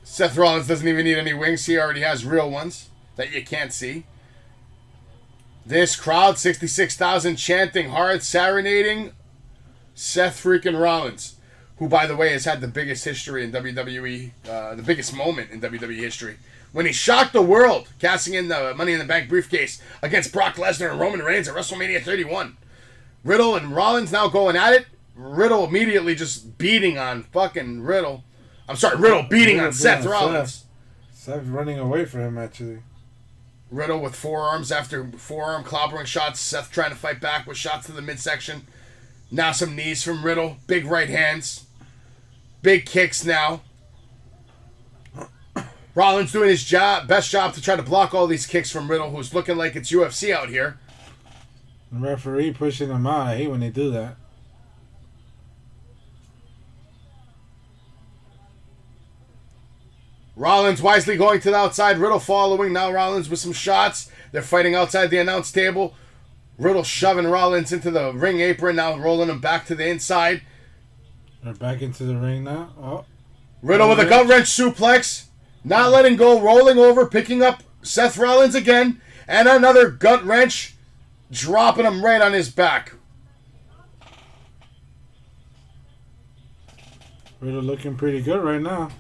Seth Rollins doesn't even need any wings. He already has real ones that you can't see. This crowd, 66,000 chanting hard, serenading Seth freaking Rollins, who, by the way, has had the biggest history in WWE, the biggest moment in WWE history, when he shocked the world, casting in the Money in the Bank briefcase against Brock Lesnar and Roman Reigns at WrestleMania 31. Riddle and Rollins now going at it. Riddle immediately just beating on fucking Riddle. I'm sorry, Riddle beating on Seth Rollins. Seth running away from him, actually. Riddle with forearms after forearm clobbering shots. Seth trying to fight back with shots to the midsection. Now some knees from Riddle. Big right hands. Big kicks now. Rollins doing his best job to try to block all these kicks from Riddle, who's looking like it's UFC out here. The referee pushing him out. I hate when they do that. Rollins wisely going to the outside. Riddle following. Now Rollins with some shots. They're fighting outside the announce table. Riddle shoving Rollins into the ring apron. Now rolling him back to the inside. They're back into the ring now. Oh. Riddle with a gut wrench suplex. Not letting go. Rolling over. Picking up Seth Rollins again. And another gut wrench. Dropping him right on his back. Riddle looking pretty good right now.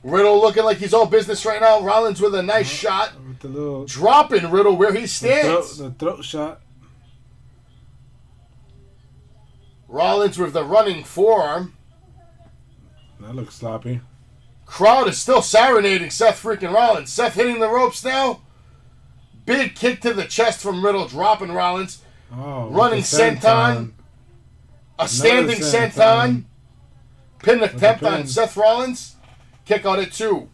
Riddle looking like he's all business right now. Rollins with a nice shot. With the little dropping Riddle where he stands. The throat shot. Rollins with the running forearm. That looks sloppy. Crowd is still serenading Seth freaking Rollins. Seth hitting the ropes now. Big kick to the chest from Riddle, dropping Rollins. Oh, running senton. A standing senton. Pin attempt on Seth Rollins. Kick out at 2.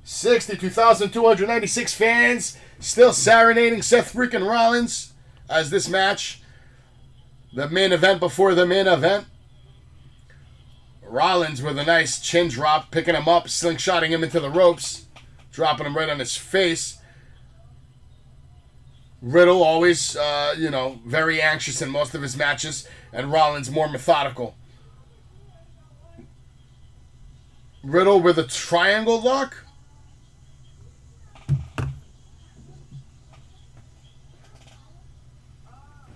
62,296 fans still serenading Seth freaking Rollins as this match, the main event before the main event. Rollins with a nice chin drop, picking him up, slingshotting him into the ropes, dropping him right on his face. Riddle always, very anxious in most of his matches, and Rollins more methodical. Riddle with a triangle lock.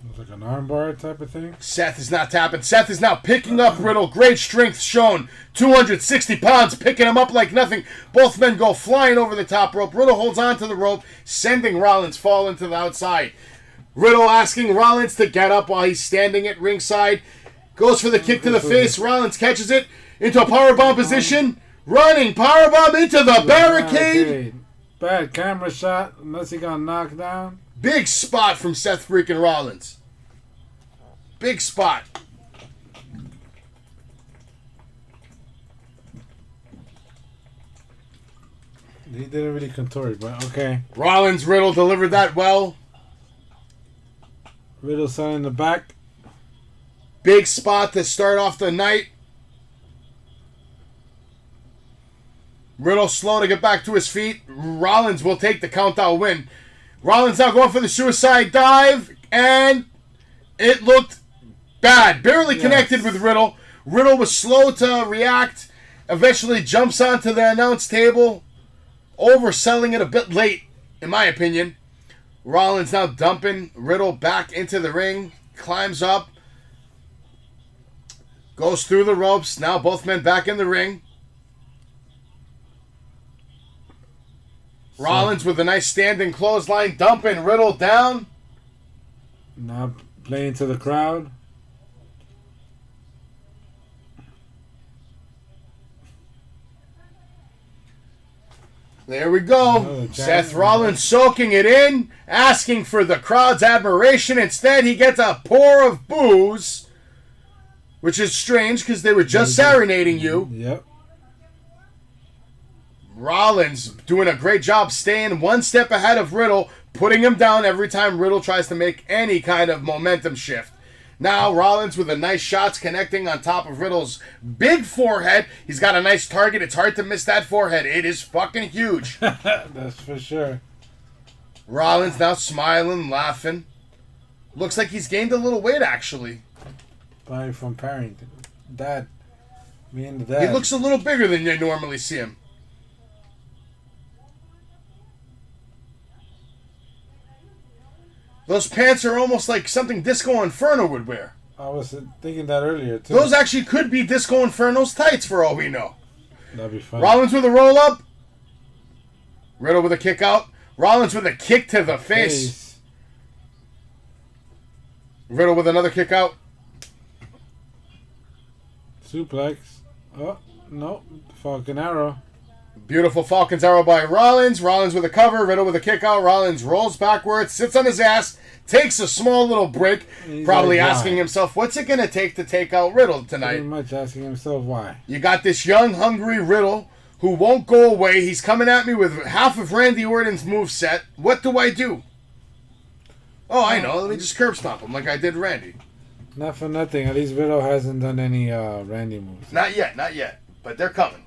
Looks like an armbar type of thing. Seth is not tapping. Seth is now picking up Riddle. Great strength shown. 260 pounds, picking him up like nothing. Both men go flying over the top rope. Riddle holds on to the rope, sending Rollins falling to the outside. Riddle asking Rollins to get up while he's standing at ringside. Goes for the kick to the face. Rollins catches it into a powerbomb position. Running powerbomb into the barricade. Bad camera shot, unless he got knocked down. Big spot from Seth freaking Rollins. Big spot. He didn't really contort, but okay. Rollins, Riddle delivered that well. Riddle side in the back. Big spot to start off the night. Riddle slow to get back to his feet. Rollins will take the count-out win. Rollins now going for the suicide dive, and it looked bad. Barely connected with Riddle. Riddle was slow to react. Eventually jumps onto the announce table. Overselling it a bit late, in my opinion. Rollins now dumping Riddle back into the ring. Climbs up. Goes through the ropes. Now both men back in the ring. Rollins with a nice standing clothesline, dumping Riddle down. Now playing to the crowd. There we go. Seth Rollins soaking it in, asking for the crowd's admiration. Instead, he gets a pour of booze, which is strange because they were just serenading you. Yep. Rollins doing a great job staying one step ahead of Riddle, putting him down every time Riddle tries to make any kind of momentum shift. Now Rollins with a nice shots connecting on top of Riddle's big forehead. He's got a nice target. It's hard to miss that forehead. It is fucking huge. That's for sure. Rollins now smiling, laughing. Looks like he's gained a little weight, actually. Probably from Parrington. Dad. Me and the dad. He looks a little bigger than you normally see him. Those pants are almost like something Disco Inferno would wear. I was thinking that earlier, too. Those actually could be Disco Inferno's tights, for all we know. That'd be fun. Rollins with a roll-up. Riddle with a kick out. Rollins with a kick to the face. Riddle with another kick out. Suplex. Oh, no. Falcon Arrow. Beautiful Falcon's Arrow by Rollins. Rollins with a cover. Riddle with a kick out. Rollins rolls backwards, sits on his ass, takes a small little break. Probably asking himself, what's it going to take out Riddle tonight? Pretty much asking himself why. You got this young, hungry Riddle who won't go away. He's coming at me with half of Randy Orton's moveset. What do I do? Oh, I know. Let me just curb stomp him like I did Randy. Not for nothing. At least Riddle hasn't done any Randy moves. Not yet. But they're coming.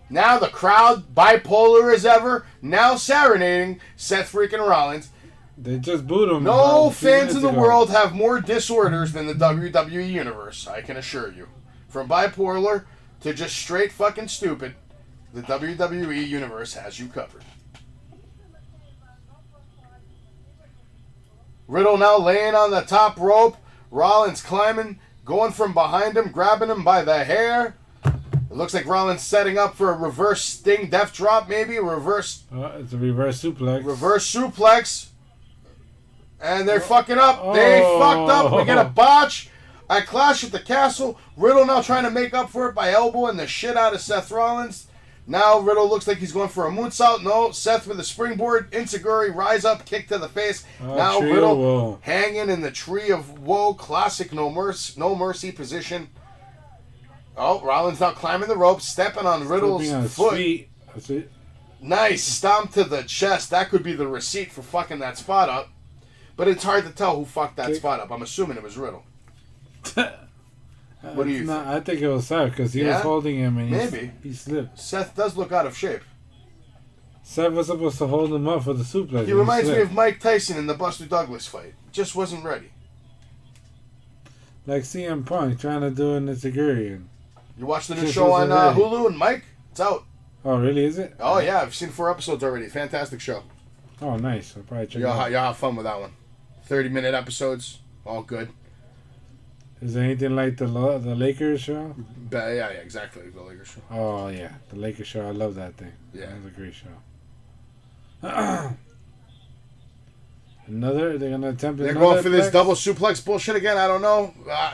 Now the crowd, bipolar as ever, now serenading Seth freaking Rollins. They just booed him. No fans in the world have more disorders than the WWE Universe, I can assure you. From bipolar to just straight fucking stupid, the WWE Universe has you covered. Riddle now laying on the top rope. Rollins climbing, going from behind him, grabbing him by the hair. looks like Rollins setting up for a reverse Sting death drop, maybe. It's a reverse suplex. Reverse suplex. And they're fucking up. They fucked up. We get a botch. I Clash at the Castle. Riddle now trying to make up for it by elbowing the shit out of Seth Rollins. Now Riddle looks like he's going for a moonsault. No, Seth with a springboard. Enzuigiri, rise up, kick to the face. Now Riddle hanging in the tree of woe. Classic no mercy position. Oh, Rollins now climbing the ropes, stepping on Riddle's foot. That's it. Nice stomp to the chest. That could be the receipt for fucking that spot up. But it's hard to tell who fucked that spot up. I'm assuming it was Riddle. What do you think? I think it was Seth because he was holding him and he slipped. Seth does look out of shape. Seth was supposed to hold him up for the suplex. He reminds me of Mike Tyson in the Buster Douglas fight. Just wasn't ready. Like CM Punk trying to do an Enzuigiri. You watched the new show on Hulu and Mike? It's out. Oh, really? Is it? Oh, yeah. I've seen 4 episodes already. Fantastic show. Oh, nice. I'll probably check it out. You'll have fun with that one. 30-minute episodes. All good. Is there anything like the Lakers show? Yeah, exactly. The Lakers show. Oh, yeah. The Lakers show. I love that thing. Yeah. That was a great show. They're going to attempt They're going for this double suplex bullshit again. I don't know.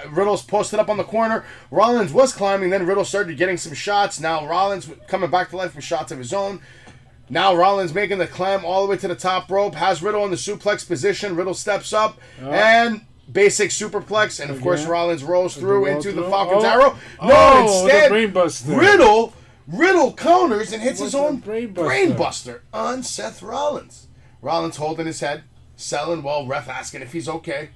Riddle's posted up on the corner. Rollins was climbing. Then Riddle started getting some shots. Now Rollins coming back to life with shots of his own. Now Rollins making the climb all the way to the top rope. Has Riddle in the suplex position. Riddle steps up. And basic superplex. And, of course, Rollins rolls through into the Falcon's Arrow. No, instead, Riddle counters and hits his own brainbuster on Seth Rollins. Rollins holding his head. Selling while ref asking if he's okay.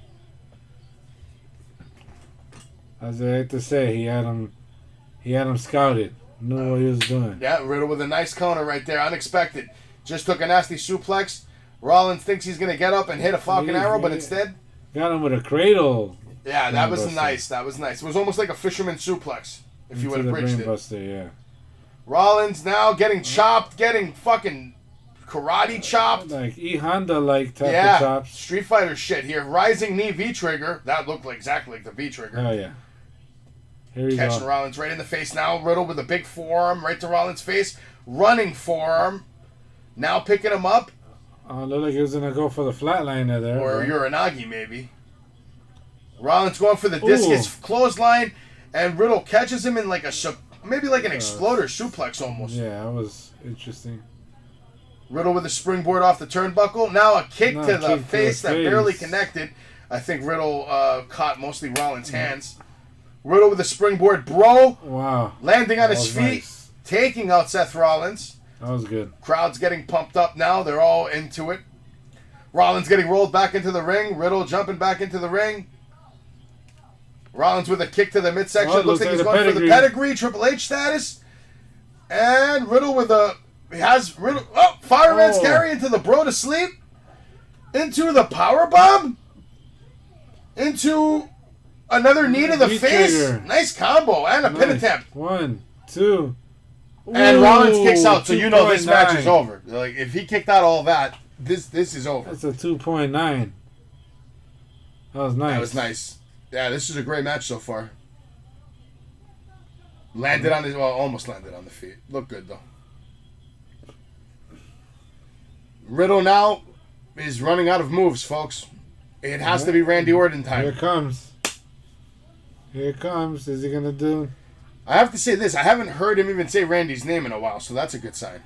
As I like to say, he had him scouted. Knew what he was doing. Yeah, Riddle with a nice counter right there. Unexpected. Just took a nasty suplex. Rollins thinks he's going to get up and hit a Falcon Arrow, but instead... Got him with a cradle. Yeah, that was nice. That was nice. It was almost like a fisherman suplex, if you would have bridged it. Yeah. Rollins now getting chopped, getting fucking... karate chopped. Like E-Honda like type of chops. Street Fighter shit here. Rising knee V-trigger. That looked exactly like the V-trigger. Oh, yeah. Here Catching Rollins right in the face now. Riddle with a big forearm right to Rollins' face. Running forearm. Now picking him up. Looked like he was going to go for the flatliner there. Or Uranagi, maybe. Rollins going for the discus clothesline. And Riddle catches him in like maybe like an exploder suplex almost. Yeah, that was interesting. Riddle with a springboard off the turnbuckle. Now a kick to the face that barely connected. I think Riddle caught mostly Rollins' hands. Riddle with a springboard, bro. Wow. Landing on his feet. Nice. Taking out Seth Rollins. That was good. Crowd's getting pumped up now. They're all into it. Rollins getting rolled back into the ring. Riddle jumping back into the ring. Rollins with a kick to the midsection. Looks like he's going for the pedigree. Triple H status. And Riddle with a... He has Riddle... Oh! Fireman's carry into the bro to sleep. Into the powerbomb. Into another knee to the face. Nice combo. And a pin attempt. 1, 2. And Rollins kicks out, so you know this match is over. Like, if he kicked out all that, this is over. That's a 2.9. That was nice. That was nice. Yeah, this is a great match so far. Landed on his... Well, almost landed on the feet. Looked good, though. Riddle now is running out of moves, folks. It has to be Randy Orton time. Here it comes. Here it comes. Is he going to do... I have to say this. I haven't heard him even say Randy's name in a while, so that's a good sign.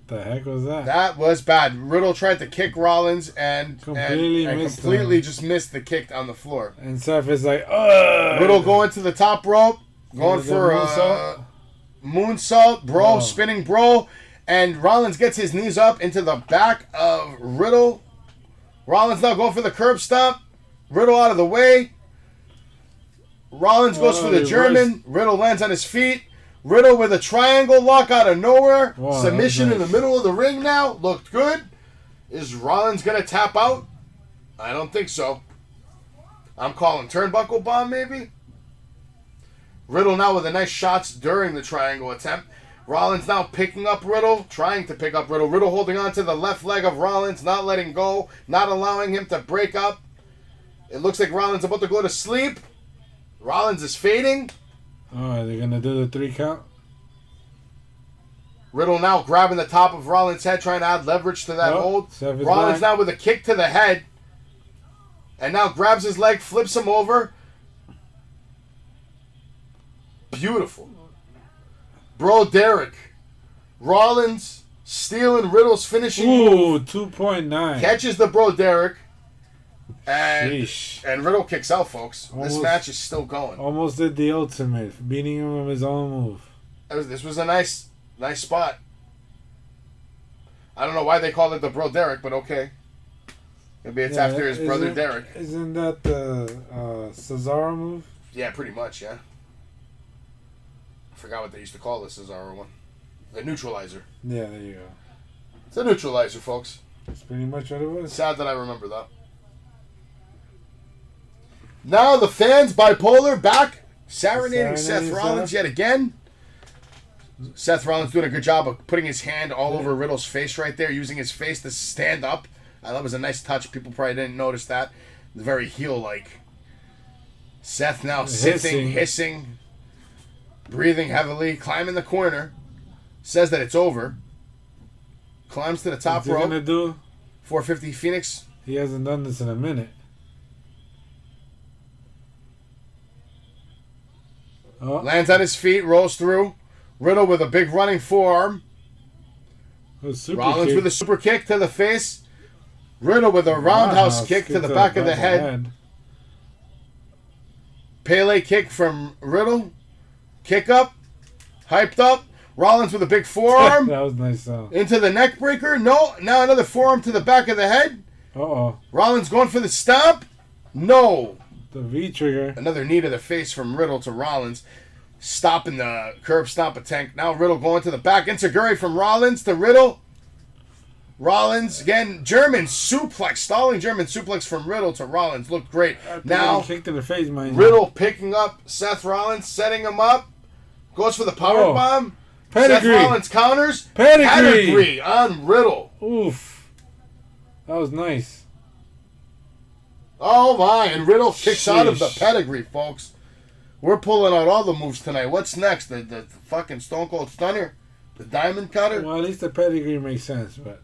The heck was that? That was bad. Riddle tried to kick Rollins and completely just missed the kick on the floor. And Seth is like, ugh! Riddle going to the top rope. Going for a moonsault, bro, spinning bro. And Rollins gets his knees up into the back of Riddle. Rollins now going for the curb stomp. Riddle out of the way. Rollins goes for the German. Riddle lands on his feet. Riddle with a triangle lock out of nowhere. Submission in the middle of the ring now. Looked good. Is Rollins going to tap out? I don't think so. I'm calling turnbuckle bomb maybe. Riddle now with the nice shots during the triangle attempt. Rollins now picking up Riddle, trying to pick up Riddle. Riddle holding on to the left leg of Rollins, not letting go, not allowing him to break up. It looks like Rollins about to go to sleep. Rollins is fading. Oh, are they going to do the 3 count? Riddle now grabbing the top of Rollins' head, trying to add leverage to that hold. Seth is Rollins back. now with a kick to the head. And now grabs his leg, flips him over. Beautiful. Bro, Derek. Rollins stealing Riddle's finishing move. 2.9. Catches the Bro, Derek. Sheesh. And Riddle kicks out, folks. Almost- This match is still going. Almost did the ultimate, beating him with his own move. This was a nice spot. I don't know why they call it the Bro Derek, but okay. Maybe it's after his brother Derek. Isn't that the Cesaro move? Yeah, pretty much, yeah. I forgot what they used to call the Cesaro one. The neutralizer. Yeah, there you go. It's a neutralizer, folks. That's pretty much what it was. Sad that I remember that. Now the fans bipolar back, serenading Seth Rollins yet again. Seth Rollins doing a good job of putting his hand all over Riddle's face right there, using his face to stand up. That was a nice touch. People probably didn't notice that. Very heel-like. Seth now sitting, hissing, breathing heavily, climbing the corner. Says that it's over. Climbs to the top rope. What's he gonna do? 450 Phoenix. He hasn't done this in a minute. Lands on his feet, rolls through. Riddle with a big running forearm. Rollins with a super kick to the face. Riddle with a roundhouse kick to the back of the head. Pele kick from Riddle. Kick up. Hyped up. Rollins with a big forearm. That was nice sound. Into the neck breaker. No. Now another forearm to the back of the head. Uh-oh. Rollins going for the stomp. No. The V trigger. Another knee to the face from Riddle to Rollins. Stopping the curb stomp attempt. Now Riddle going to the back. Enziguri from Rollins to Riddle. Rollins again. German suplex. Stalling German suplex from Riddle to Rollins. Looked great. Now kicked in the face, mind you. Riddle picking up Seth Rollins, setting him up. Goes for the power bomb. Pedigree. Seth Rollins counters. Pedigree on Riddle. Oof. That was nice. Oh my, and Riddle kicks out of the pedigree, folks. We're pulling out all the moves tonight. What's next? The fucking Stone Cold Stunner? The Diamond Cutter? Well, at least the pedigree makes sense, but...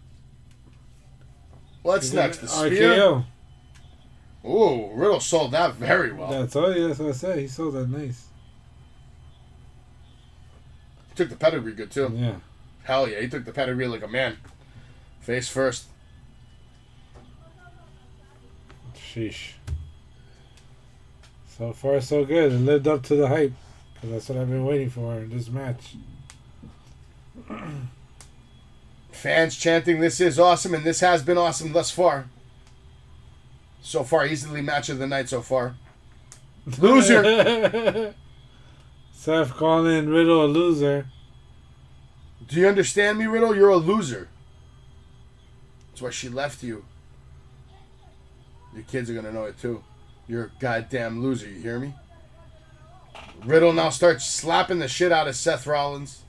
What's next? The Spear? RKO. Ooh, Riddle sold that very well. That's what I said. He sold that nice. He took the pedigree good, too. Yeah. Hell yeah, he took the pedigree like a man. Face first. Sheesh. So far, so good. It lived up to the hype. Because that's what I've been waiting for in this match. Fans chanting, "This is awesome," and this has been awesome thus far. So far, easily match of the night so far. Loser! Seth calling Riddle a loser. Do you understand me, Riddle? You're a loser. That's why she left you. Your kids are going to know it too. You're a goddamn loser, you hear me? Riddle now starts slapping the shit out of Seth Rollins.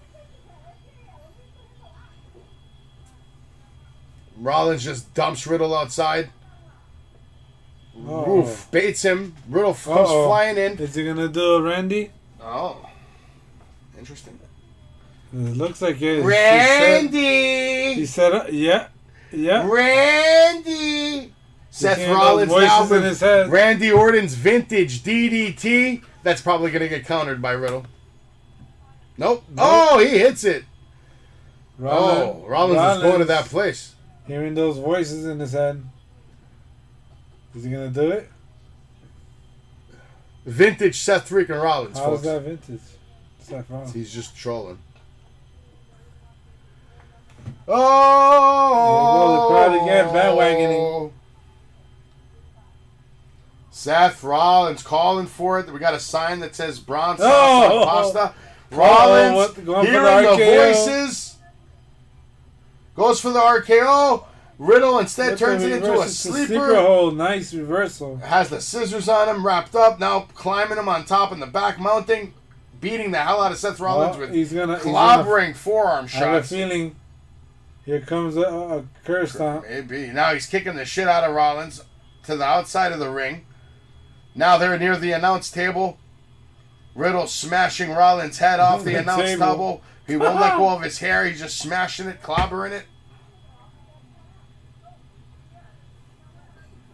Rollins just dumps Riddle outside. Oof, baits him. Riddle comes flying in. Is he going to do a Randy? Oh. Interesting. It looks like it. Randy! He said, yeah. Randy! Seth Rollins now with his head. Randy Orton's vintage DDT. That's probably going to get countered by Riddle. Nope. Oh, he hits it. Rollins is going to that place. Hearing those voices in his head. Is he going to do it? Vintage Seth freaking Rollins, How's folks. that vintage? Seth Rollins. He's just trolling. Oh! There you go, the crowd again, bandwagoning. Seth Rollins calling for it. We got a sign that says brown sauce on pasta. Rollins hearing the voices. Goes for the RKO. Riddle instead turns it into a sleeper. Hold. Nice reversal. Has the scissors on him, wrapped up. Now climbing him on top in the back, mounting. Beating the hell out of Seth Rollins with clobbering forearm shots. I have a feeling here comes a curse stomp. Maybe. Now he's kicking the shit out of Rollins to the outside of the ring. Now they're near the announce table. Riddle smashing Rollins' head off the announce table. He won't let go of his hair. He's just smashing it, clobbering it.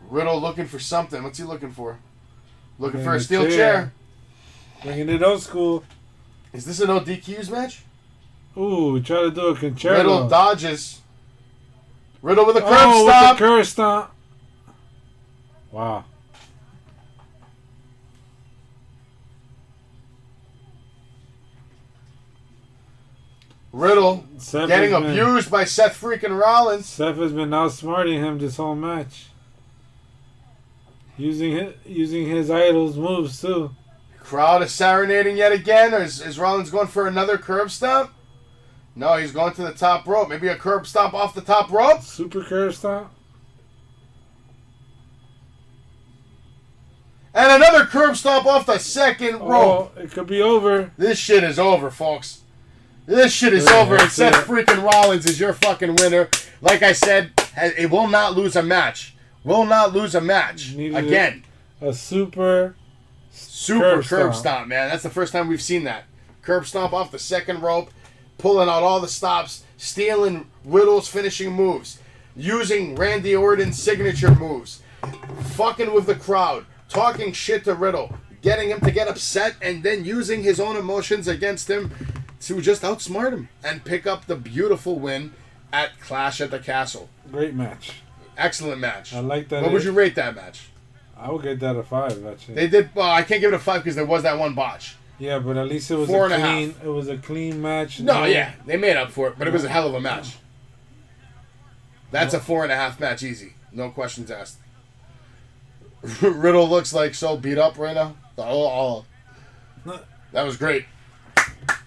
Riddle looking for something. What's he looking for? Looking for a steel chair. Bringing it old school. Is this an no DQs match? Ooh, try to do a concerto. Riddle dodges. Riddle with a curb stomp. With the curb stomp. Wow. Riddle getting abused by Seth freaking Rollins. Seth has been outsmarting him this whole match. Using his idol's moves too. Crowd is serenading yet again. Is Rollins going for another curb stomp? No, he's going to the top rope. Maybe a curb stomp off the top rope. Super curb stomp. And another curb stomp off the second rope. It could be over. This shit is over, folks. This shit is over. And Seth freaking Rollins is your fucking winner. Like I said, it will not lose a match. Will not lose a match. Again. A super curb stomp, man. That's the first time we've seen that. Curb stomp off the second rope. Pulling out all the stops. Stealing Riddle's finishing moves. Using Randy Orton's signature moves. Fucking with the crowd. Talking shit to Riddle. Getting him to get upset. And then using his own emotions against him to just outsmart him. And pick up the beautiful win at Clash at the Castle. Great match. Excellent match. I like that. What would you rate that match? I would get that a 5. Actually. They did. Well, I can't give it a 5 because there was that one botch. Yeah, but at least it was 4.5. It was a clean match. No, yeah, they made up for it, but it was a hell of a match. That's a 4.5 match, easy, no questions asked. Riddle looks like so beat up right now. That was great.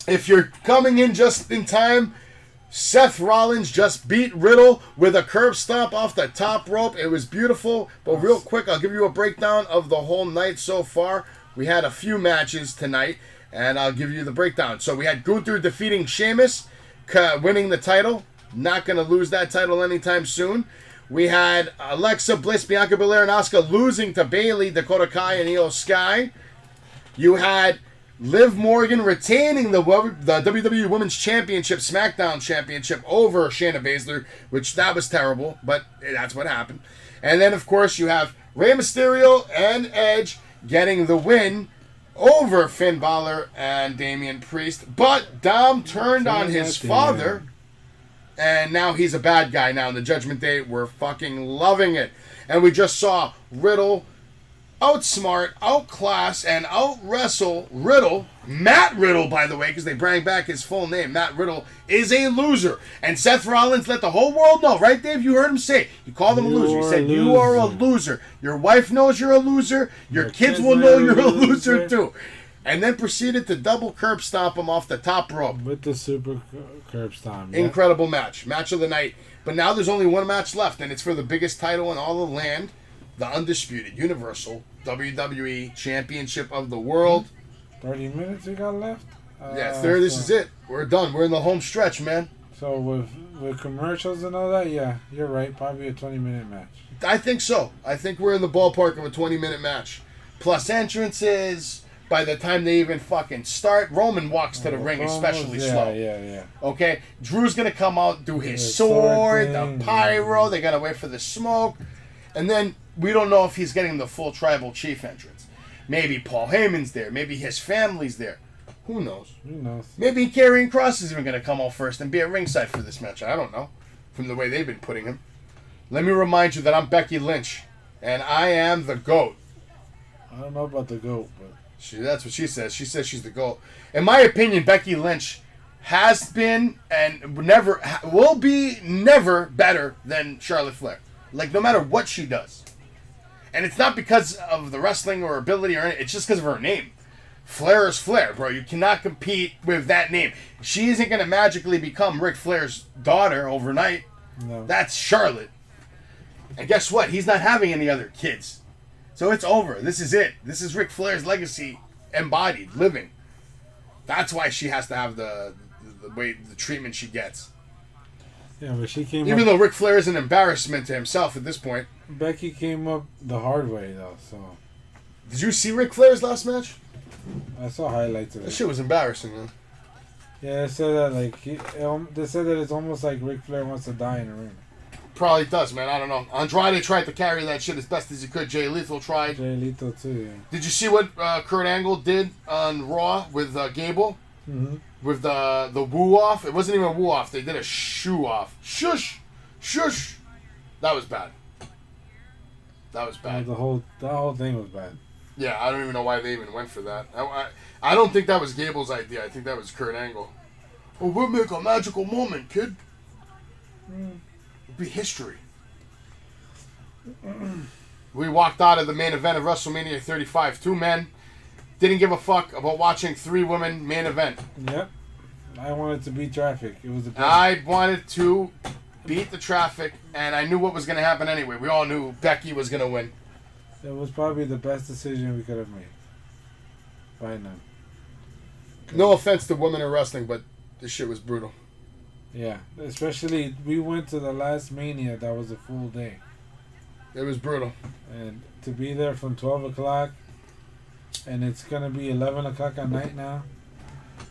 If you're coming in just in time, Seth Rollins just beat Riddle with a curb stomp off the top rope. It was beautiful. But real quick, I'll give you a breakdown of the whole night so far. We had a few matches tonight, and I'll give you the breakdown. So we had Gunther defeating Sheamus, winning the title. Not going to lose that title anytime soon. We had Alexa Bliss, Bianca Belair, and Asuka losing to Bayley, Dakota Kai, and Io Sky. You had Liv Morgan retaining the WWE Women's Championship, SmackDown Championship over Shayna Baszler, which that was terrible, but that's what happened. And then, of course, you have Rey Mysterio and Edge getting the win over Finn Balor and Damian Priest. But Dom turned on his father, and now he's a bad guy now in the Judgment Day. We're fucking loving it. And we just saw Riddle outsmart, outclass, and out-wrestle Riddle. Matt Riddle, by the way, because they bring back his full name. Matt Riddle is a loser. And Seth Rollins let the whole world know, right, Dave? You heard him say it. He called him a loser. He said, you are a loser. Your wife knows you're a loser. Your kids will know you're a loser, too. And then proceeded to double curb stomp him off the top rope. With the super curb stomp. Yeah. Incredible match. Match of the night. But now there's only one match left, and it's for the biggest title in all the land. The undisputed Universal WWE Championship of the World. 30 minutes we got left? This is it. We're done. We're in the home stretch, man. So with commercials and all that, yeah, you're right. Probably a 20-minute match. I think so. I think we're in the ballpark of a 20-minute match. Plus entrances. By the time they even fucking start, Roman walks to the ring especially slow. Yeah. Okay? Drew's going to come out, do his sword, the pyro. They got to wait for the smoke. And then we don't know if he's getting the full tribal chief entrance. Maybe Paul Heyman's there. Maybe his family's there. Who knows? Maybe Karrion Kross is even going to come out first and be at ringside for this match. I don't know. From the way they've been putting him. Let me remind you that I'm Becky Lynch. And I am the GOAT. I don't know about the GOAT, but... That's what she says. She says she's the GOAT. In my opinion, Becky Lynch has been and will be never better than Charlotte Flair. Like, no matter what she does. And it's not because of the wrestling or ability or anything. It's just because of her name. Flair is Flair, bro. You cannot compete with that name. She isn't going to magically become Ric Flair's daughter overnight. No. That's Charlotte. And guess what? He's not having any other kids. So it's over. This is it. This is Ric Flair's legacy embodied, living. That's why she has to have the treatment she gets. Yeah, but she came Even though Ric Flair is an embarrassment to himself at this point. Becky came up the hard way, though, so... Did you see Ric Flair's last match? I saw highlights of That it. shit was embarrassing, man. Yeah, they said that they said that it's almost like Ric Flair wants to die in the ring. Probably does, man. I don't know. Andrade tried to carry that shit as best as he could. Jay Lethal tried. Jay Lethal too. Yeah. Did you see what Kurt Angle did on Raw with Gable? Mm-hmm. With the woo off? It wasn't even a woo off. They did a shoo off. Shush, shush. That was bad. That was bad. The whole thing was bad. Yeah, I don't even know why they even went for that. I don't think that was Gable's idea. I think that was Kurt Angle. Oh, we'll make a magical moment, kid. It'll be history. We walked out of the main event of WrestleMania 35. 2 men. Didn't give a fuck about watching 3 women main event. Yep. I wanted to beat traffic. It was the best. I wanted to beat the traffic, and I knew what was going to happen anyway. We all knew Becky was going to win. It was probably the best decision we could have made. By now. No offense to women in wrestling, but this shit was brutal. Yeah. Especially, we went to the last Mania. That was a full day. It was brutal. And to be there from 12 o'clock, and it's going to be 11 o'clock at night now,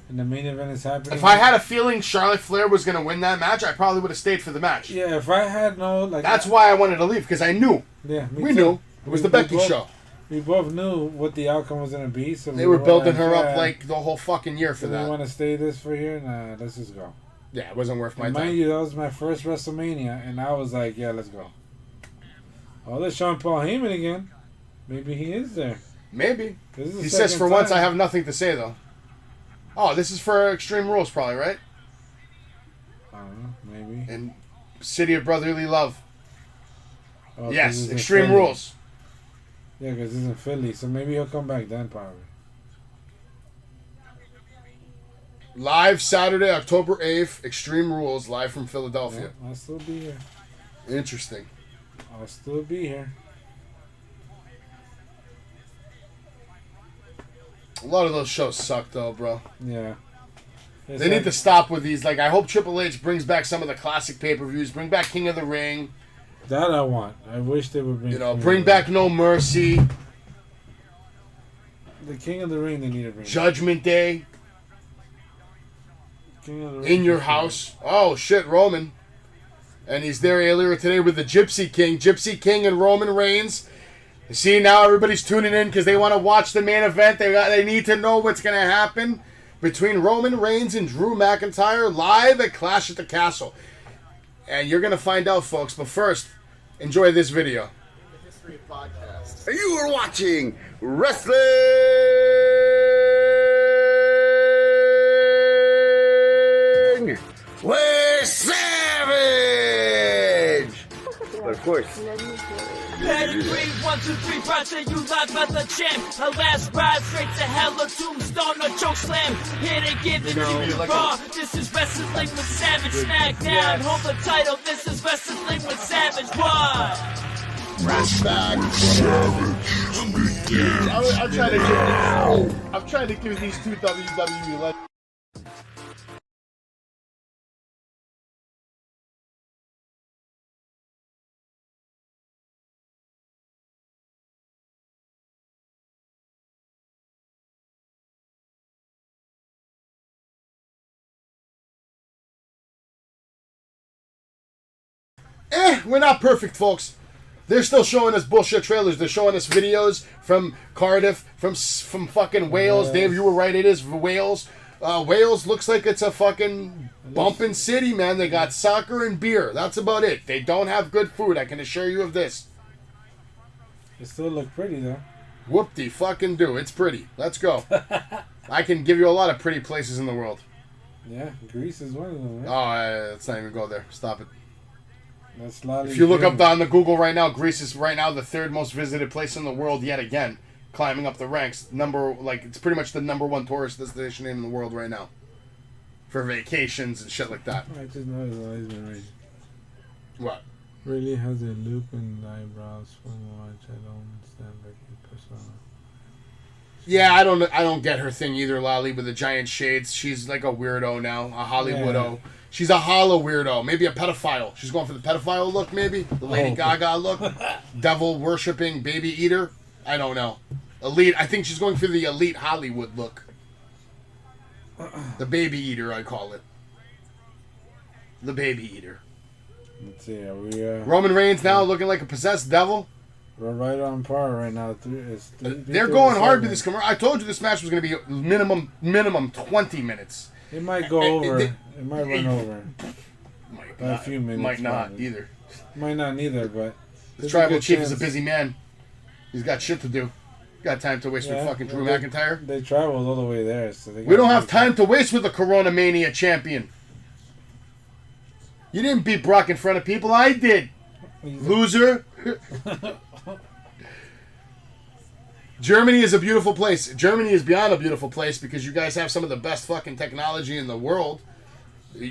and the main event is happening. If I had a feeling Charlotte Flair was going to win that match, I probably would have stayed for the match. Yeah, if I had no... That's why I wanted to leave, because I knew. Yeah, we knew. It was the Becky show. We both knew what the outcome was going to be. So they were building her up like the whole fucking year for that. We want to stay this for here? Nah, let's just go. Yeah, it wasn't worth my time. Mind you, that was my first WrestleMania, and I was like, yeah, let's go. Oh, there's Sean Paul Heyman again. Maybe he is there. Maybe. He says for once I have nothing to say, though. Oh, this is for Extreme Rules, probably, right? I don't know, maybe. And City of Brotherly Love. Oh, yes, Extreme Rules. Yeah, because he's in Philly, so maybe he'll come back then, probably. Live Saturday, October 8th, Extreme Rules, live from Philadelphia. Yeah, I'll still be here. Interesting. I'll still be here. A lot of those shows suck, though, bro. Yeah. They need to stop with these. Like, I hope Triple H brings back some of the classic pay-per-views. Bring back King of the Ring. That I want. I wish they would bring. Bring back No Mercy. The King of the Ring. They need to bring. Judgment Day. King of the Ring. In Your House. Oh shit, Roman. And he's there earlier today with the Gypsy King and Roman Reigns. You see, now everybody's tuning in because they want to watch the main event. They need to know what's going to happen between Roman Reigns and Drew McIntyre live at Clash at the Castle. And you're going to find out, folks. But first, enjoy this video. The History Podcast. You are watching Wrestling with Savage! But of course... Pedigree, 1, 2, 3, Roger, you live by the champ. A last ride straight to hell, a tombstone, a choke slam. Here to give it to you raw. This is Wrestling with Savage. Smackdown, hold the title. This is Wrestling with Savage. What? Wrestling with Savage. I'm trying to give these two WWE legends. We're not perfect, folks. They're still showing us bullshit trailers. They're showing us videos from Cardiff, from fucking Wales. Dave, you were right. It is Wales. Wales looks like it's a fucking bumping city, man. They got soccer and beer. That's about it. They don't have good food. I can assure you of this. It still look pretty, though. Whoop-de fucking do. It's pretty. Let's go. I can give you a lot of pretty places in the world. Yeah, Greece is one of them, right? Oh, let's not even go there. Stop it. That's if you look up on the Google right now, Greece is right now the 3rd most visited place in the world yet again, climbing up the ranks. It's pretty much the #1 tourist destination in the world right now for vacations and shit like that. I just know his eyes been right. What? Really has a loop in the eyebrows from watch. I don't understand Becky persona. Yeah, I don't get her thing either, Lolly, with the giant shades. She's like a weirdo now, a Hollywoodo. Yeah. She's a hollow weirdo, maybe a pedophile. She's going for the pedophile look, maybe? The Lady Gaga look? Devil-worshipping baby eater? I don't know. Elite. I think she's going for the elite Hollywood look. The baby eater, I call it. The baby eater. Let's see. Are we, Roman Reigns now looking like a possessed devil. We're right on par right now. They're going hard with this commercial. I told you this match was going to be minimum 20 minutes. It might go over. It might run over. By a few minutes. Might not either. Might not neither, but... The tribal chief is a busy man. He's got shit to do. Got time to waste with fucking Drew McIntyre. They traveled all the way there, so we don't have time to waste with the Corona Mania champion. You didn't beat Brock in front of people. I did. Loser. Germany is a beautiful place. Germany is beyond a beautiful place because you guys have some of the best fucking technology in the world.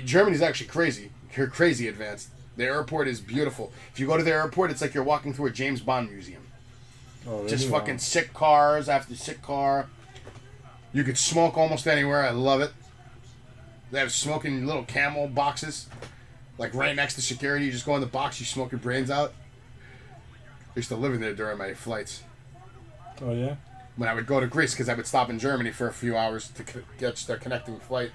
Germany's actually crazy. You're crazy advanced. The airport is beautiful. If you go to the airport, it's like you're walking through a James Bond museum. Oh, really? Just fucking sick cars after sick car. You could smoke almost anywhere. I love it. They have smoking little camel boxes. Like right next to security. You just go in the box, you smoke your brains out. I used to live in there during my flights. Oh, yeah? When I would go to Greece, because I would stop in Germany for a few hours to get the connecting flight.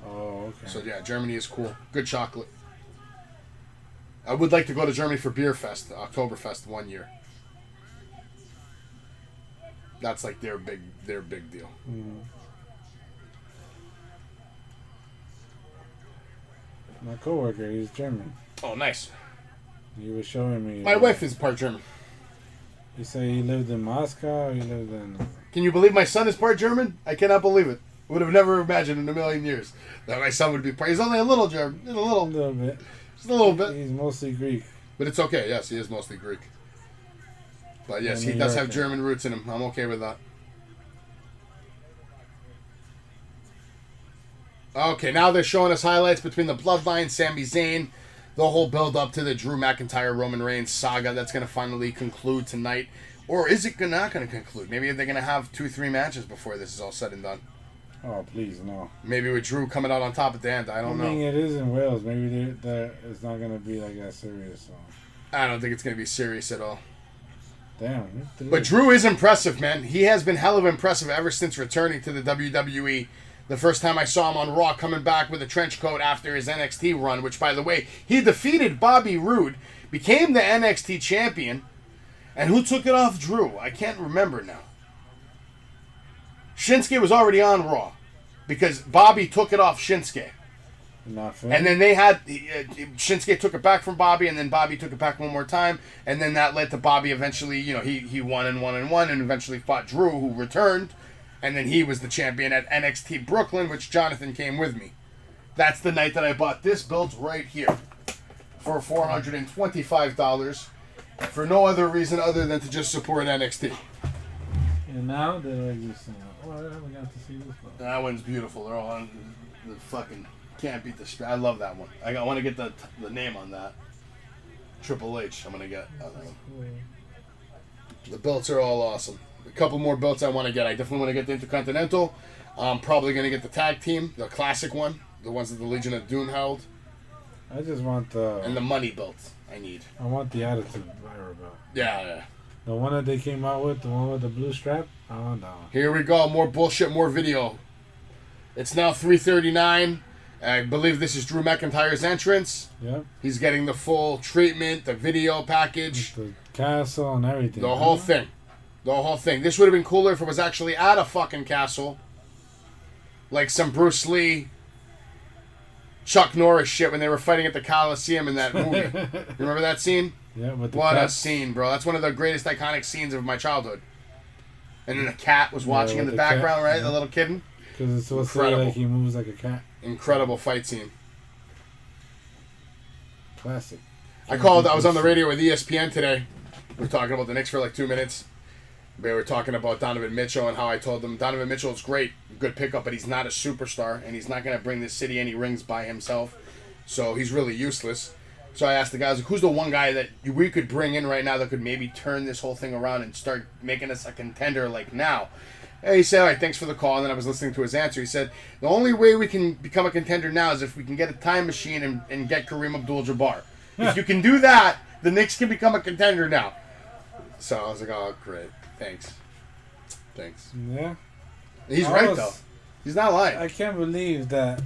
Oh, okay. So, yeah, Germany is cool. Good chocolate. I would like to go to Germany for Beer Fest, Oktoberfest, one year. That's like their big deal. Mm. My coworker, he's German. Oh, nice. He was showing me. My wife is part German. You say he lived in Moscow. He lived in. Can you believe my son is part German? I cannot believe it. Would have never imagined in a million years that my son would be part. He's only a little German, a little bit. Just a little bit. He's mostly Greek. But it's okay. Yes, he is mostly Greek. But yes, he does have German roots in him. I'm okay with that. Okay, now they're showing us highlights between the Bloodline, Sami Zayn, the whole build up to the Drew McIntyre, Roman Reigns saga that's going to finally conclude tonight. Or is it not going to conclude? Maybe they're going to have 2-3 matches before this is all said and done. Oh, please, no. Maybe with Drew coming out on top at the end. I don't know. I mean, it is in Wales. Maybe it's not going to be like that serious. So. I don't think it's going to be serious at all. Damn. But Drew is impressive, man. He has been hell of impressive ever since returning to the WWE. The first time I saw him on Raw coming back with a trench coat after his NXT run, which, by the way, he defeated Bobby Roode, became the NXT champion, and who took it off Drew? I can't remember now. Shinsuke was already on Raw because Bobby took it off Shinsuke. Not fair. And then they had Shinsuke took it back from Bobby, and then Bobby took it back one more time, and then that led to Bobby eventually, he won and won and won, and eventually fought Drew, who returned, and then he was the champion at NXT Brooklyn, which Jonathan came with me. That's the night that I bought this belt right here for $425 for no other reason other than to just support NXT. And now they're like just I haven't got to see this one. That one's beautiful. They're all on the fucking can't beat the. I love that one. I want to get the name on that. Triple H. I'm gonna get. The belts are all awesome. A couple more belts I want to get. I definitely want to get the Intercontinental. I'm probably gonna get the tag team, the classic one, the ones that the Legion of Doom held. I just want the and the money belts. I need. I want the Attitude Era belt. Yeah. The one that they came out with, the one with the blue strap, I want that one. Here we go, more bullshit, more video. It's now 3:39. I believe this is Drew McIntyre's entrance. Yep. He's getting the full treatment, the video package. The castle and everything. The whole thing. The whole thing. This would have been cooler if it was actually at a fucking castle. Like some Bruce Lee, Chuck Norris shit when they were fighting at the Coliseum in that movie. You remember that scene? Yeah, with the what cat. A scene, bro. That's one of the greatest iconic scenes of my childhood. And then the cat was watching in the background, cat, right? Yeah. The little kitten. Because it's supposed to say like he moves like a cat. Incredible fight scene. Classic. I was on the radio with ESPN today. We were talking about the Knicks for like 2 minutes. They were talking about Donovan Mitchell and how I told them Donovan Mitchell is great, good pickup, but he's not a superstar, and he's not going to bring this city any rings by himself. So he's really useless. So I asked the guys, like, who's the one guy that we could bring in right now that could maybe turn this whole thing around and start making us a contender like now? And he said, all right, thanks for the call. And then I was listening to his answer. He said, the only way we can become a contender now is if we can get a time machine and get Kareem Abdul-Jabbar. If you can do that, the Knicks can become a contender now. So I was like, oh, great. Thanks. Thanks. Yeah. He's right, though. He's not lying. I can't believe that.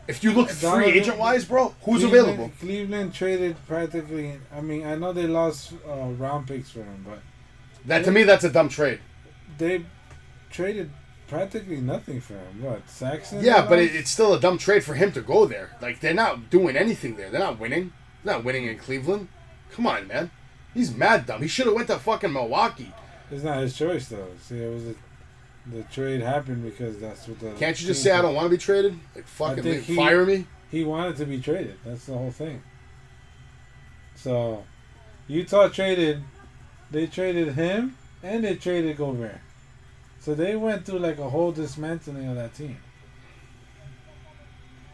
If you look free agent-wise, bro, who's available? Cleveland traded practically... I mean, I know they lost round picks for him, but... To me, that's a dumb trade. They traded practically nothing for him. What, Saxon? Yeah, but it's still a dumb trade for him to go there. Like, they're not doing anything there. They're not winning. They're not winning in Cleveland. Come on, man. He's mad dumb. He should have went to fucking Milwaukee. It's not his choice, though. See, it was the trade happened because that's what the... Can't you just say, I don't want to be traded? Like, fucking fire me? He wanted to be traded. That's the whole thing. So, Utah traded... They traded him, and they traded Gobert. So they went through like a whole dismantling of that team.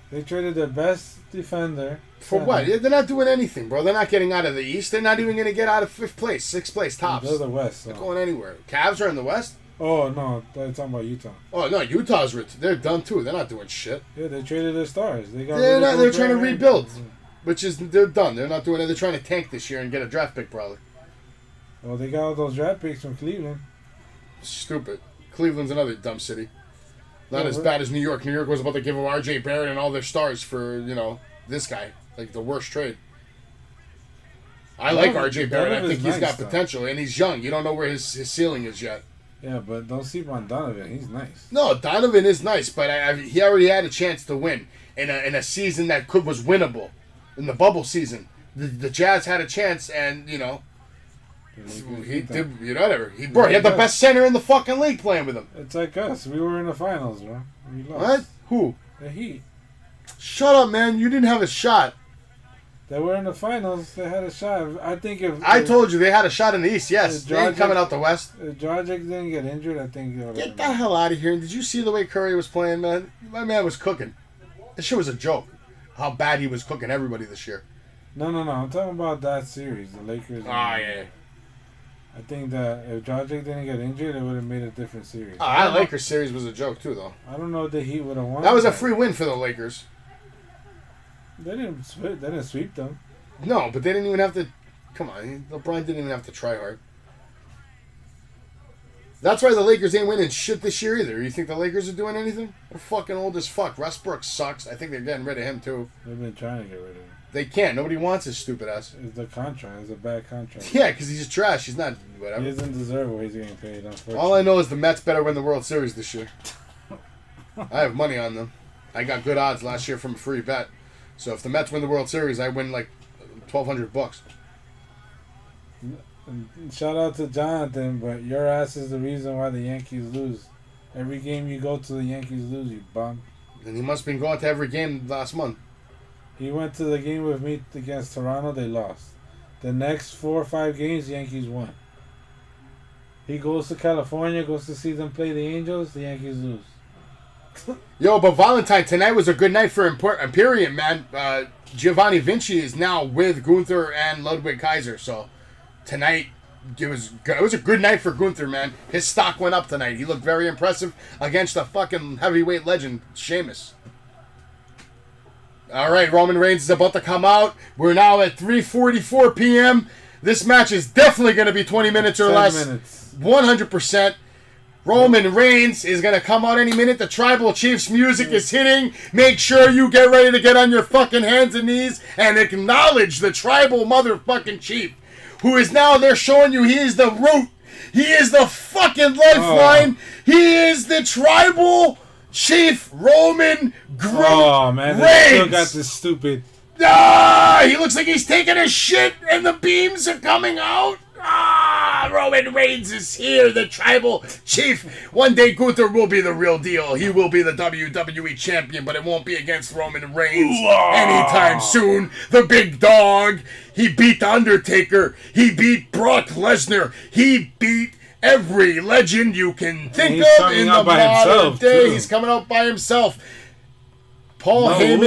They traded their best defender. For what? They're not doing anything, bro. They're not getting out of the East. They're not even going to get out of 5th place, 6th place, tops. They're the West. They're going anywhere. Cavs are in the West? Oh, no. They're talking about Utah. Oh, no. Utah's they're done, too. They're not doing shit. Yeah, they traded their stars. They're trying to rebuild, which is, they're done. They're not doing it. They're trying to tank this year and get a draft pick, probably. Well, they got all those draft picks from Cleveland. Stupid. Cleveland's another dumb city. Not as bad as New York. New York was about to give them R.J. Barrett and all their stars for, this guy. Like, the worst trade. I like R.J. Barrett. I think he's got potential. And he's young. You don't know where his ceiling is yet. Yeah, but don't sleep on Donovan. He's nice. No, Donovan is nice, but he already had a chance to win in a season that was winnable. In the bubble season. The Jazz had a chance, and, he did, whatever. He had the best center in the fucking league playing with him. It's like us. We were in the finals, bro. We lost. What? Who? The Heat. Shut up, man. You didn't have a shot. They were in the finals. They had a shot. I think if... I told you they had a shot in the East, yes. They ain't coming out the West. If Dragic didn't get injured, I think... Get the hell out of here. Did you see the way Curry was playing, man? My man was cooking. This shit was a joke. How bad he was cooking everybody this year. No. I'm talking about that series. The Lakers... yeah. I think that if Dragic didn't get injured, it would have made a different series. That Lakers series was a joke, too, though. I don't know if the Heat would have won. That was a free win for the Lakers. They didn't sweep them. No, but they didn't even have to... Come on, LeBron didn't even have to try hard. That's why the Lakers ain't winning shit this year either. You think the Lakers are doing anything? They're fucking old as fuck. Westbrook sucks. I think they're getting rid of him, too. They've been trying to get rid of him. They can't. Nobody wants his stupid ass. It's the contract. It's a bad contract. Yeah, because he's trash. He's not... Whatever. He doesn't deserve what he's getting paid, unfortunately. All I know is the Mets better win the World Series this year. I have money on them. I got good odds last year from a free bet. So if the Mets win the World Series, I win like $1,200. Shout out to Jonathan, but your ass is the reason why the Yankees lose. Every game you go to, the Yankees lose, you bum. And he must have been going to every game last month. He went to the game with me against Toronto, they lost. The next 4 or 5 games, the Yankees won. He goes to California, goes to see them play the Angels, the Yankees lose. Yo, but Valentine, tonight was a good night for Imperium, man. Giovanni Vinci is now with Gunther and Ludwig Kaiser, so tonight it was a good night for Gunther, man. His stock went up tonight. He looked very impressive against the fucking heavyweight legend, Sheamus. All right, Roman Reigns is about to come out. We're now at 3:44 p.m. This match is definitely going to be 20 minutes or less. 100%. Roman Reigns is going to come out any minute. The Tribal Chiefs music is hitting. Make sure you get ready to get on your fucking hands and knees and acknowledge the Tribal motherfucking Chief, who is now, they're showing you he is the root. He is the fucking lifeline. He is the Tribal Chief Roman Reigns. Oh, man. They still got this stupid... He looks like he's taking a shit and the beams are coming out. Roman Reigns is here, the Tribal Chief. One day Gunther will be the real deal. He will be the WWE Champion, but it won't be against Roman Reigns anytime soon. The big dog. He beat The Undertaker. He beat Brock Lesnar. He beat every legend you can think of in the modern day. He's coming out by himself. Paul Heyman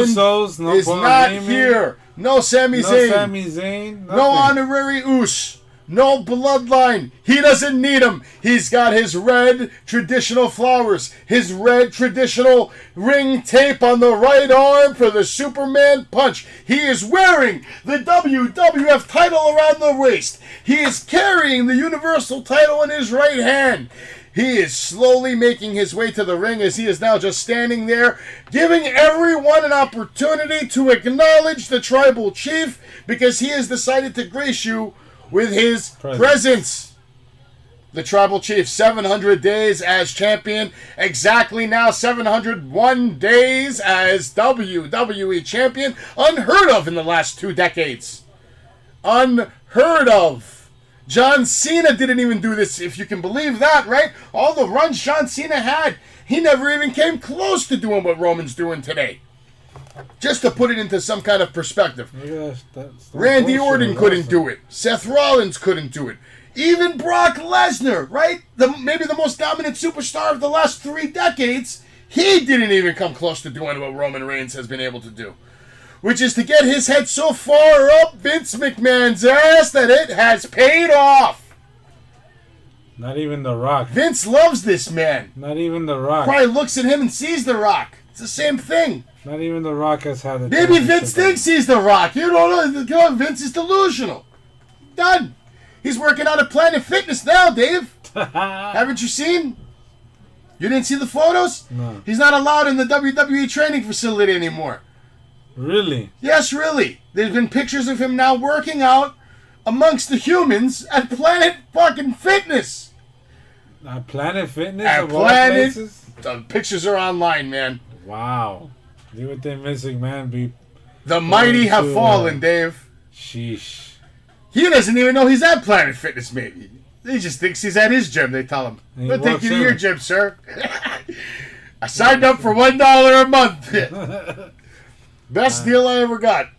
is not here. No Sami Zayn. No Sami Zayn. No honorary Uso. No bloodline. He doesn't need them. He's got his red traditional flowers, his red traditional ring tape on the right arm for the Superman punch. He is wearing the WWF title around the waist. He is carrying the Universal title in his right hand. He is slowly making his way to the ring as he is now just standing there, giving everyone an opportunity to acknowledge the tribal chief because he has decided to grace you with his presence. The tribal chief, 700 days as champion. Exactly now, 701 days as WWE champion. Unheard of in the last 2 decades. Unheard of. John Cena didn't even do this, if you can believe that, right? All the runs John Cena had, he never even came close to doing what Roman's doing today. Just to put it into some kind of perspective. Randy Orton couldn't do it. Seth Rollins couldn't do it. Even Brock Lesnar, right? Maybe the most dominant superstar of the last 3 decades, he didn't even come close to doing what Roman Reigns has been able to do. Which is to get his head so far up Vince McMahon's ass that it has paid off. Not even The Rock. Vince loves this man. Not even The Rock. Probably looks at him and sees The Rock. It's the same thing. Not even The Rock has had a... Maybe Vince thinks he's The Rock. You don't know. Vince is delusional. Done. He's working out at Planet Fitness now, Dave. Haven't you seen? You didn't see the photos? No. He's not allowed in the WWE training facility anymore. Really? Yes, really. There's been pictures of him now working out amongst the humans at Planet fucking Fitness. At Planet Fitness? At Planet... The pictures are online, man. Wow. You would think Vince McMahon be... The mighty have fallen, Dave. Sheesh. He doesn't even know he's at Planet Fitness, maybe. He just thinks he's at his gym, they tell him. We'll take you to your gym, sir. I signed up for $1 a month. Best deal I ever got.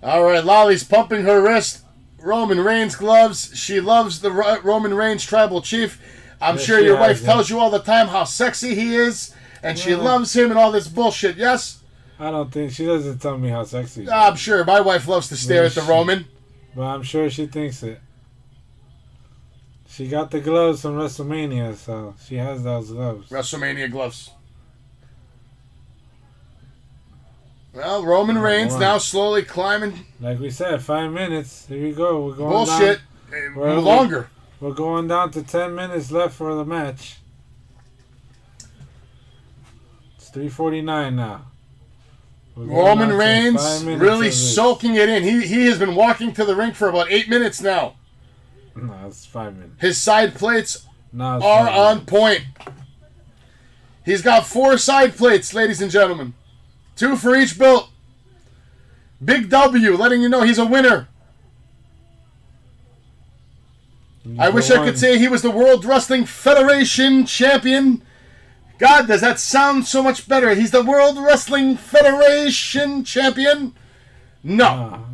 All right, Lolly's pumping her wrist. Roman Reigns gloves. She loves the Roman Reigns tribal chief. I'm sure your wife tells you all the time how sexy he is, and she loves him and all this bullshit, yes? I don't think... She doesn't tell me how sexy he is. I'm sure. My wife loves to stare at the Roman. But I'm sure she thinks it. She got the gloves from WrestleMania, so she has those gloves. WrestleMania gloves. Well, Roman Reigns now slowly climbing. Like we said, 5 minutes. Here we go. We're going bullshit. Longer. We're going down to 10 minutes left for the match. It's 3:49 now. Roman Reigns really soaking it in. He has been walking to the ring for about 8 minutes now. No, it's 5 minutes. His side plates are on point. He's got 4 side plates, ladies and gentlemen. 2 for each belt. Big W, letting you know he's a winner. I wish I could say he was the World Wrestling Federation champion. God, does that sound so much better? He's the World Wrestling Federation champion? No.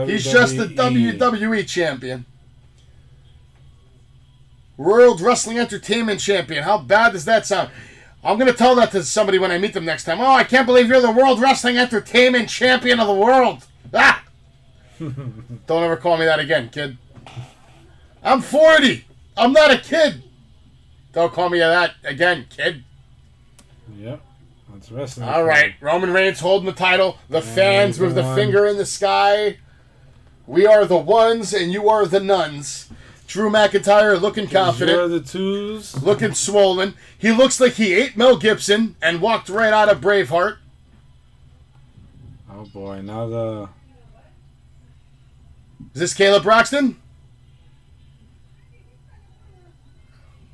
He's just the WWE champion. World Wrestling Entertainment champion. How bad does that sound? I'm going to tell that to somebody when I meet them next time. Oh, I can't believe you're the World Wrestling Entertainment champion of the world. Ah! Don't ever call me that again, kid. I'm 40. I'm not a kid. Don't call me that again, kid. Yep. That's wrestling. All right. Roman Reigns holding the title. The fans with the finger in the sky. We are the ones and you are the nuns. Drew McIntyre looking confident. You're the twos. Looking swollen. He looks like he ate Mel Gibson and walked right out of Braveheart. Oh boy, now the... Is this Kayla Braxton?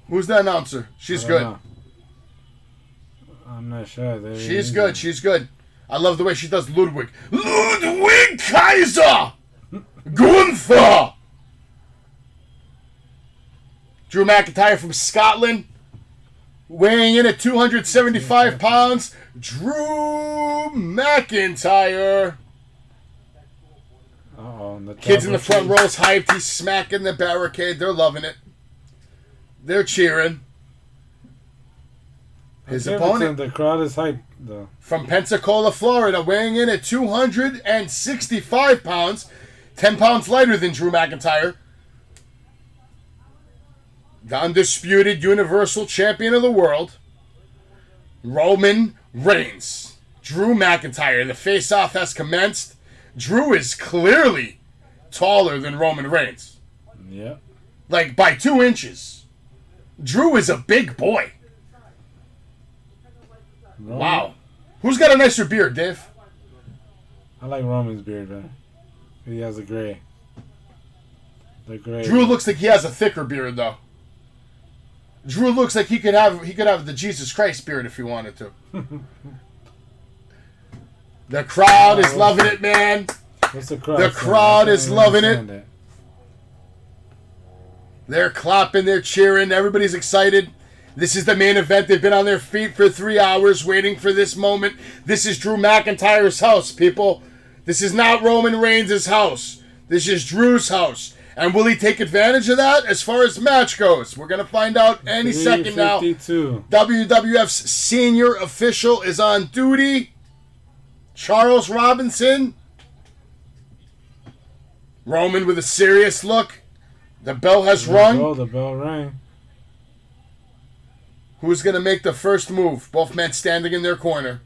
Who's the announcer? She's good. Know. I'm not sure. She's good. She's good. I love the way she does Ludwig. Ludwig Kaiser! Gunther! Drew McIntyre from Scotland. Weighing in at 275 pounds. Drew McIntyre. Kids in the front row's hyped. He's smacking the barricade. They're loving it. They're cheering. His opponent, the crowd is hyped, though. From Pensacola, Florida, weighing in at 265 pounds. 10 pounds lighter than Drew McIntyre. The undisputed Universal Champion of the world, Roman Reigns. Drew McIntyre. The face-off has commenced. Drew is clearly taller than Roman Reigns. Yeah. Like by 2 inches. Drew is a big boy. Roman. Wow. Who's got a nicer beard, Dave? I like Roman's beard better. He has a gray. The gray. Drew looks like he has a thicker beard, though. Drew looks like he could have the Jesus Christ beard if he wanted to. The crowd is loving it, man. What's the crowd? The crowd is loving it. They're clapping, they're cheering, everybody's excited. This is the main event. They've been on their feet for 3 hours waiting for this moment. This is Drew McIntyre's house, people. This is not Roman Reigns' house. This is Drew's house. And will he take advantage of that as far as match goes? We're going to find out any second now. WWF's senior official is on duty. Charles Robinson. Roman with a serious look. The bell has rung. Oh, the bell rang. Who's going to make the first move? Both men standing in their corner.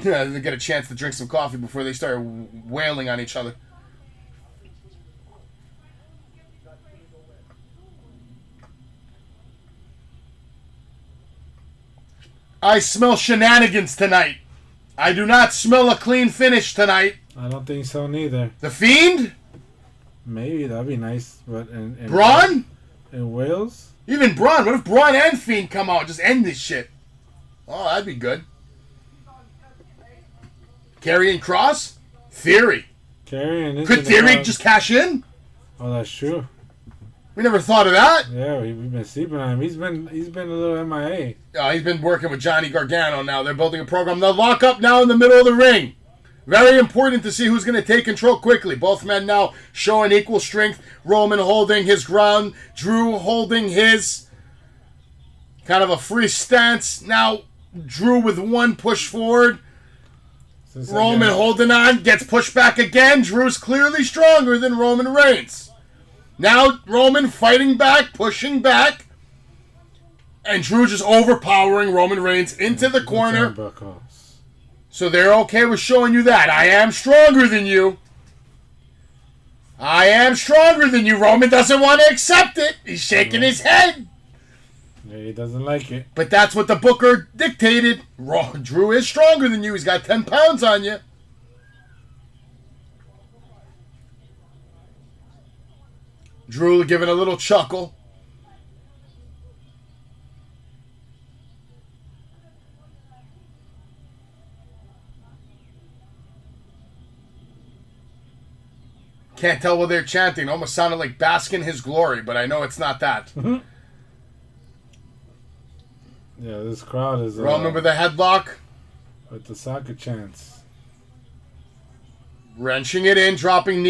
They get a chance to drink some coffee before they start wailing on each other. I smell shenanigans tonight. I do not smell a clean finish tonight. I don't think so neither. The Fiend? Maybe, that'd be nice. But in Braun? In Wales? Even Braun. What if Braun and Fiend come out? Just end this shit. Oh, that'd be good. Karrion Kross? Theory. Could Theory just cash in? Oh, that's true. We never thought of that. Yeah, we've been sleeping on him. He's been a little MIA. He's been working with Johnny Gargano now. They're building a program. They'll lock up now in the middle of the ring. Very important to see who's going to take control quickly. Both men now showing equal strength. Roman holding his ground. Drew holding his. Kind of a free stance. Now Drew with one push forward. Roman holding on. Gets pushed back again. Drew's clearly stronger than Roman Reigns. Now Roman fighting back, pushing back. And Drew just overpowering Roman Reigns into the corner. So they're okay with showing you that. I am stronger than you. I am stronger than you. Roman doesn't want to accept it. He's shaking his head. Yeah, he doesn't like it. But that's what the booker dictated. Drew is stronger than you. He's got 10 pounds on you. Drew giving a little chuckle. Can't tell what they're chanting. Almost sounded like bask in his glory, but I know it's not that. Yeah, this crowd is... Roman with a headlock. With the soccer chants. Wrenching it in, dropping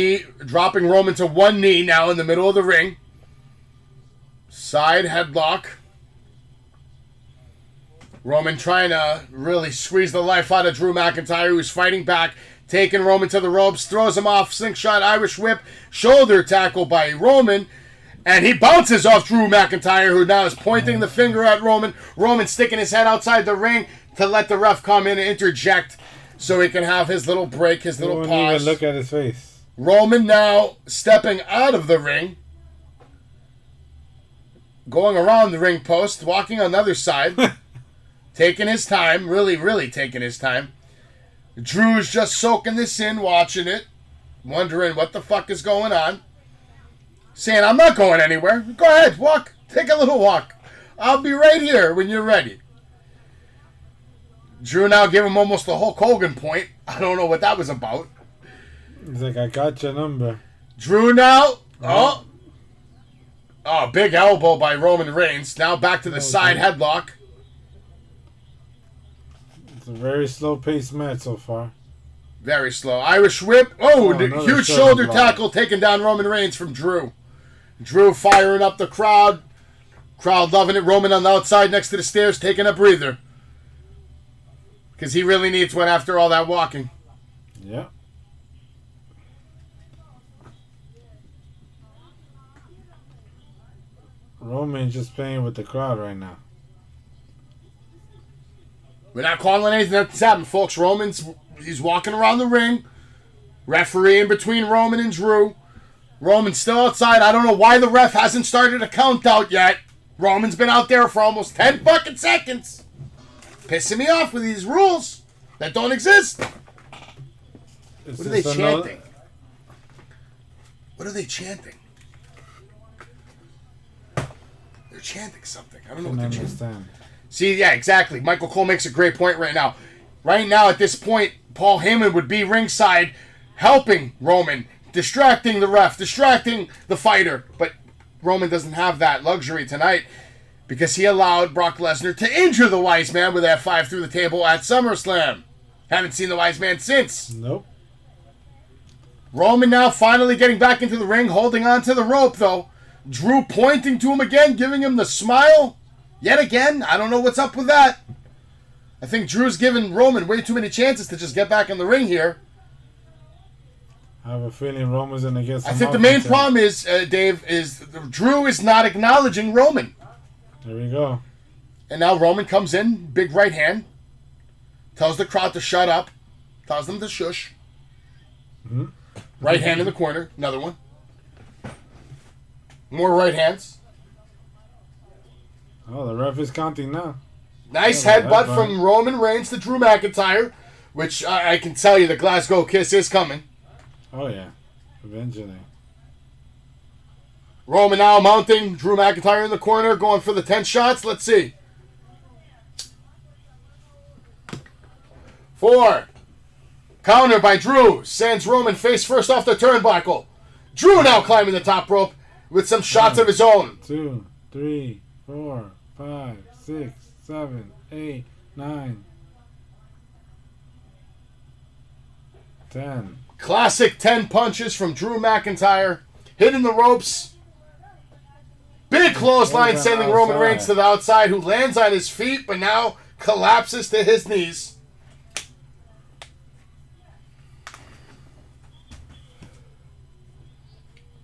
Roman to one knee now in the middle of the ring. Side headlock. Roman trying to really squeeze the life out of Drew McIntyre, who's fighting back, taking Roman to the ropes, throws him off, slingshot, Irish whip, shoulder tackle by Roman, and he bounces off Drew McIntyre, who now is pointing the finger at Roman. Roman sticking his head outside the ring to let the ref come in and interject so he can have his little break, his little pause. Won't even look at his face. Roman now stepping out of the ring, going around the ring post, walking on the other side, taking his time, really taking his time. Drew's just soaking this in, watching it, wondering what the fuck is going on. Saying, I'm not going anywhere. Go ahead, walk. Take a little walk. I'll be right here when you're ready. Drew now gave him almost the Hulk Hogan point. I don't know what that was about. He's like, I got your number. Drew now. Oh, big elbow by Roman Reigns. Now back to the side headlock. It's a very slow-paced match so far. Very slow. Irish whip. Huge shoulder tackle taking down Roman Reigns from Drew. Drew firing up the crowd. Crowd loving it. Roman on the outside next to the stairs taking a breather. Because he really needs one after all that walking. Yeah. Roman's just playing with the crowd right now. We're not calling anything that's happened, folks. He's walking around the ring. Referee in between Roman and Drew. Roman's still outside. I don't know why the ref hasn't started a count out yet. Roman's been out there for almost 10 fucking seconds. Pissing me off with these rules that don't exist. What are they chanting? What are they chanting? They're chanting something. I don't know what they're chanting. See, yeah, exactly. Michael Cole makes a great point right now. Right now, at this point, Paul Heyman would be ringside helping Roman, distracting the ref, distracting the fighter. But Roman doesn't have that luxury tonight because he allowed Brock Lesnar to injure the Wise Man with that 5 through the table at SummerSlam. Haven't seen the Wise Man since. Nope. Roman now finally getting back into the ring, holding on to the rope, though. Drew pointing to him again, giving him the smile. Yet again, I don't know what's up with that. I think Drew's given Roman way too many chances to just get back in the ring here. I have a feeling Roman's going to get some. I think the main problem is, Dave, is Drew is not acknowledging Roman. There we go. And now Roman comes in, big right hand, tells the crowd to shut up, tells them to shush. Mm-hmm. Right hand in the corner, another one. More right hands. Oh, the ref is counting now. Nice headbutt from Roman Reigns to Drew McIntyre, which I can tell you the Glasgow Kiss is coming. Oh, yeah. Eventually. Roman now mounting Drew McIntyre in the corner, going for the 10 shots. Let's see. 4. Counter by Drew. Sends Roman face first off the turnbuckle. Drew now climbing the top rope with some shots of his own. 2, 3, 4, 5, 6, 7, 8, 9, 10. Classic 10 punches from Drew McIntyre. Hitting the ropes. Big clothesline sending Roman Reigns to the outside, who lands on his feet but now collapses to his knees.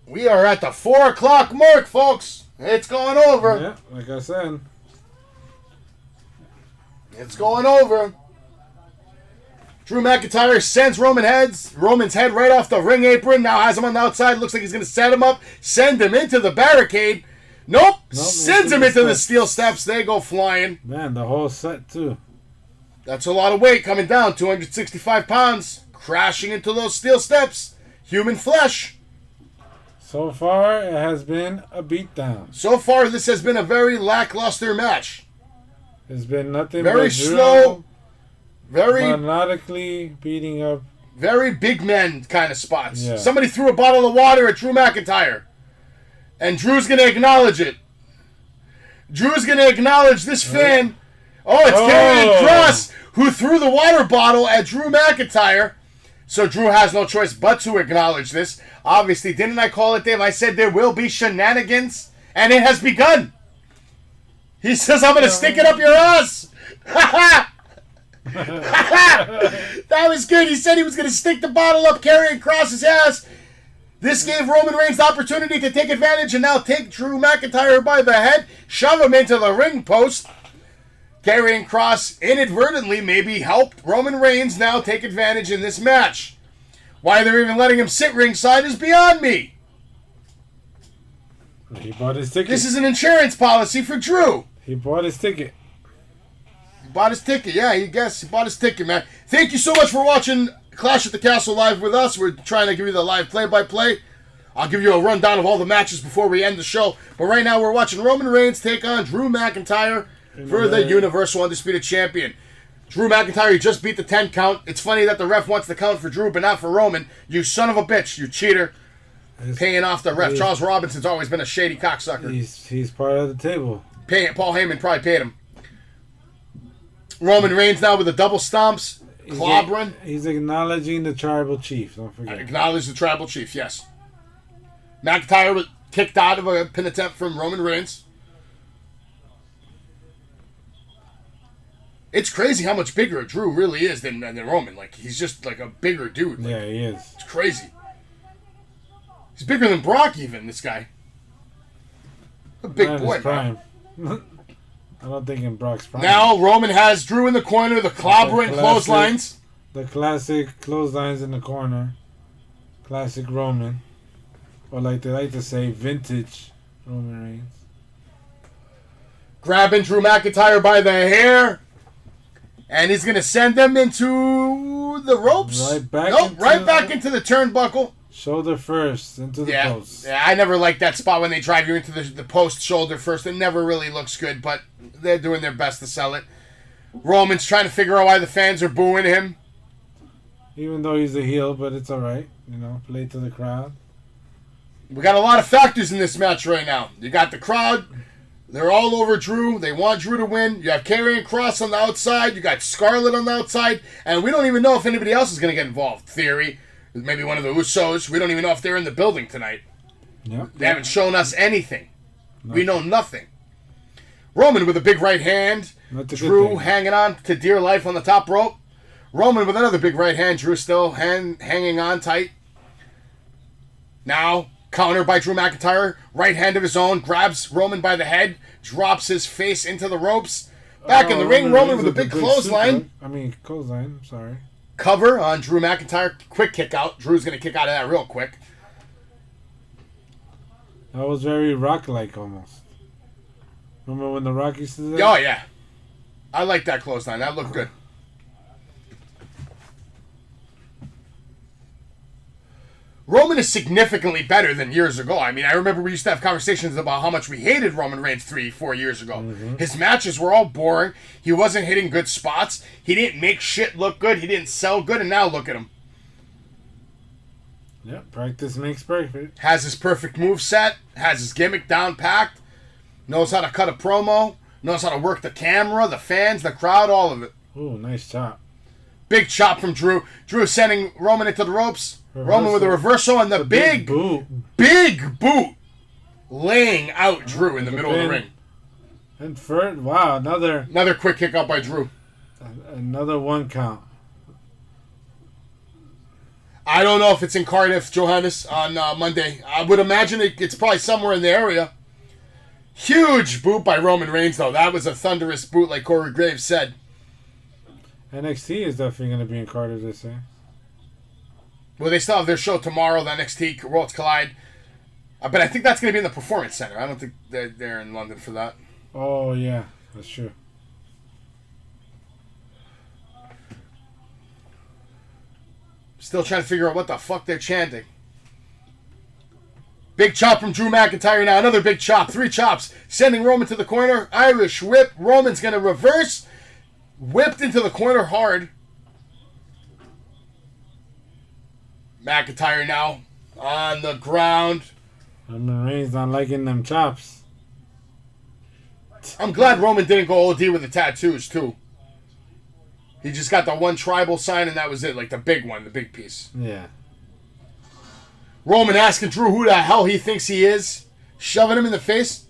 We are at the 4 o'clock mark, folks. It's going over. Yeah, like I said. It's going over. Drew McIntyre sends Roman's head right off the ring apron. Now has him on the outside. Looks like he's going to set him up. Send him into the barricade. Nope. Sends him into the steel steps. They go flying. Man, the whole set, too. That's a lot of weight coming down. 265 pounds. Crashing into those steel steps. Human flesh. So far, it has been a beatdown. So far, this has been a very lackluster match. It's been nothing very but slow, very methodically beating up. Very big men kind of spots. Yeah. Somebody threw a bottle of water at Drew McIntyre. And Drew's going to acknowledge it. Drew's going to acknowledge this fan. Oh, it's Karrion Kross who threw the water bottle at Drew McIntyre. So Drew has no choice but to acknowledge this. Obviously, didn't I call it, Dave? I said there will be shenanigans, and it has begun. He says, I'm going to stick it up your ass. That was good. He said he was going to stick the bottle up Karrion Kross's ass. This gave Roman Reigns the opportunity to take advantage and now take Drew McIntyre by the head, shove him into the ring post. Karrion Kross inadvertently maybe helped Roman Reigns now take advantage in this match. Why they're even letting him sit ringside is beyond me. He bought his ticket. This is an insurance policy for Drew. He bought his ticket. He bought his ticket, yeah, he bought his ticket, man. Thank you so much for watching Clash at the Castle live with us. We're trying to give you the live play-by-play. I'll give you a rundown of all the matches before we end the show. But right now we're watching Roman Reigns take on Drew McIntyre for the Universal Undisputed Champion. Drew McIntyre, he just beat the 10 count. It's funny that the ref wants the count for Drew, but not for Roman. You son of a bitch, you cheater. Paying off the ref. Charles Robinson's always been a shady cocksucker. He's part of the table. Paul Heyman probably paid him. Roman Reigns now with the double stomps. Clobbering. He's acknowledging the tribal chief. Don't forget. Acknowledge the tribal chief, yes. McIntyre was kicked out of a pin attempt from Roman Reigns. It's crazy how much bigger Drew really is than Roman. Like, he's just like a bigger dude. Like, yeah, he is. It's crazy. He's bigger than Brock even, this guy. A big Not in boy, his man. prime. I don't think in Brock's prime. Now Roman has Drew in the corner, the clobbering clotheslines. The classic clotheslines in the corner. Classic Roman. Or like they like to say, vintage Roman Reigns. Grabbing Drew McIntyre by the hair. And he's going to send them into the ropes. Right back into the turnbuckle. Shoulder first, into the post. Yeah, I never like that spot when they drive you into the post shoulder first. It never really looks good, but they're doing their best to sell it. Roman's trying to figure out why the fans are booing him. Even though he's a heel, but it's alright. You know, play to the crowd. We got a lot of factors in this match right now. You got the crowd. They're all over Drew. They want Drew to win. You have Karrion Kross on the outside. You got Scarlett on the outside. And we don't even know if anybody else is going to get involved. Theory. Maybe one of the Usos. We don't even know if they're in the building tonight. Yep. They haven't shown us anything. We know nothing. Roman with a big right hand. Drew hanging on to dear life on the top rope. Roman with another big right hand. Drew still hanging on tight. Now, counter by Drew McIntyre. Right hand of his own. Grabs Roman by the head. Drops his face into the ropes. Back in the ring. Roman with a big clothesline. Clothesline. Sorry. Cover on Drew McIntyre. Quick kick out. Drew's going to kick out of that real quick. That was very Rock-like almost. Remember when the Rock used to do that? Oh, yeah. I like that clothesline. That looked good. Roman is significantly better than years ago. I mean, I remember we used to have conversations about how much we hated Roman Reigns 3-4 years ago. Mm-hmm. His matches were all boring. He wasn't hitting good spots. He didn't make shit look good. He didn't sell good, and now look at him. Yeah, practice makes perfect. Has his perfect move set. Has his gimmick down packed. Knows how to cut a promo. Knows how to work the camera, the fans, the crowd, all of it. Ooh, nice chop. Big chop from Drew. Drew sending Roman into the ropes. Roman with a reversal and the big boot. Big boot. Laying out Drew in the middle of the ring. And wow, another quick kick out by Drew. Another 1 count. I don't know if it's in Cardiff, Johannes, on Monday. I would imagine it's probably somewhere in the area. Huge boot by Roman Reigns, though. That was a thunderous boot, like Corey Graves said. NXT is definitely going to be in Cardiff, they say. Well, they still have their show tomorrow, the NXT Worlds Collide. But I think that's going to be in the Performance Center. I don't think they're in London for that. Oh, yeah. That's true. Still trying to figure out what the fuck they're chanting. Big chop from Drew McIntyre now. Another big chop. 3 chops. Sending Roman to the corner. Irish whip. Roman's going to reverse. Whipped into the corner hard. McIntyre now on the ground. Roman Reigns not liking them chops. I'm glad Roman didn't go OD with the tattoos, too. He just got the one tribal sign and that was it. Like the big one, the big piece. Yeah. Roman asking Drew who the hell he thinks he is. Shoving him in the face.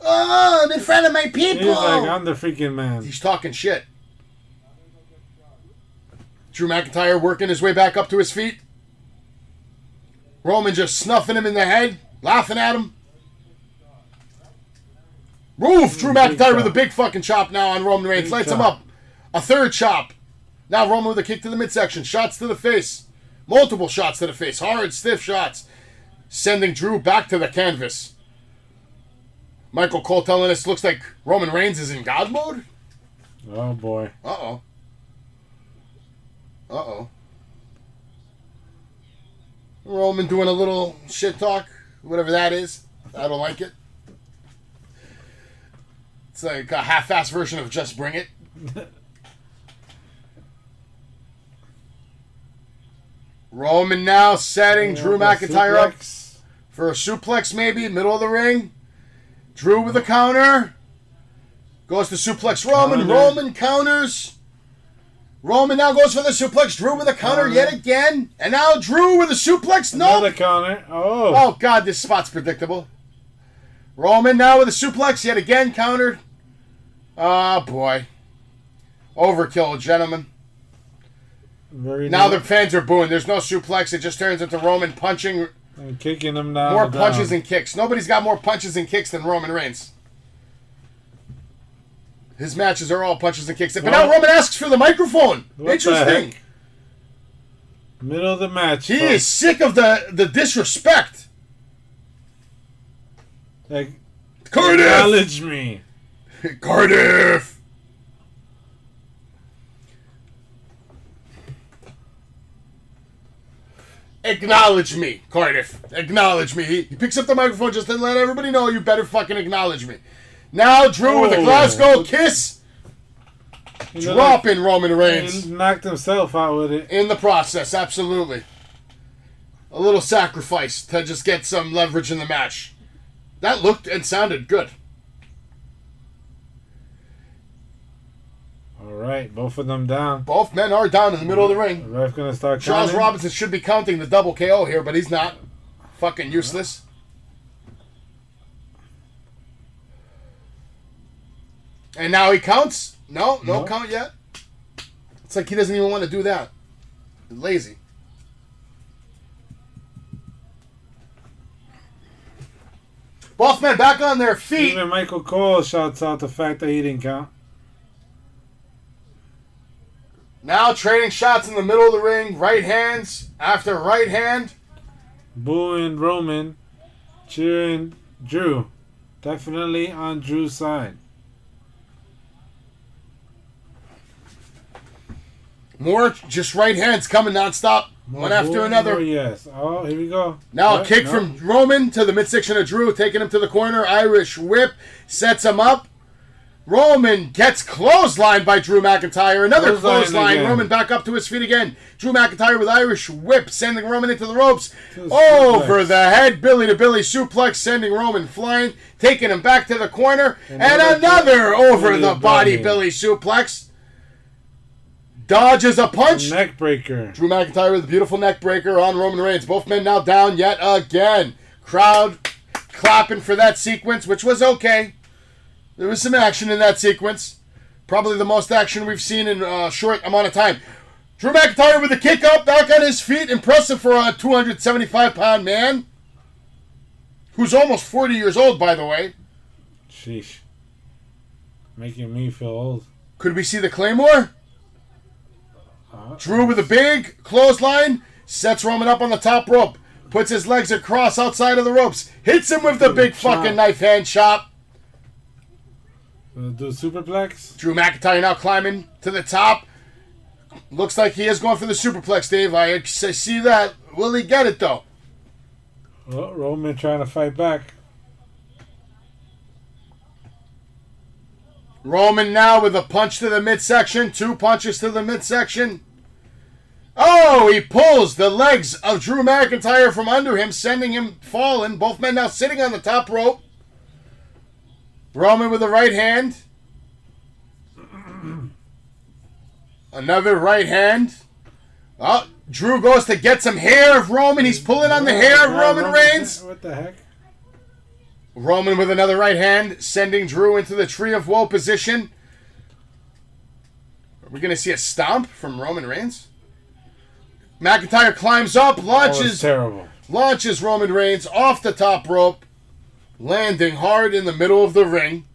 Oh, I'm in front of my people. He's like, I'm the freaking man. He's talking shit. Drew McIntyre working his way back up to his feet. Roman just snuffing him in the head. Laughing at him. Roof! Drew McIntyre with a big fucking chop now on Roman Reigns. Lights him up. A 3rd chop. Now Roman with a kick to the midsection. Shots to the face. Multiple shots to the face. Hard, stiff shots. Sending Drew back to the canvas. Michael Cole telling us looks like Roman Reigns is in God mode. Oh, boy. Uh-oh. Uh-oh. Roman doing a little shit talk. Whatever that is. I don't like it. It's like a half-assed version of Just Bring It. Roman now setting Drew McIntyre up for a suplex maybe, middle of the ring. Drew with a counter. Goes to suplex Roman. Roman counters. Roman now goes for the suplex. Drew with a counter yet again. And now Drew with a suplex. No. Another counter. Oh. Oh, God, this spot's predictable. Roman now with a suplex yet again countered. Oh, boy. Overkill, gentlemen. Now the fans are booing. There's no suplex. It just turns into Roman punching And kicking him down. More punches and kicks. Nobody's got more punches and kicks than Roman Reigns. His matches are all punches and kicks. But now Roman asks for the microphone. Interesting. Middle of the match. He is sick of the disrespect. Like, Cardiff! Acknowledge me. Cardiff! Acknowledge me, Cardiff. Acknowledge me. He picks up the microphone just to let everybody know you better fucking acknowledge me. Now Drew with a Glasgow kiss. Dropping Roman Reigns. He knocked himself out with it. In the process, absolutely. A little sacrifice to just get some leverage in the match. That looked and sounded good. All right, both of them down. Both men are down in the middle of the ring. The ref gonna start Charles counting. Robinson should be counting the double KO here, but he's not. Fucking useless. And now he counts? No count yet. It's like he doesn't even want to do that. He's lazy. Both men back on their feet. Even Michael Cole shouts out the fact that he didn't count. Now trading shots in the middle of the ring. Right hands after right hand. Booing Roman. Cheering Drew. Definitely on Drew's side. More just right hands coming nonstop. One after another. Oh, yes. Oh, here we go. Now a kick from Roman to the midsection of Drew, taking him to the corner. Irish whip sets him up. Roman gets clotheslined by Drew McIntyre. Another clothesline. Roman back up to his feet again. Drew McIntyre with Irish whip, sending Roman into the ropes. Over the head, Billy to Billy suplex, sending Roman flying, taking him back to the corner. And another over the body Billy suplex. Dodges a punch. Neck breaker. Drew McIntyre with a beautiful neck breaker on Roman Reigns. Both men now down yet again. Crowd clapping for that sequence, which was okay. There was some action in that sequence. Probably the most action we've seen in a short amount of time. Drew McIntyre with a kick up, back on his feet. Impressive for a 275-pound man. Who's almost 40 years old, by the way. Sheesh. Making me feel old. Could we see the Claymore? Drew with a big clothesline. Sets Roman up on the top rope. Puts his legs across outside of the ropes. Hits him with the big fucking knife hand chop. Do a superplex. Drew McIntyre now climbing to the top. Looks like he is going for the superplex, Dave. I see that. Will he get it, though? Oh, Roman trying to fight back. Roman now with a punch to the midsection. 2 punches to the midsection. Oh, he pulls the legs of Drew McIntyre from under him, sending him falling. Both men now sitting on the top rope. Roman with the right hand. Another right hand. Oh, Drew goes to get some hair of Roman. He's pulling on the hair of Roman Reigns. What the heck? Roman with another right hand, sending Drew into the Tree of Woe position. Are we going to see a stomp from Roman Reigns? McIntyre climbs up, launches Roman Reigns off the top rope, landing hard in the middle of the ring.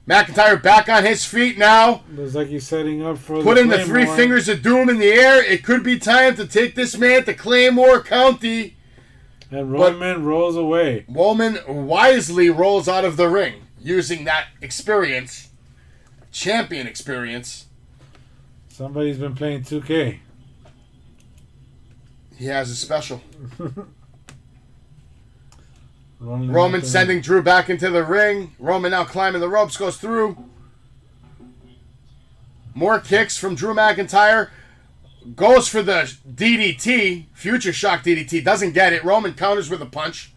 McIntyre back on his feet now. Looks like he's setting up for putting the 3 fingers of doom in the air. It could be time to take this man to Claymore County. And Roman rolls away. Roman wisely rolls out of the ring, using that experience, champion experience. Somebody's been playing 2K. He has a special. Roman sending Drew back into the ring. Roman now climbing the ropes, goes through. More kicks from Drew McIntyre. Goes for the DDT. Future Shock DDT. Doesn't get it. Roman counters with a punch.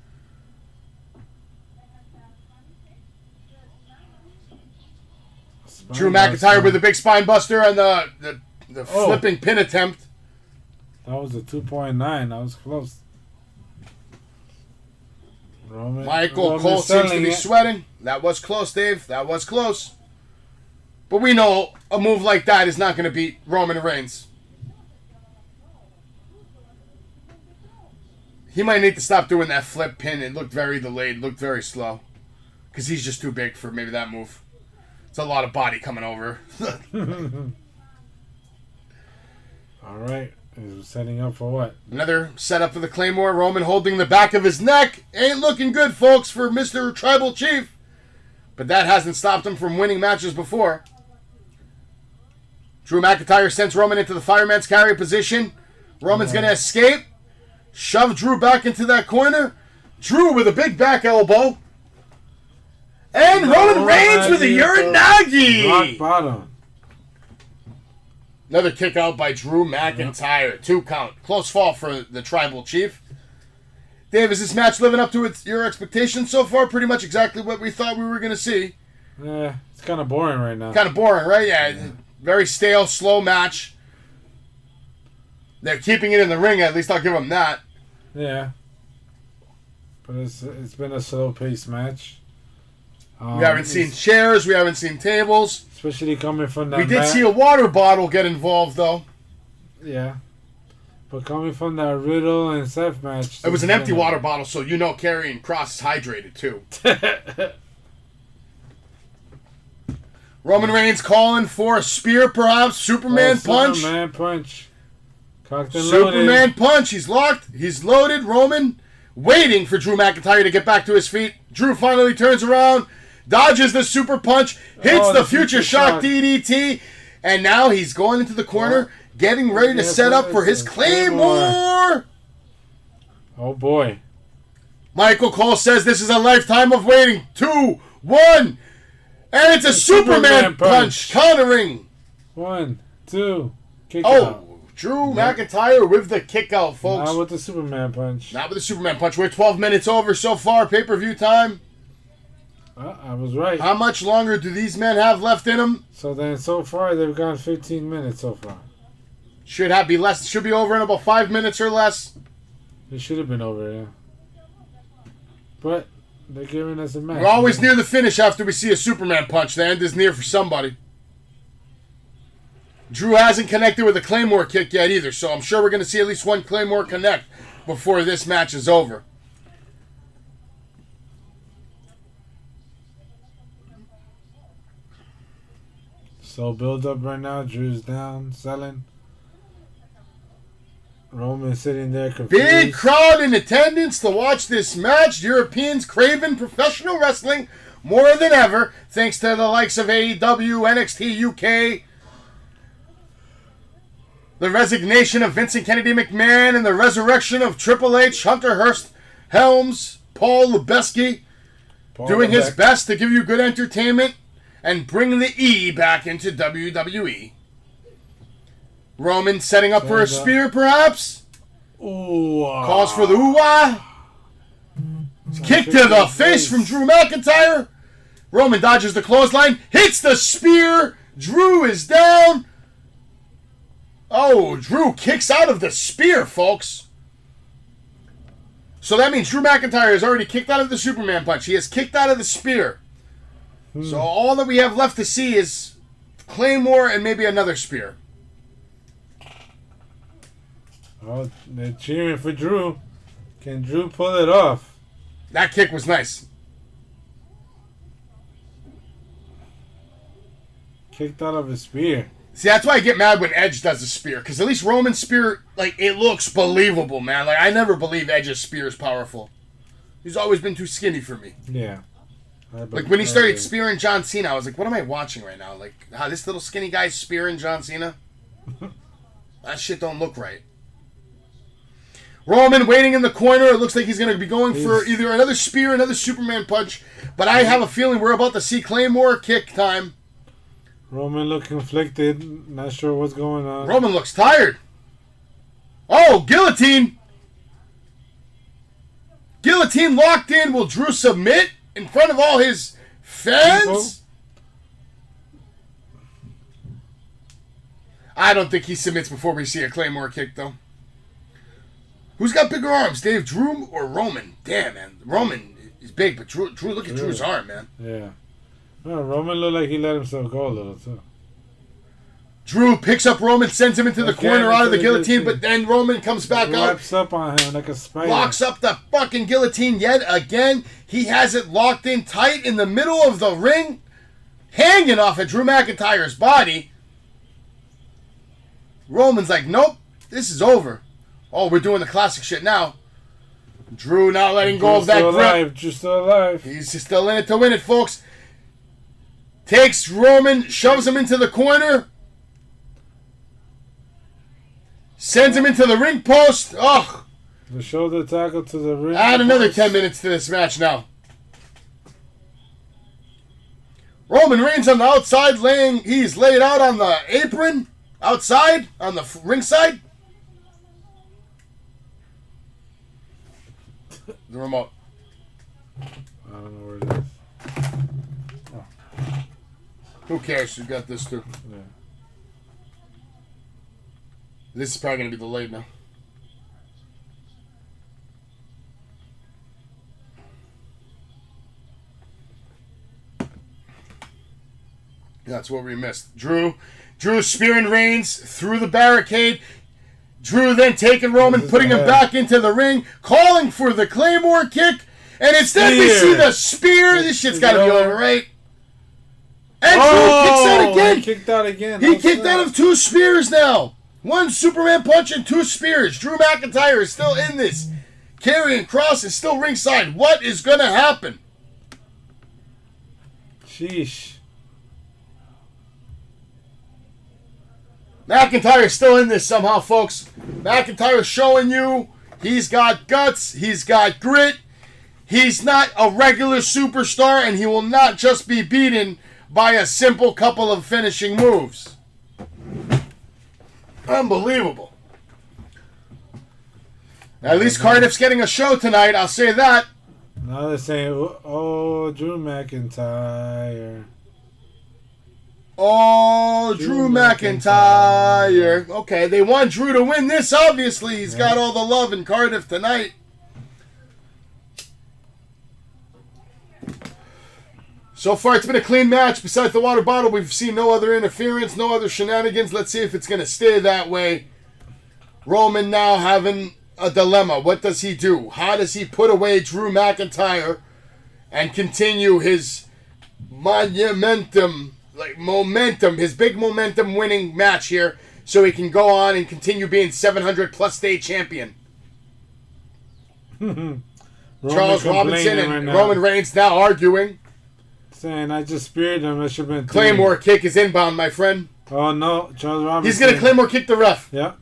Drew McIntyre with a big spine buster and the flipping pin attempt. That was a 2.9. That was close. Michael Cole seems to be sweating. That was close, Dave. That was close. But we know a move like that is not going to beat Roman Reigns. He might need to stop doing that flip pin. It looked very delayed. Looked very slow. Because he's just too big for maybe that move. It's a lot of body coming over. All right. He's setting up for what? Another setup for the Claymore. Roman holding the back of his neck. Ain't looking good, folks, for Mr. Tribal Chief. But that hasn't stopped him from winning matches before. Drew McIntyre sends Roman into the fireman's carry position. Roman's going to escape. Shove Drew back into that corner. Drew with a big back elbow. And Roman Reigns with a Uranagi. Rock bottom. Another kick out by Drew McIntyre. 2 count. Close fall for the Tribal Chief. Dave, is this match living up to your expectations so far? Pretty much exactly what we thought we were going to see. Yeah, it's kind of boring right now. Kind of boring, right? Yeah. Very stale, slow match. They're keeping it in the ring, at least I'll give them that. Yeah. But it's been a slow-paced match. We haven't seen chairs. We haven't seen tables. Especially coming from that We did see a water bottle get involved, though. Yeah. But coming from that Riddle and Seth match... It was an empty water bottle, so you know Karrion Kross is hydrated, too. Roman Reigns calling for a spear, perhaps. Superman punch. Superman punch. Cocked and Superman loaded. punch. He's locked. He's loaded. Roman waiting for Drew McIntyre to get back to his feet. Drew finally turns around. Dodges the super punch. Hits the future shock DDT. And now he's going into the corner. Getting ready to set up for his Claymore. Oh, boy. Michael Cole says this is a lifetime of waiting. 2, 1. And it's a Superman punch. Countering. 1, 2. Kick out. Drew McIntyre with the kick out, folks. Not with the Superman punch. Not with the Superman punch. We're 12 minutes over so far. Pay-per-view time. I was right. How much longer do these men have left in them? So then, so far, they've gone 15 minutes so far. Should be over in about 5 minutes or less. It should have been over, yeah. But they're giving us a match. We're always near the finish after we see a Superman punch. The end is near for somebody. Drew hasn't connected with a Claymore kick yet either, so I'm sure we're going to see at least one Claymore connect before this match is over. So build up right now. Drew's down, selling. Roman sitting there confused. Big crowd in attendance to watch this match. Europeans craving professional wrestling more than ever, thanks to the likes of AEW, NXT UK, the resignation of Vincent Kennedy McMahon, and the resurrection of Triple H, Hunter Hearst Helms, Paul Lubezki, doing his best to give you good entertainment and bring the E back into WWE. Roman setting up for a spear, perhaps. Ooh. Calls for the ooh-ah. Kick to the face from Drew McIntyre. Roman dodges the clothesline. Hits the spear. Drew is down. Oh, Drew kicks out of the spear, folks. So that means Drew McIntyre has already kicked out of the Superman punch. He has kicked out of the spear. So all that we have left to see is Claymore and maybe another spear. Oh, they're cheering for Drew. Can Drew pull it off? That kick was nice. Kicked out of a spear. See, that's why I get mad when Edge does a spear. Because at least Roman's spear, like, it looks believable, man. Like, I never believe Edge's spear is powerful. He's always been too skinny for me. Yeah. Like, when he started spearing John Cena, I was like, what am I watching right now? Like, how this little skinny guy's spearing John Cena? That shit don't look right. Roman waiting in the corner. It looks like he's going to be going for either another spear or another Superman punch. But I have a feeling we're about to see Claymore kick time. Roman look conflicted. Not sure what's going on. Roman looks tired. Oh, guillotine. Guillotine locked in. Will Drew submit in front of all his fans? I don't think he submits before we see a Claymore kick, though. Who's got bigger arms, Dave, Drew or Roman? Damn, man. Roman is big, but Drew look at Drew's arm, man. Yeah. No, Roman looked like he let himself go a little, too. Drew picks up Roman, sends him into the corner out of the guillotine, but then Roman comes back out. Wraps up on him like a spider. Locks up the fucking guillotine yet again. He has it locked in tight in the middle of the ring, hanging off of Drew McIntyre's body. Roman's like, nope, this is over. Oh, we're doing the classic shit now. Drew not letting go of that grip. Drew's still alive. He's still in it to win it, folks. Takes Roman, shoves him into the corner. Sends him into the ring post. Ugh. The shoulder tackle to the ring. Add another 10 minutes to this match now. Roman Reigns on the outside, he's laid out on the apron. Outside, on the ringside. The remote. I don't know where it is. Oh. Who cares? You got this too. Yeah. This is probably going to be delayed now. That's what we missed. Drew spearing Reigns through the barricade. Drew then taking Roman, putting him back into the ring, calling for the Claymore kick. And instead we see the spear. This shit's got to be over, right? And Drew kicks out again. He kicked out again. He kicked out of 2 spears now. 1 Superman punch and 2 spears. Drew McIntyre is still in this. Karrion Kross is still ringside. What is going to happen? Sheesh. McIntyre's still in this somehow, folks. McIntyre's showing you he's got guts. He's got grit. He's not a regular superstar, and he will not just be beaten by a simple couple of finishing moves. Unbelievable. At least Cardiff's getting a show tonight, I'll say that. Now they're saying, oh, Drew McIntyre. Oh, Drew McIntyre. Okay, they want Drew to win this, obviously. He's got all the love in Cardiff tonight. So far, it's been a clean match. Besides the water bottle, we've seen no other interference, no other shenanigans. Let's see if it's going to stay that way. Roman now having a dilemma. What does he do? How does he put away Drew McIntyre and continue his momentum, his big momentum winning match here, so he can go on and continue being 700-plus day champion? Charles Robinson and Roman Reigns now arguing. Saying, I just speared him. I should have been Claymore kick is inbound, my friend. Oh, no. Charles Robinson. He's going to Claymore kick the ref. Yeah.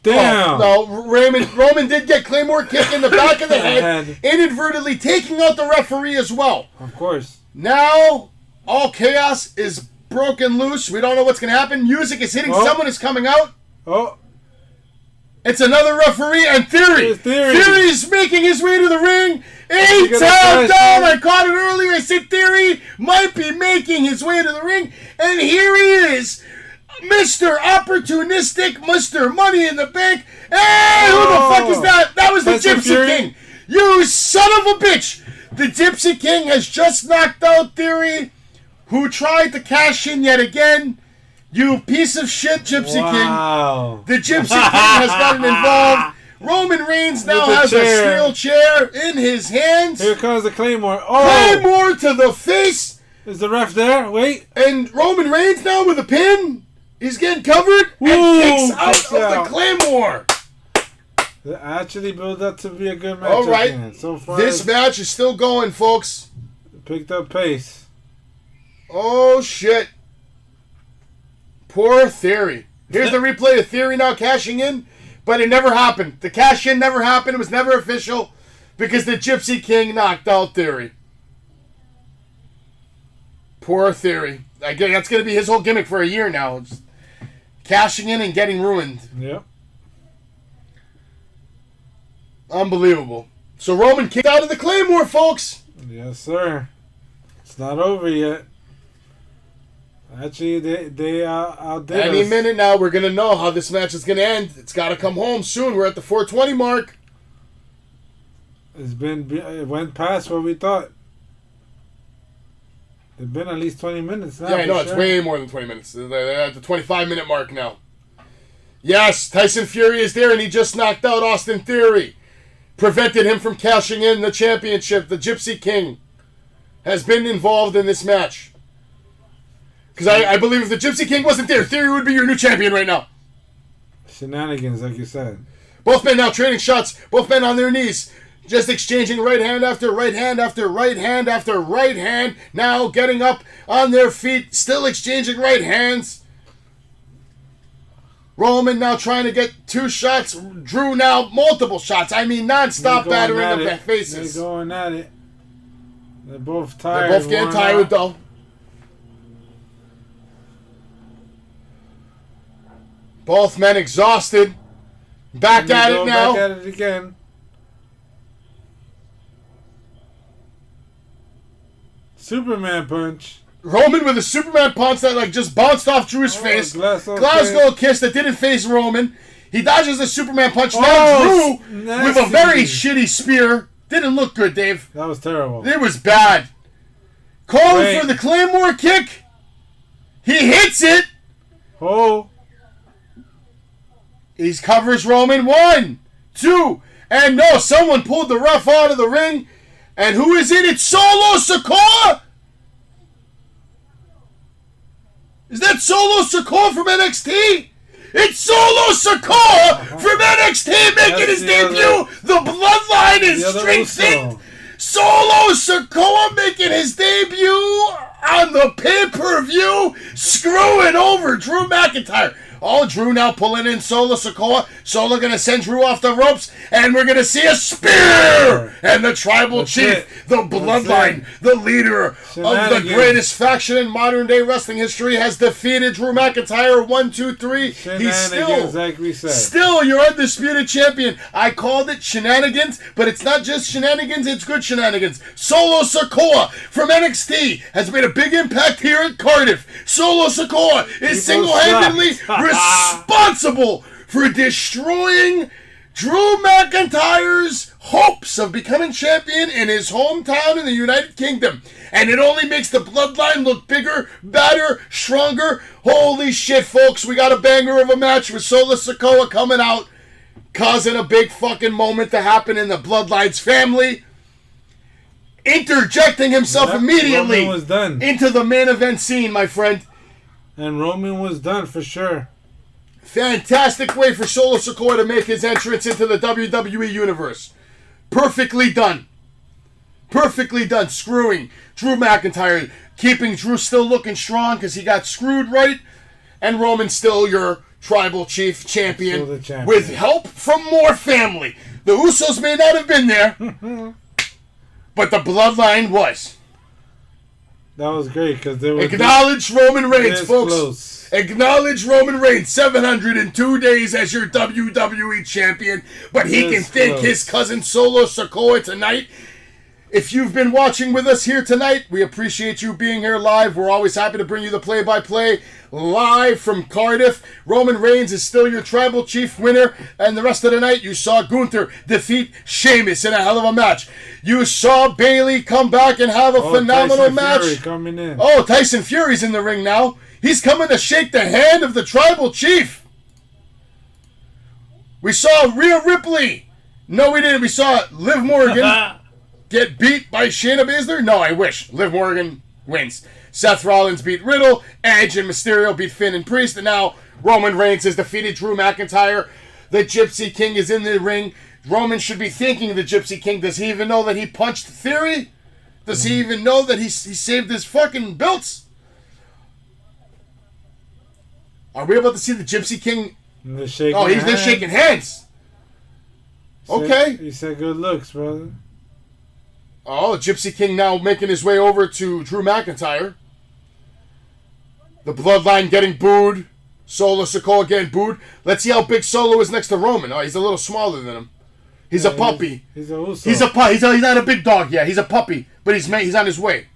Damn. Oh, no, Roman did get Claymore kick in the back of the head, inadvertently taking out the referee as well. Of course. Now, all chaos is broken loose. We don't know what's going to happen. Music is hitting. Someone is coming out. Oh. It's another referee and Theory. Theory's making his way to the ring. He tapped down. I caught it earlier. I said Theory might be making his way to the ring. And here he is. Mr. Opportunistic, Mr. Money in the Bank. Hey, who the fuck is that? That was the Gypsy King. You son of a bitch. The Gypsy King has just knocked out Theory, who tried to cash in yet again. You piece of shit, Gypsy King. The Gypsy King has gotten involved. Roman Reigns now has a steel chair in his hands. Here comes the Claymore. Oh. Claymore to the face. Is the ref there? Wait. And Roman Reigns now with a pin. He's getting covered and kicks out of the Claymore. It actually built up to be a good match. All right. Again. So far, this match is still going, folks. Picked up pace. Oh, shit. Poor Theory. Here's the replay of Theory now cashing in, but it never happened. The cash in never happened. It was never official because the Gypsy King knocked out Theory. Poor Theory. I guess that's going to be his whole gimmick for a year now. Just cashing in and getting ruined. Yep. Unbelievable. So Roman kicked out of the Claymore, folks. Yes, sir. It's not over yet. Actually, they outdid us. Any minute now, we're going to know how this match is going to end. It's got to come home soon. We're at the 420 mark. It went past what we thought. It's been at least 20 minutes now. Yeah, I know. It's way more than 20 minutes. They're at the 25-minute mark now. Yes, Tyson Fury is there, and he just knocked out Austin Theory. Prevented him from cashing in the championship. The Gypsy King has been involved in this match. Because I believe if the Gypsy King wasn't there, Theory would be your new champion right now. Shenanigans, like you said. Both men now trading shots. Both men on their knees. Just exchanging right hand after right hand after right hand after right hand. Now getting up on their feet. Still exchanging right hands. Roman now trying to get 2 shots. Drew now multiple shots. I mean non-stop battering of faces. They're going at it. They're both tired. They're both getting tired though. Both men exhausted. Back at it now. Back at it again. Superman punch. Roman with a Superman punch that like just bounced off Drew's face. Glasgow kiss that didn't face Roman. He dodges the Superman punch. Now Drew with a very shitty spear. Didn't look good, Dave. That was terrible. It was bad. Calling for the Claymore kick. He hits it. Oh. He covers Roman. 1, 2, and no, someone pulled the ref out of the ring. And who is it? It's Solo Sikoa! Is that Solo Sikoa from NXT? It's Solo Sikoa from NXT making his debut! The bloodline is strengthened! Solo Sikoa making his debut on the pay-per-view, screwing over Drew McIntyre. Oh, Drew now pulling in Solo Sikoa. Solo gonna send Drew off the ropes, and we're gonna see a spear! And the tribal chief, the bloodline, the leader of the greatest faction in modern day wrestling history has defeated Drew McIntyre. 1, 2, 3. He's still your undisputed champion. I called it shenanigans, but it's not just shenanigans, it's good shenanigans. Solo Sikoa from NXT has made a big impact here at Cardiff. Solo Sikoa is single-handedly responsible for destroying Drew McIntyre's hopes of becoming champion in his hometown in the United Kingdom. And it only makes the bloodline look bigger, badder, stronger. Holy shit, folks. We got a banger of a match with Solo Sikoa coming out, causing a big fucking moment to happen in the bloodline's family. Interjecting himself immediately into the main event scene, my friend. And Roman was done for sure. Fantastic way for Solo Sikoa to make his entrance into the WWE Universe. Perfectly done. Perfectly done. Screwing Drew McIntyre. Keeping Drew still looking strong because he got screwed right. And Roman still your tribal chief champion. With help from more family. The Usos may not have been there. But the bloodline was. That was great because they were. Acknowledge Roman Reigns, folks. Close. Acknowledge Roman Reigns, 702 days as your WWE champion, but he can thank his cousin Solo Sikoa tonight. If you've been watching with us here tonight, we appreciate you being here live. We're always happy to bring you the play-by-play live from Cardiff. Roman Reigns is still your tribal chief winner, and the rest of the night you saw Gunther defeat Sheamus in a hell of a match. You saw Bayley come back and have a phenomenal match. Fury coming in. Oh, Tyson Fury's in the ring now. He's coming to shake the hand of the tribal chief. We saw Rhea Ripley. No, we didn't. We saw Liv Morgan get beat by Shayna Baszler. No, I wish. Liv Morgan wins. Seth Rollins beat Riddle. Edge and Mysterio beat Finn and Priest. And now Roman Reigns has defeated Drew McIntyre. The Gypsy King is in the ring. Roman should be thanking the Gypsy King. Does he even know that he punched Theory? Does he even know that he saved his fucking belts? Are we about to see the Gypsy King? They're shaking hands. Okay. He said good looks, brother. Oh, Gypsy King now making his way over to Drew McIntyre. The bloodline getting booed. Solo Sikoa getting booed. Let's see how big Solo is next to Roman. Oh, he's a little smaller than him. He's a puppy. He's a Uso. He's not a big dog yet. He's a puppy, but he's on his way.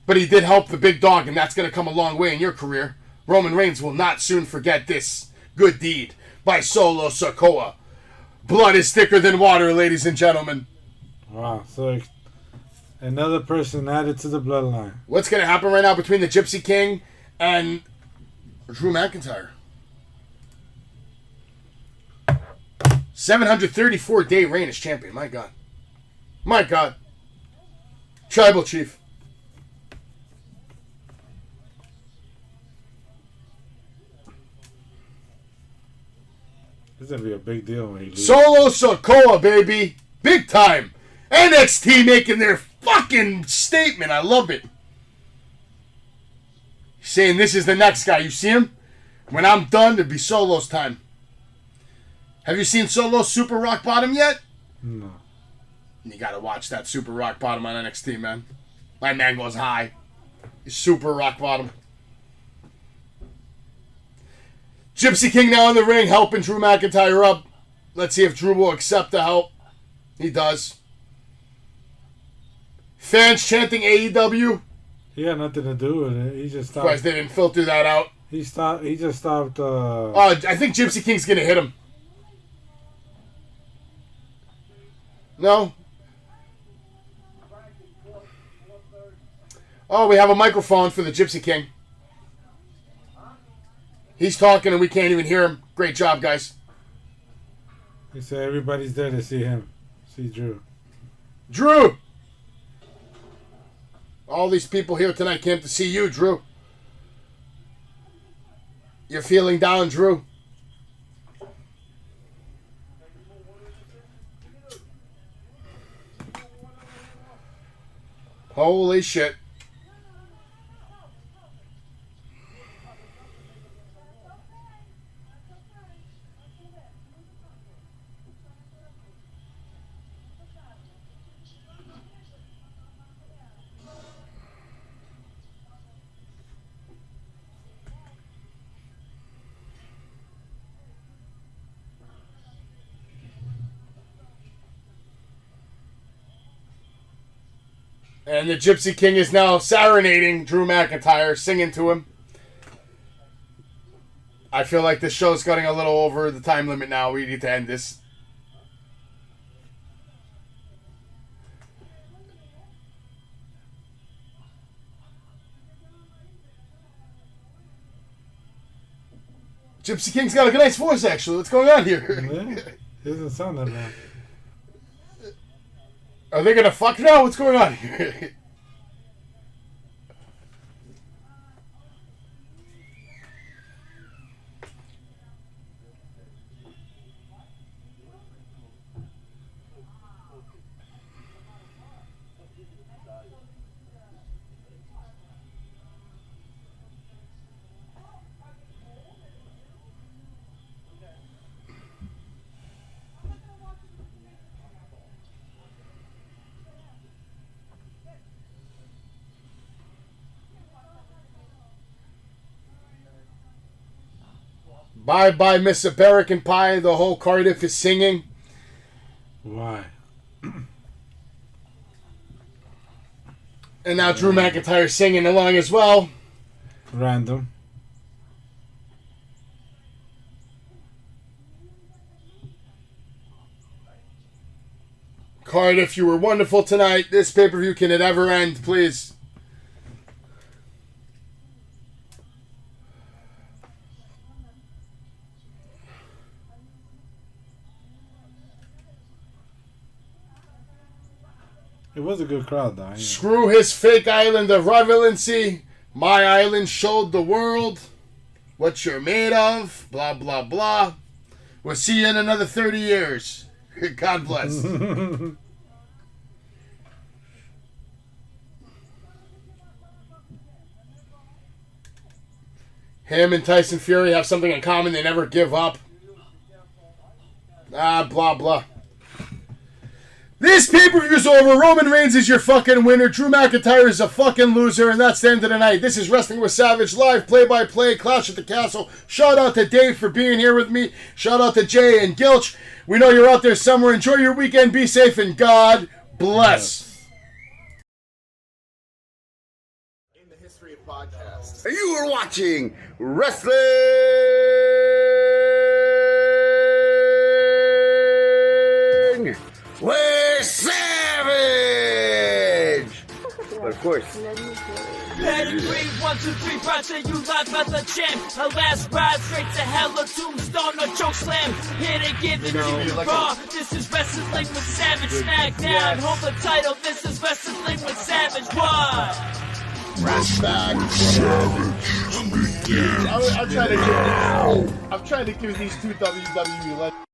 But he did help the big dog, and that's going to come a long way in your career. Roman Reigns will not soon forget this good deed by Solo Sikoa. Blood is thicker than water, ladies and gentlemen. Wow. So Another person added to the bloodline. What's going to happen right now between the Gypsy King and Drew McIntyre? 734-day reign as champion. My God. My God. Tribal Chief. This is going to be a big deal when he leaves. Solo Sikoa, baby. Big time. NXT making their fucking statement. I love it. Saying this is the next guy. You see him? When I'm done, it'll be Solo's time. Have you seen Solo Super Rock Bottom yet? No. You gotta watch that Super Rock Bottom on NXT, man. My man goes high. He's Super Rock Bottom. Gypsy King now in the ring, helping Drew McIntyre up. Let's see if Drew will accept the help. He does. Fans chanting AEW. He had nothing to do with it. He just stopped. Of course, they didn't filter that out. He just stopped. I think Gypsy King's gonna hit him. No. Oh, we have a microphone for the Gypsy King. He's talking and we can't even hear him. Great job, guys. He said everybody's there to see him. See Drew. Drew! All these people here tonight came to see you, Drew. You're feeling down, Drew. Holy shit. And the Gypsy King is now serenading Drew McIntyre, singing to him. I feel like this show's getting a little over the time limit now. We need to end this. Gypsy King's got a nice voice, actually. What's going on here? Yeah, he doesn't sound that bad. Are they gonna fuck now? What's going on here? Bye bye, Miss American Pie. The whole Cardiff is singing. Why? And now Drew McIntyre singing along as well. Random. Cardiff, you were wonderful tonight. This pay-per-view, can it ever end, please? It was a good crowd, though. Screw his fake island of relevancy. My island showed the world what you're made of. Blah, blah, blah. We'll see you in another 30 years. God bless. Him and Tyson Fury have something in common. They never give up. Blah, blah. This pay-per-view's over. Roman Reigns is your fucking winner. Drew McIntyre is a fucking loser. And that's the end of the night. This is Wrestling with Savage, live play-by-play, Clash at the Castle. Shout out to Dave for being here with me. Shout out to Jay and Gilch. We know you're out there somewhere. Enjoy your weekend. Be safe and God bless. In the history of podcasts. You are watching Wrestling with Savage! But of course. Pedigree, 1, 2, 3, brought to you live by the champ. Our last ride straight to hell, a tombstone, a choke slam. Here to give it to you raw. This is Wrestling with Savage. Smackdown, hold the title. This is Wrestling with Savage. What? I'm trying to give these two WWE legends